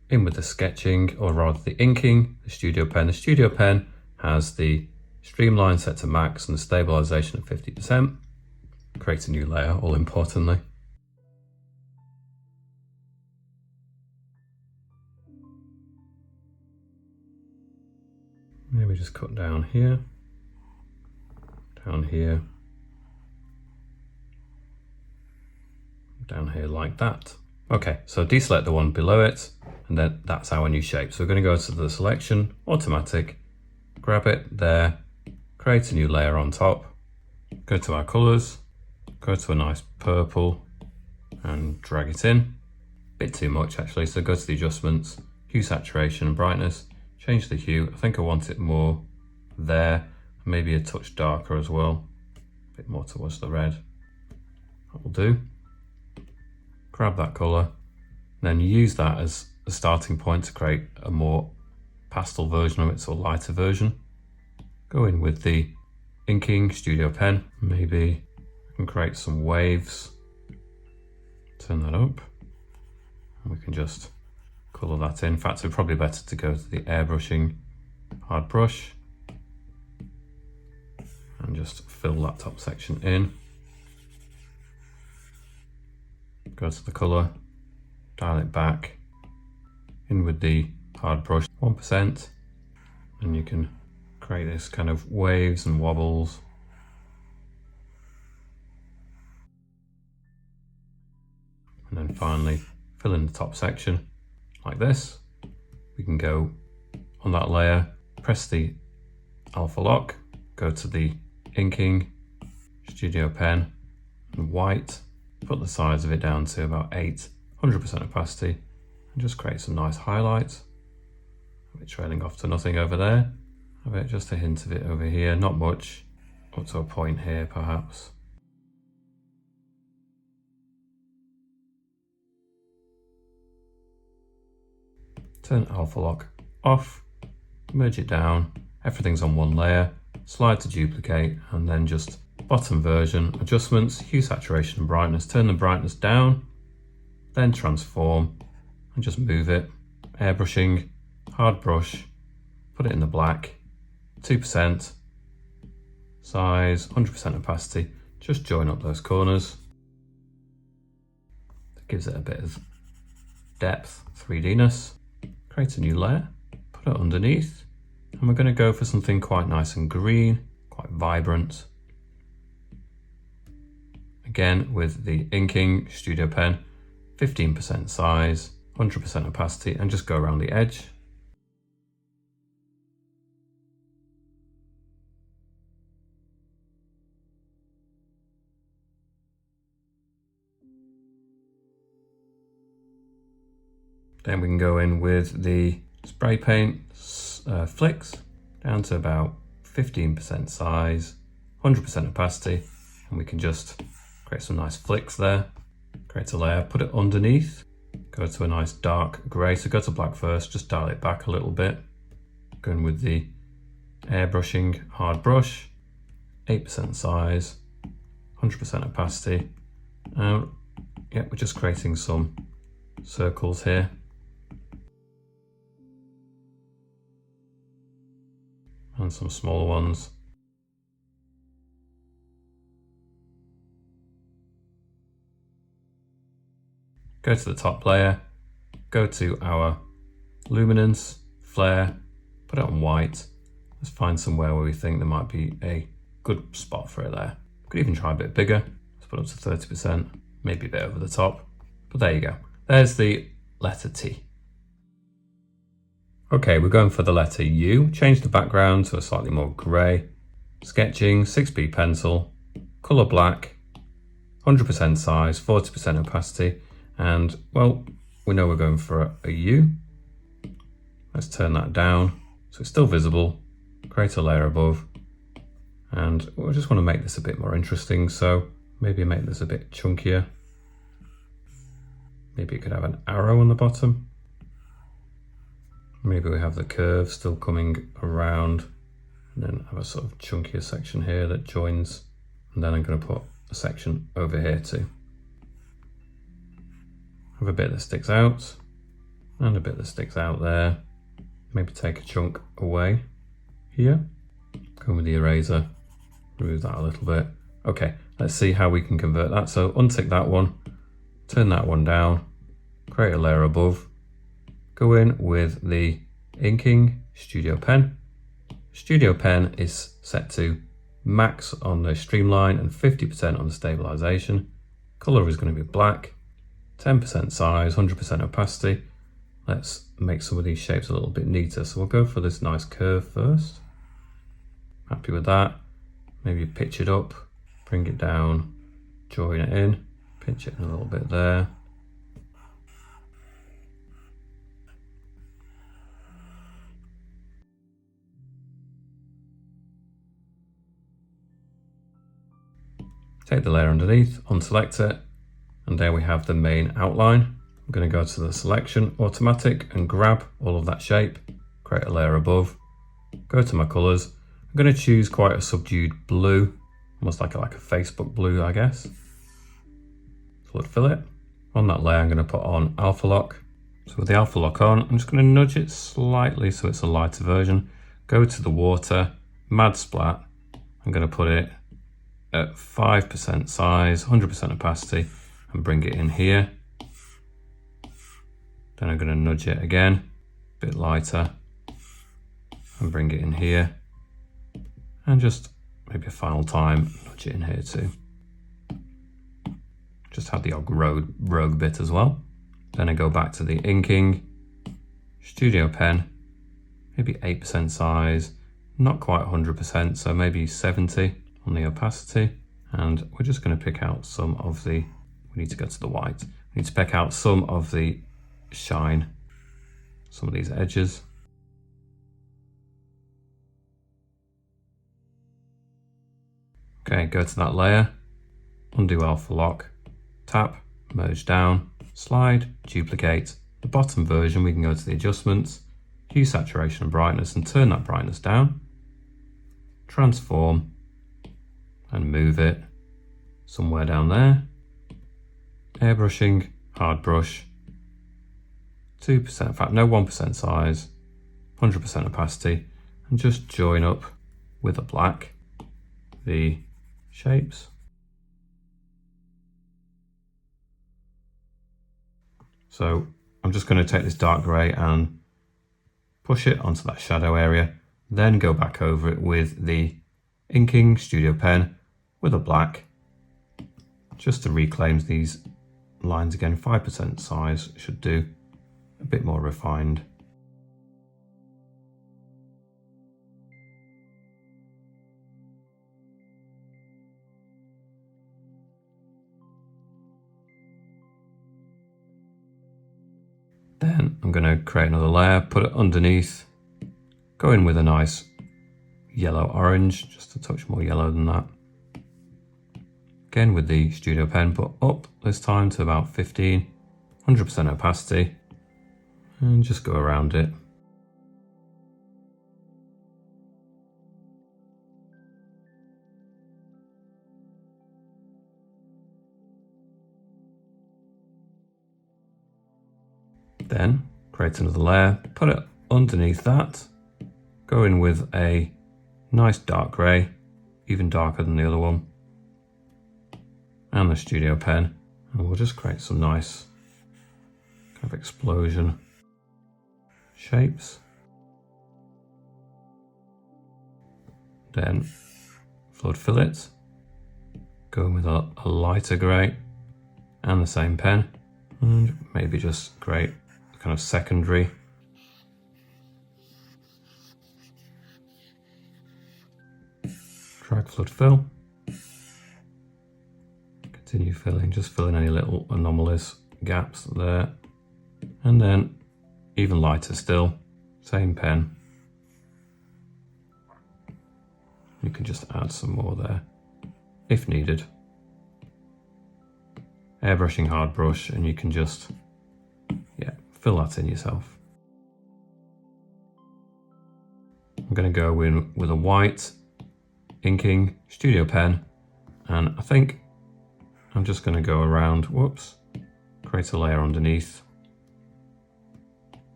S1: In with the sketching, or rather the inking, the Studio Pen. The Studio Pen has the streamline set to max and the stabilization at 50%. Create a new layer, all importantly. Maybe just cut down here, down here, down here like that. Okay, so deselect the one below it, and then that's our new shape. So we're going to go to the selection, automatic, grab it there, create a new layer on top, go to our colors, go to a nice purple and drag it in. Bit too much actually, so go to the adjustments, hue, saturation and brightness, change the hue. I think I want it more there, maybe a touch darker as well, a bit more towards the red. That will do. Grab that color, then use that as a starting point to create a more pastel version of it, so a lighter version. Go in with the inking Studio Pen. Maybe I can create some waves. Turn that up. And we can just colour that in. In fact, it's probably better to go to the airbrushing hard brush and just fill that top section in. Go to the colour, dial it back, in with the hard brush, 1%, and you can create this kind of waves and wobbles. And then finally fill in the top section like this. We can go on that layer, press the alpha lock, go to the inking Studio Pen and white, put the size of it down to about 8, 100% opacity, and just create some nice highlights. A bit trailing off to nothing over there. A bit, just a hint of it over here, not much, up to a point here perhaps. Turn alpha lock off, merge it down, everything's on one layer, slide to duplicate, and then just bottom version, adjustments, hue, saturation and brightness, turn the brightness down, then transform and just move it, airbrushing, hard brush, put it in the black, 2%, size, 100% opacity, just join up those corners. That gives it a bit of depth, 3D-ness. Create a new layer, put it underneath, and we're going to go for something quite nice and green, quite vibrant. Again with the inking Studio Pen, 15% size, 100% opacity, and just go around the edge. Then we can go in with the spray paint flicks down to about 15% size, 100% opacity, and we can just create some nice flicks there. Create a layer, put it underneath, go to a nice dark grey, so go to black first, just dial it back a little bit. Going with the airbrushing hard brush, 8% size, 100% opacity. Yeah, we're just creating some circles here. And some smaller ones. Go to the top layer, go to our luminance, flare, put it on white. Let's find somewhere where we think there might be a good spot for it there. Could even try a bit bigger. Let's put it up to 30%, maybe a bit over the top. But there you go. There's the letter T. Okay, we're going for the letter U. Change the background to a slightly more grey. Sketching, 6B pencil, colour black, 100% size, 40% opacity. And, well, we know we're going for a U. Let's turn that down so it's still visible. Create a layer above. And we just want to make this a bit more interesting, so maybe make this a bit chunkier. Maybe it could have an arrow on the bottom. Maybe we have the curve still coming around, and then have a sort of chunkier section here that joins. And then I'm going to put a section over here too. Have a bit that sticks out, and a bit that sticks out there. Maybe take a chunk away here. Go with the eraser, remove that a little bit. Okay, let's see how we can convert that. So untick that one, turn that one down, create a layer above. Go in with the inking Studio Pen. Studio Pen is set to max on the streamline and 50% on the stabilization. Color is going to be black, 10% size, 100% opacity. Let's make some of these shapes a little bit neater. So we'll go for this nice curve first. Happy with that. Maybe pitch it up, bring it down, join it in, pinch it in a little bit there. Take the layer underneath, unselect it, and there we have the main outline. I'm going to go to the selection, automatic, and grab all of that shape, create a layer above, go to my colours. I'm going to choose quite a subdued blue, almost like a Facebook blue, I guess. Fluid fillet. On that layer, I'm going to put on Alpha Lock. So with the Alpha Lock on, I'm just going to nudge it slightly so it's a lighter version. Go to the water, Mad Splat. I'm going to put it at 5% size, 100% opacity, and bring it in here. Then I'm going to nudge it again, a bit lighter, and bring it in here. And just maybe a final time, nudge it in here too. Just have the odd rogue bit as well. Then I go back to the inking, Studio Pen, maybe 8% size, not quite 100%, so maybe 70 on the opacity. And we're just going to pick out some of the, we need to go to the white. We need to pick out some of the shine, some of these edges. Okay, go to that layer, undo Alpha Lock, tap, merge down, slide, duplicate. The bottom version, we can go to the adjustments, hue, saturation and brightness, and turn that brightness down. Transform and move it somewhere down there. Airbrushing, hard brush, 2%, in fact no 1% size, 100% opacity, and just join up with a black the shapes. So I'm just going to take this dark grey and push it onto that shadow area, then go back over it with the inking Studio Pen with a black, just to reclaim these lines again. 5% size should do, a bit more refined. Then I'm going to create another layer, put it underneath, go in with a nice yellow-orange, just a touch more yellow than that. Again with the Studio Pen, but up this time to about 15, 100% opacity, and just go around it. Then create another layer, put it underneath that, go in with a nice dark grey, even darker than the other one, and the Studio Pen, and we'll just create some nice kind of explosion shapes. Then flood fillet, go in with a lighter grey and the same pen, and maybe just create kind of secondary. Drag flood fill. Continue filling, just fill in any little anomalies, gaps there. And then even lighter still, same pen. You can just add some more there if needed. Airbrushing hard brush, and you can just, fill that in yourself. I'm going to go in with a white inking Studio Pen, and I think I'm just going to go around, create a layer underneath.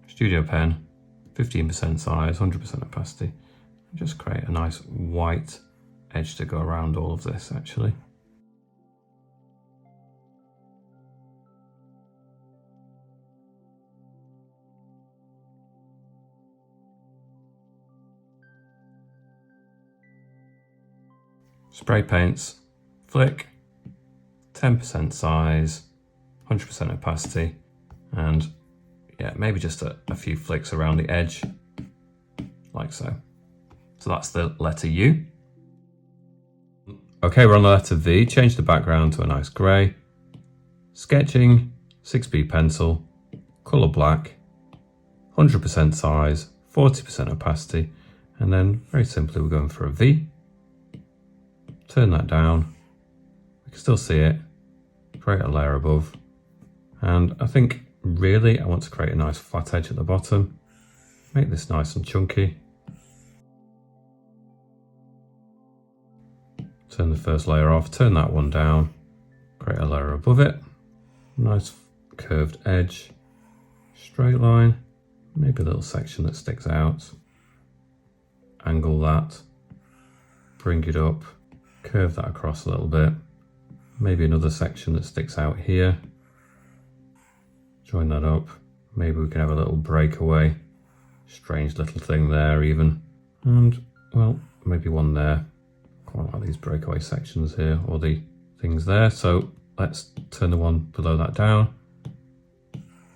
S1: Studio Pen, 15% size, 100% opacity. Just create a nice white edge to go around all of this actually. Spray paints, flick, 10% size, 100% opacity, and maybe just a few flicks around the edge, like so. So that's the letter U. Okay, we're on the letter V. Change the background to a nice grey. Sketching, 6B pencil, colour black, 100% size, 40% opacity, and then very simply we're going for a V. Turn that down, we can still see it, create a layer above, and I think really I want to create a nice flat edge at the bottom, make this nice and chunky. Turn the first layer off, turn that one down, create a layer above it, nice curved edge, straight line, maybe a little section that sticks out, angle that, bring it up, curve that across a little bit, maybe another section that sticks out here, join that up, maybe we can have a little breakaway, strange little thing there even, and well, maybe one there. Quite like these breakaway sections here, or the things there, so let's turn the one below that down,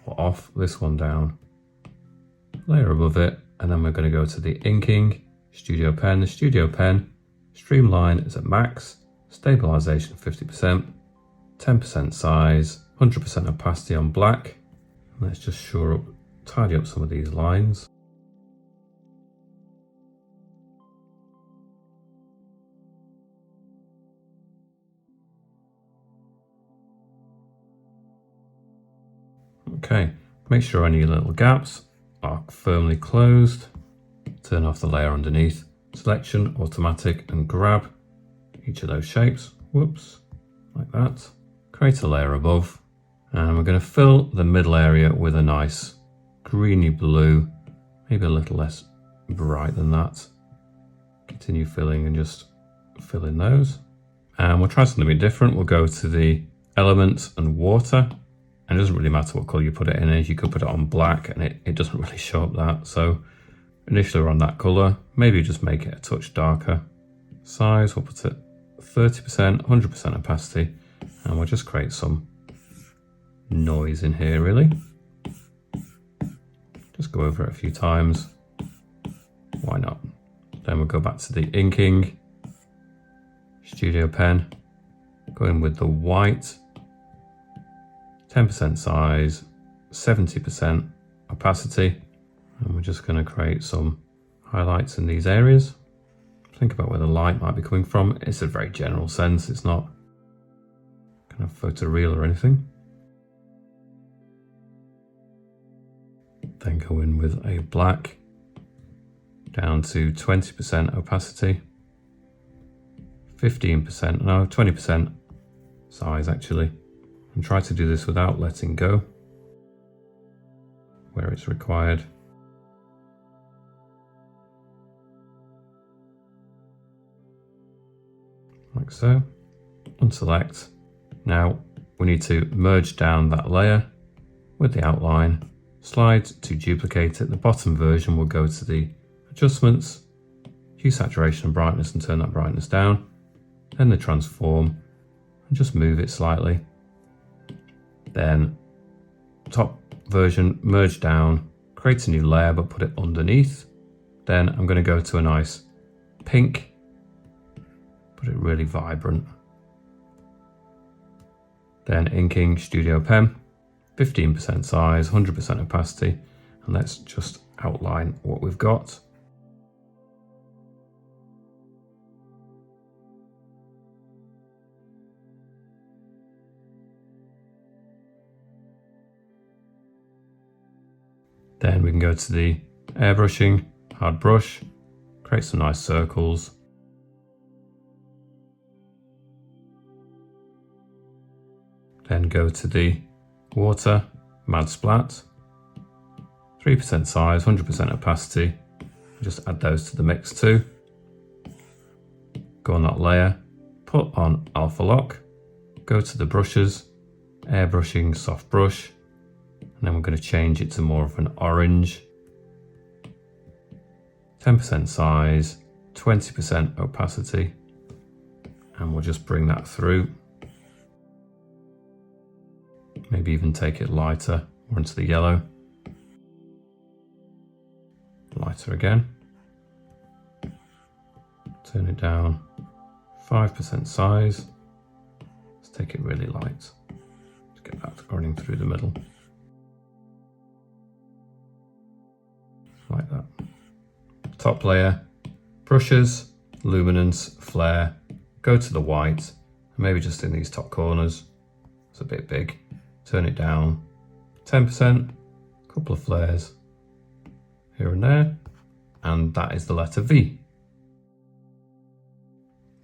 S1: or off, this one down, layer above it, and then we're going to go to the inking, Studio Pen. The Studio Pen, streamline is at max, stabilization 50%, 10% size, 100% opacity on black. Let's just tidy up some of these lines. Okay, make sure any little gaps are firmly closed. Turn off the layer underneath. Selection, automatic, and grab each of those shapes. Like that. Create a layer above. And we're going to fill the middle area with a nice greeny blue, maybe a little less bright than that. Continue filling and just fill in those. And we'll try something a bit different. We'll go to the elements and water. And it doesn't really matter what colour you put it in. You could put it on black and it doesn't really show up that. So initially we're on that colour. Maybe just make it a touch darker. Size, we'll put it 30%, 100% opacity. And we'll just create some noise in here really. Just go over it a few times. Why not? Then we'll go back to the inking. Studio Pen. Go in with the white. 10% size, 70%, opacity, and we're just going to create some highlights in these areas. Think about where the light might be coming from. It's a very general sense, it's not kind of photoreal or anything. Then go in with a black down to 20% opacity, 15%, no, 20% size actually, and try to do this without letting go where it's required. Like so. Unselect. Now we need to merge down that layer with the outline, slide to duplicate it. The bottom version will go to the adjustments, hue, saturation and brightness, and turn that brightness down. Then the transform and just move it slightly. Then top version, merge down, create a new layer but put it underneath. Then I'm going to go to a nice pink, put it really vibrant. Then inking Studio Pen, 15% size, 100% opacity, and let's just outline what we've got. Then we can go to the airbrushing, hard brush, create some nice circles. Then go to the water, Mad Splat, 3% size, 100% opacity. Just add those to the mix too. Go on that layer, put on Alpha Lock, go to the brushes, airbrushing, soft brush, and then we're going to change it to more of an orange. 10% size, 20% opacity, and we'll just bring that through. Maybe even take it lighter or into the yellow. Lighter again. Turn it down, 5% size. Let's take it really light. Let's get that running through the middle. Like that. Top layer, brushes, luminance, flare, go to the white, and maybe just in these top corners. It's a bit big. Turn it down, 10%, couple of flares here and there, and that is the letter V.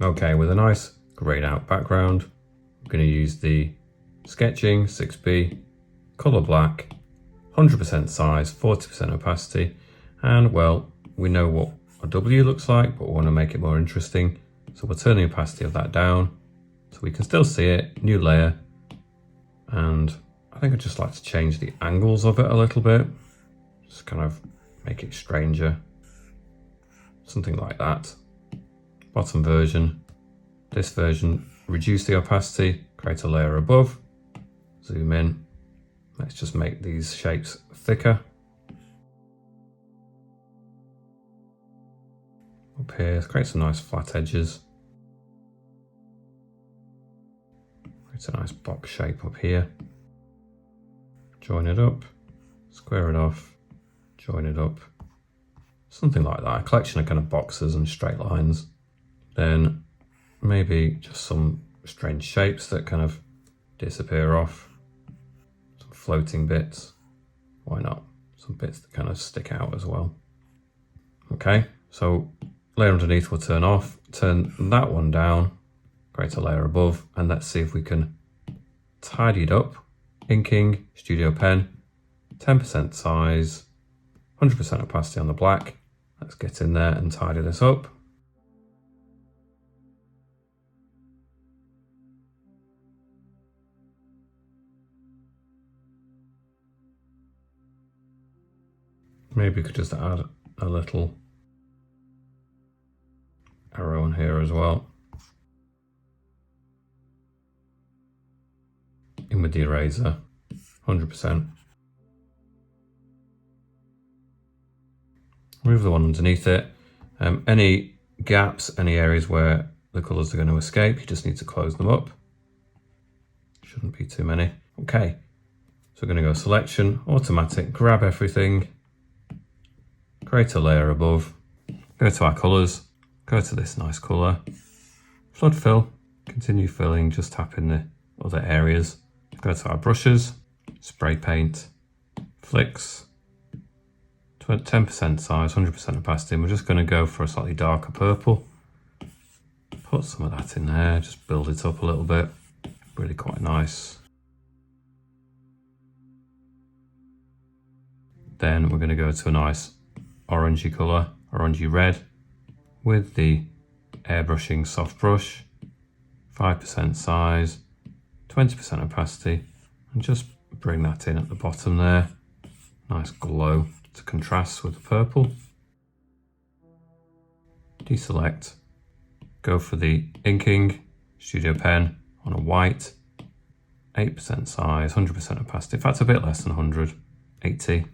S1: Okay, with a nice grayed out background, I'm going to use the sketching 6B, color black, 100% size, 40% opacity, and well, we know what a W looks like, but we want to make it more interesting. So we'll turn the opacity of that down so we can still see it, new layer, and I think I'd just like to change the angles of it a little bit, just kind of make it stranger, something like that. Bottom version, this version, reduce the opacity, create a layer above, zoom in, let's just make these shapes thicker. Up here, create some nice flat edges. Create a nice box shape up here. Join it up, square it off, join it up. Something like that, a collection of kind of boxes and straight lines. Then maybe just some strange shapes that kind of disappear off. Some floating bits, why not? Some bits that kind of stick out as well. Okay, so layer underneath will turn off, turn that one down, create a layer above, and let's see if we can tidy it up. Inking, Studio Pen, 10% size, 100% opacity on the black. Let's get in there and tidy this up. Maybe we could just add a little arrow on here as well. In with the eraser, 100%. Remove the one underneath it. Any gaps, any areas where the colours are going to escape, you just need to close them up. Shouldn't be too many. Okay, So we're going to go selection, automatic, grab everything, create a layer above, go to our colours, go to this nice colour, flood fill, continue filling, just tapping the other areas, go to our brushes, spray paint, flicks, 10% size, 100% opacity, and we're just going to go for a slightly darker purple. Put some of that in there, just build it up a little bit, really quite nice. Then we're going to go to a nice orangey colour, orangey red, with the airbrushing soft brush, 5% size, 20% opacity, and just bring that in at the bottom there. Nice glow to contrast with the purple. Deselect, go for the inking studio pen on a white, 8% size, 100% opacity. In fact, a bit less than 100, 80,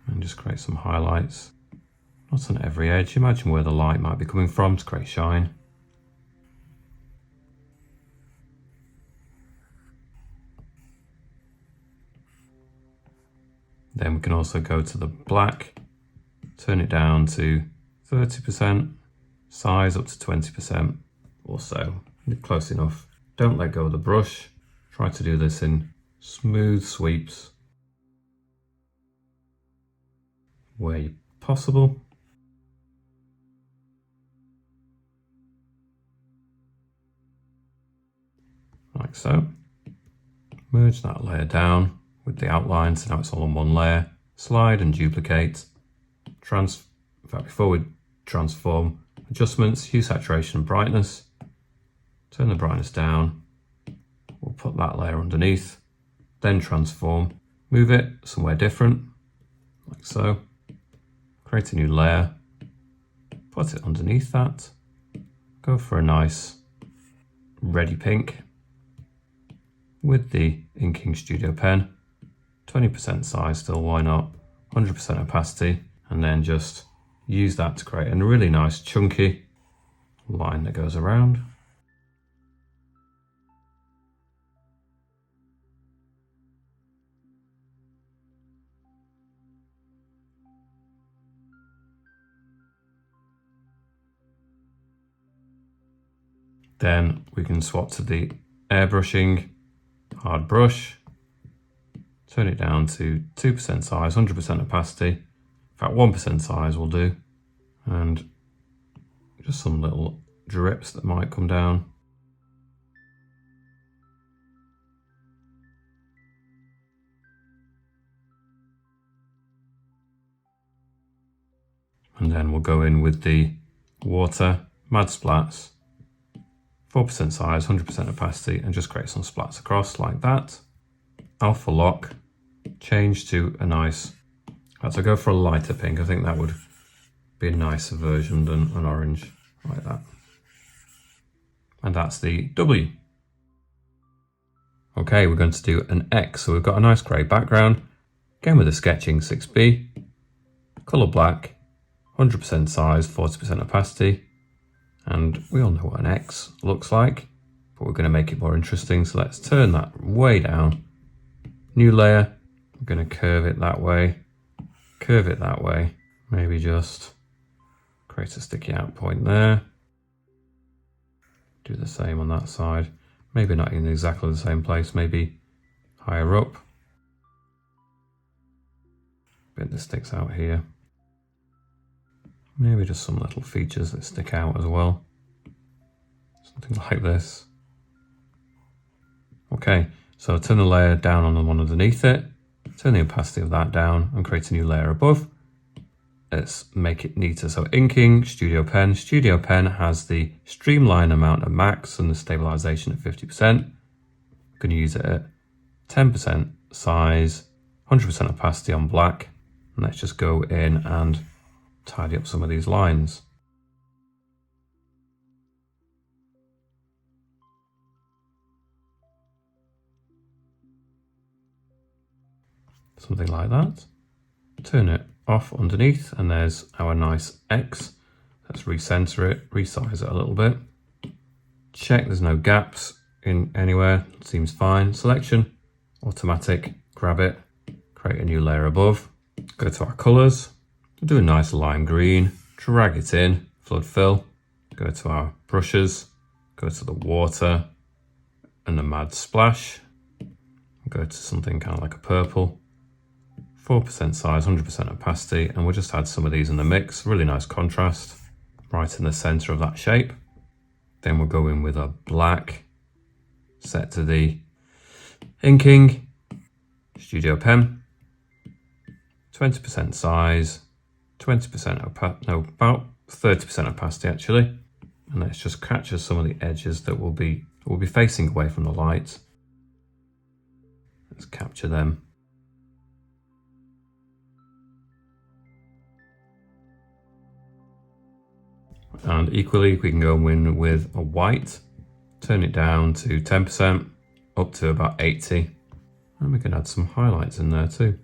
S1: and just create some highlights. Not on every edge. Imagine where the light might be coming from to create shine. Then we can also go to the black, turn it down to 30%, size up to 20% or so. Close enough. Don't let go of the brush. Try to do this in smooth sweeps where possible. Like so. Merge that layer down with the outline, so now it's all on one layer. Slide and duplicate. In fact, before we transform, adjustments, hue, saturation, and brightness. Turn the brightness down. We'll put that layer underneath. Then transform. Move it somewhere different, like so. Create a new layer. Put it underneath that. Go for a nice reddy pink with the inking studio pen. 20% size still, why not? 100% opacity, and then just use that to create a really nice chunky line that goes around. Then we can swap to the airbrushing hard brush, turn it down to 2% size, 100% opacity. In fact, 1% size will do. And just some little drips that might come down. And then we'll go in with the water, mad splats, 4% size, 100% opacity, and just create some splats across like that. Alpha lock, change to a nice, so go for a lighter pink. I think that would be a nicer version than an orange, like that. And that's the W. Okay, we're going to do an X. So we've got a nice grey background, again with the sketching 6B, colour black, 100% size, 40% opacity. And we all know what an X looks like, but we're going to make it more interesting. So let's turn that way down. New layer, we're going to curve it that way, curve it that way. Maybe just create a sticky out point there. Do the same on that side. Maybe not in exactly the same place, maybe higher up. Bit that sticks out here. Maybe just some little features that stick out as well. Something like this. Okay, so turn the layer down on the one underneath it, turn the opacity of that down and create a new layer above. Let's make it neater. So inking, Studio Pen. Studio Pen has the streamline amount at max and the stabilization at 50%. I'm going to use it at 10% size, 100% opacity on black. And let's just go in and tidy up some of these lines. Something like that. Turn it off underneath and there's our nice X. Let's recenter it, resize it a little bit. Check there's no gaps in anywhere, seems fine. Selection, automatic, grab it, create a new layer above, go to our colours, do a nice lime green, drag it in, flood fill, go to our brushes, go to the water and the mad splash, go to something kind of like a purple, 4% size, 100% opacity, and we'll just add some of these in the mix. Really nice contrast right in the center of that shape. Then we'll go in with a black, set to the inking, studio pen, 20% size, 20% about 30% opacity actually. And let's just capture some of the edges that will be facing away from the light. Let's capture them. And equally, we can go in with a white, turn it down to 10%, up to about 80. And we can add some highlights in there too.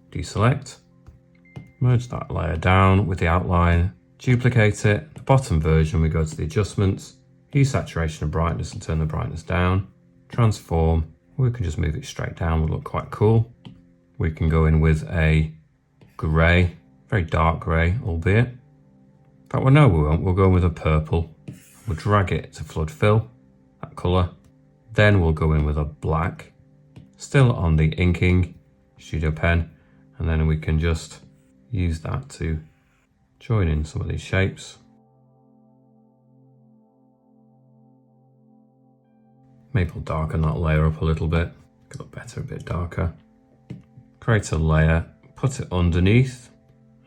S1: Deselect, merge that layer down with the outline, duplicate it. The bottom version, we go to the adjustments, hue, saturation and brightness and turn the brightness down. Transform, we can just move it straight down, will look quite cool. We can go in with a grey, very dark grey, albeit. But well, no, we won't. We'll go in with a purple. We'll drag it to flood fill, that colour. Then we'll go in with a black, still on the inking, studio pen, and then we can just use that to join in some of these shapes. Maybe we'll darken that layer up a little bit, make it look better, a bit darker. Create a layer, put it underneath,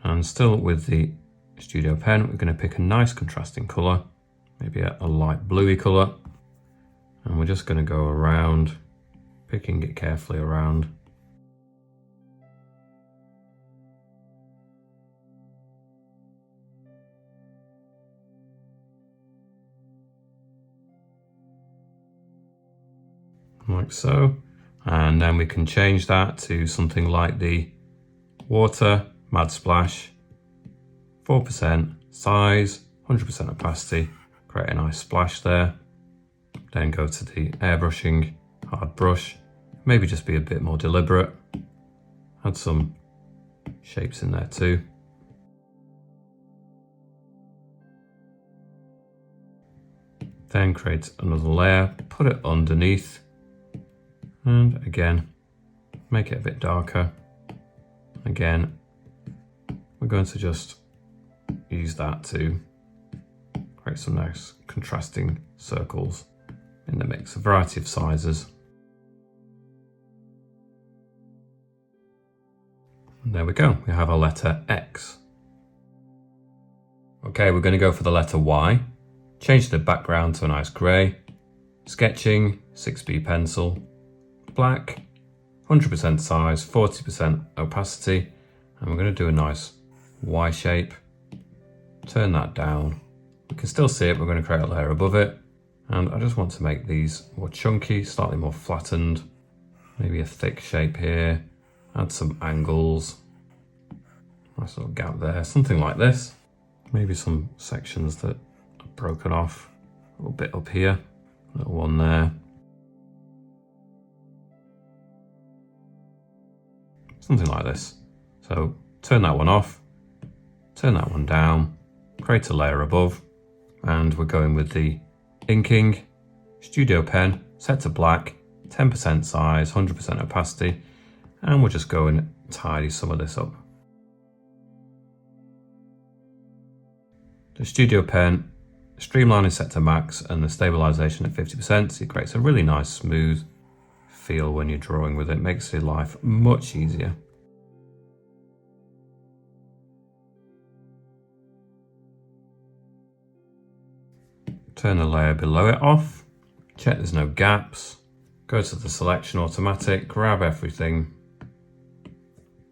S1: and still with the studio pen, we're going to pick a nice contrasting colour, maybe a light bluey colour, and we're just going to go around, picking it carefully around. Like so. And then we can change that to something like the water, mad splash, 4% size, 100% opacity, create a nice splash there. Then go to the airbrushing, hard brush, maybe just be a bit more deliberate. Add some shapes in there too. Then create another layer, put it underneath. And again, make it a bit darker. Again, we're going to just use that to create some nice contrasting circles in the mix, a variety of sizes. And there we go, we have our letter X. Okay, we're going to go for the letter Y. Change the background to a nice grey. Sketching, 6B pencil. Black, 100% size, 40% opacity, and we're going to do a nice Y shape. Turn that down. We can still see it, we're going to create a layer above it, and I just want to make these more chunky, slightly more flattened, maybe a thick shape here, add some angles, nice little gap there, something like this. Maybe some sections that are broken off, a little bit up here, a little one there. Something like this. So turn that one off, turn that one down, create a layer above, and we're going with the inking, studio pen, set to black, 10% size, 100% opacity, and we'll just go and tidy some of this up. The studio pen, streamline is set to max and the stabilization at 50%, so it creates a really nice smooth feel when you're drawing with it, makes your life much easier. Turn the layer below it off, check there's no gaps, go to the selection automatic, grab everything,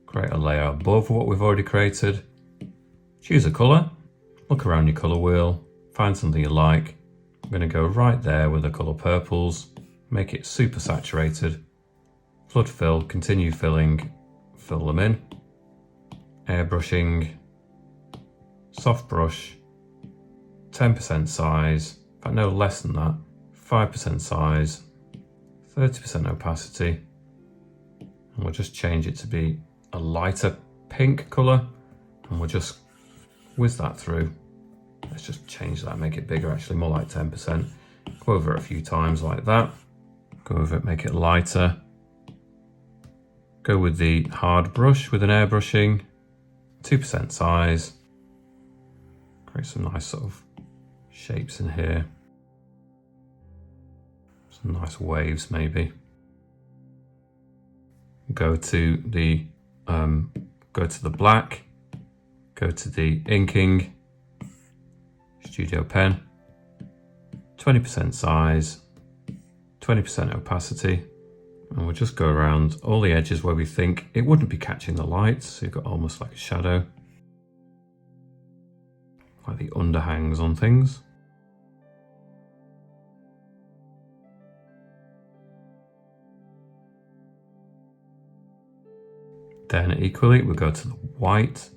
S1: create a layer above what we've already created, choose a colour, look around your colour wheel, find something you like. I'm going to go right there with the colour purples, make it super saturated, flood fill, continue filling, fill them in, airbrushing, soft brush, 10% size, but no less than that, 5% size, 30% opacity, and we'll just change it to be a lighter pink colour, and we'll just whiz that through. Let's just change that, make it bigger actually, more like 10%. Go over it a few times like that. Go over it, make it lighter. Go with the hard brush with an airbrushing, 2% size. Create some nice sort of shapes in here. Some nice waves maybe. Go to the black, go to the inking, Studio Pen, 20% size, 20% opacity, and we'll just go around all the edges where we think it wouldn't be catching the light, so you've got almost like a shadow, like the underhangs on things. Then equally, we'll go to the white,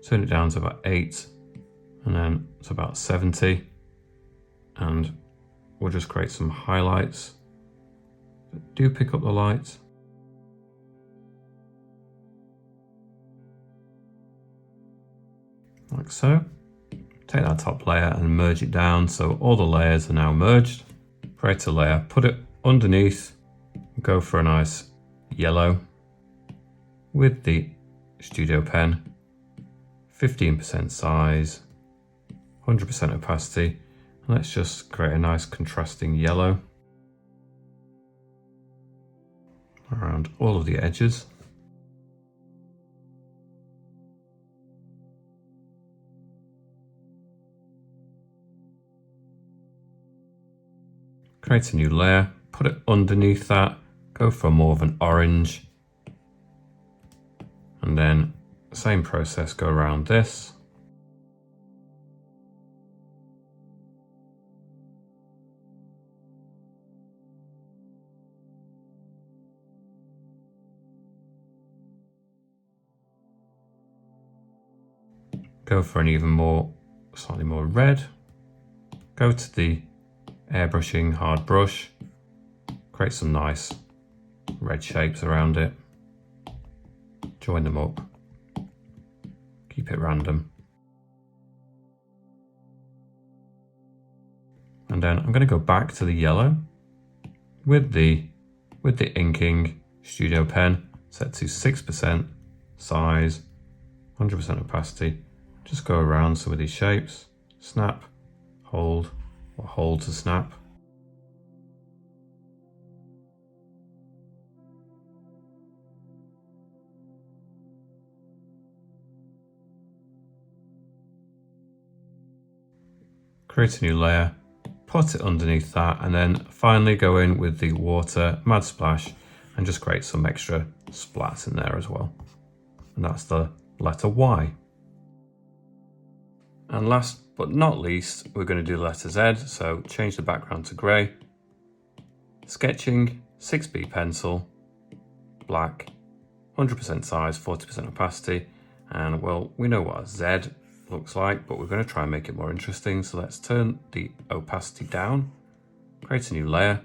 S1: turn it down to about 8, and then to about 70, and we'll just create some highlights that do pick up the light. Like so. Take that top layer and merge it down so all the layers are now merged. Create a layer, put it underneath, go for a nice yellow with the Studio Pen, 15% size, 100% opacity, and let's just create a nice contrasting yellow around all of the edges. Create a new layer, put it underneath that, go for more of an orange, and then same process, go around this. Go for an even more, slightly more red. Go to the airbrushing hard brush, create some nice red shapes around it. Join them up, keep it random. And then I'm going to go back to the yellow with the inking Studio Pen, set to 6% size, 100% opacity. Just go around some of these shapes, snap, hold, or hold to snap. Create a new layer, put it underneath that, and then finally go in with the water Mad Splash and just create some extra splats in there as well. And that's the letter Y. And last but not least, we're going to do the letter Z, so change the background to grey. Sketching, 6B pencil, black, 100% size, 40% opacity, and well, we know what a Z looks like, but we're going to try and make it more interesting. So let's turn the opacity down, create a new layer,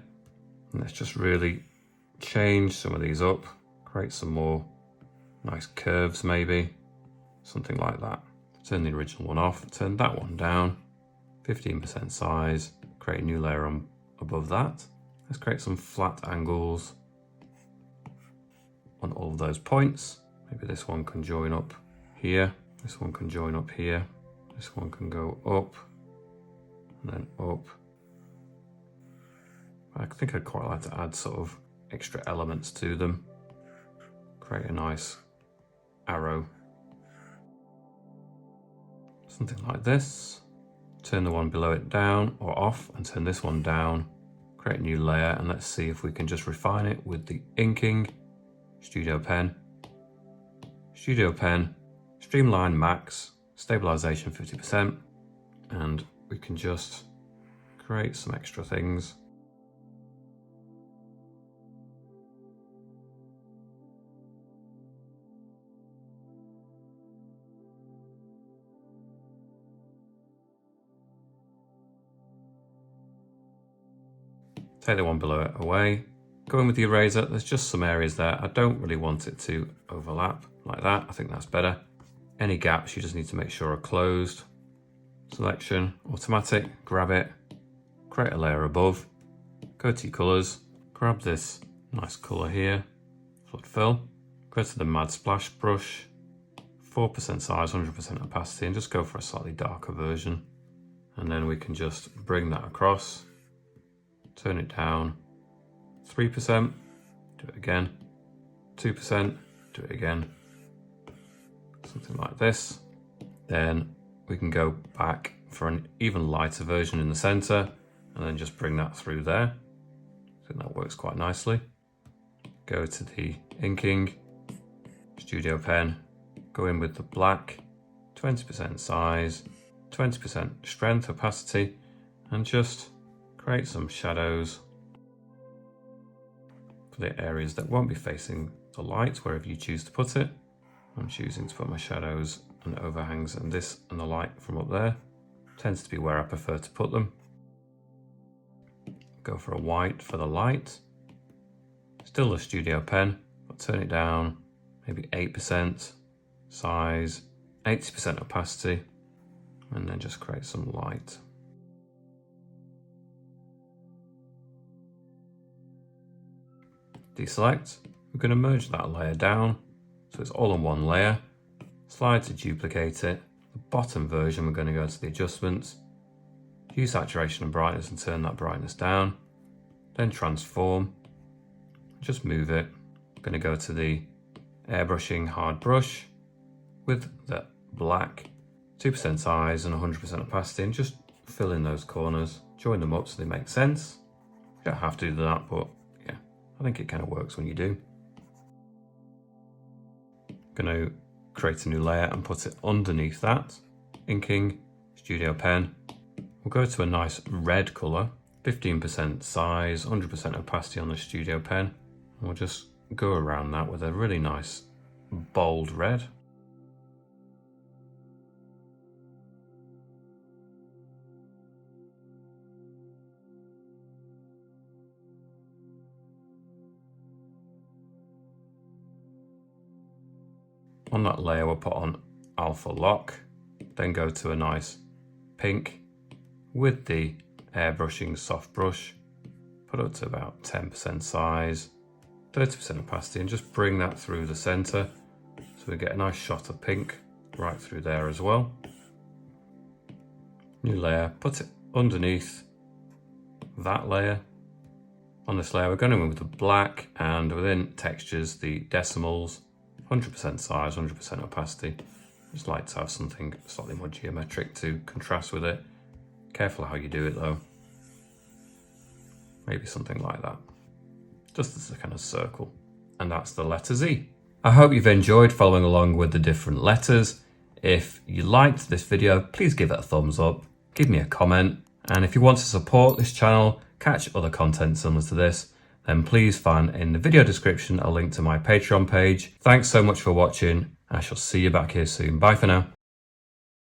S1: and let's just really change some of these up, create some more nice curves maybe, something like that. Turn the original one off, turn that one down, 15% size, create a new layer on above that. Let's create some flat angles on all of those points. Maybe this one can join up here. This one can join up here. This one can go up and then up. I think I'd quite like to add sort of extra elements to them. Create a nice arrow. Something like this. Turn the one below it down or off and turn this one down. Create a new layer and let's see if we can just refine it with the inking Studio Pen. Studio Pen. Streamline max, stabilization 50%, and we can just create some extra things. Take the one below it away. Go in with the eraser. There's just some areas there. I don't really want it to overlap like that. I think that's better. Any gaps you just need to make sure are closed. Selection, automatic, grab it, create a layer above, go to your colors, grab this nice color here, flood fill, go to the Mad Splash brush, 4% size, 100% opacity, and just go for a slightly darker version. And then we can just bring that across, turn it down, 3%, do it again, 2%, do it again, something like this. Then we can go back for an even lighter version in the center and then just bring that through there. I think that works quite nicely. Go to the inking, Studio Pen, go in with the black, 20% size, 20% strength, opacity, and just create some shadows for the areas that won't be facing the light, wherever you choose to put it. I'm choosing to put my shadows and overhangs and this and the light from up there. Tends to be where I prefer to put them. Go for a white for the light. Still a Studio Pen, but turn it down, maybe 8% size, 80% opacity, and then just create some light. Deselect. We're going to merge that layer down so it's all on one layer. Slide to duplicate it. The bottom version, we're going to go to the adjustments, hue, saturation and brightness, and turn that brightness down. Then transform, just move it. I'm going to go to the airbrushing hard brush with the black, 2% size and 100% opacity, and just fill in those corners, join them up so they make sense. You don't have to do that, but yeah, I think it kind of works when you do. I'm going to create a new layer and put it underneath that. Inking, Studio Pen. We'll go to a nice red color, 15% size, 100% opacity on the Studio Pen. And we'll just go around that with a really nice bold red. On that layer, we'll put on Alpha Lock, then go to a nice pink with the airbrushing soft brush, put it to about 10% size, 30% opacity, and just bring that through the center so we get a nice shot of pink right through there as well. New layer, put it underneath that layer. On this layer, we're going in with the black, and within textures, the decimals, 100% size, 100% opacity. Just like to have something slightly more geometric to contrast with it. Careful how you do it though. Maybe something like that. Just as a kind of circle. And that's the letter Z. I hope you've enjoyed following along with the different letters. If you liked this video, please give it a thumbs up, give me a comment. And if you want to support this channel, catch other content similar to this, then please find in the video description a link to my Patreon page. Thanks so much for watching. I shall see you back here soon. Bye for now.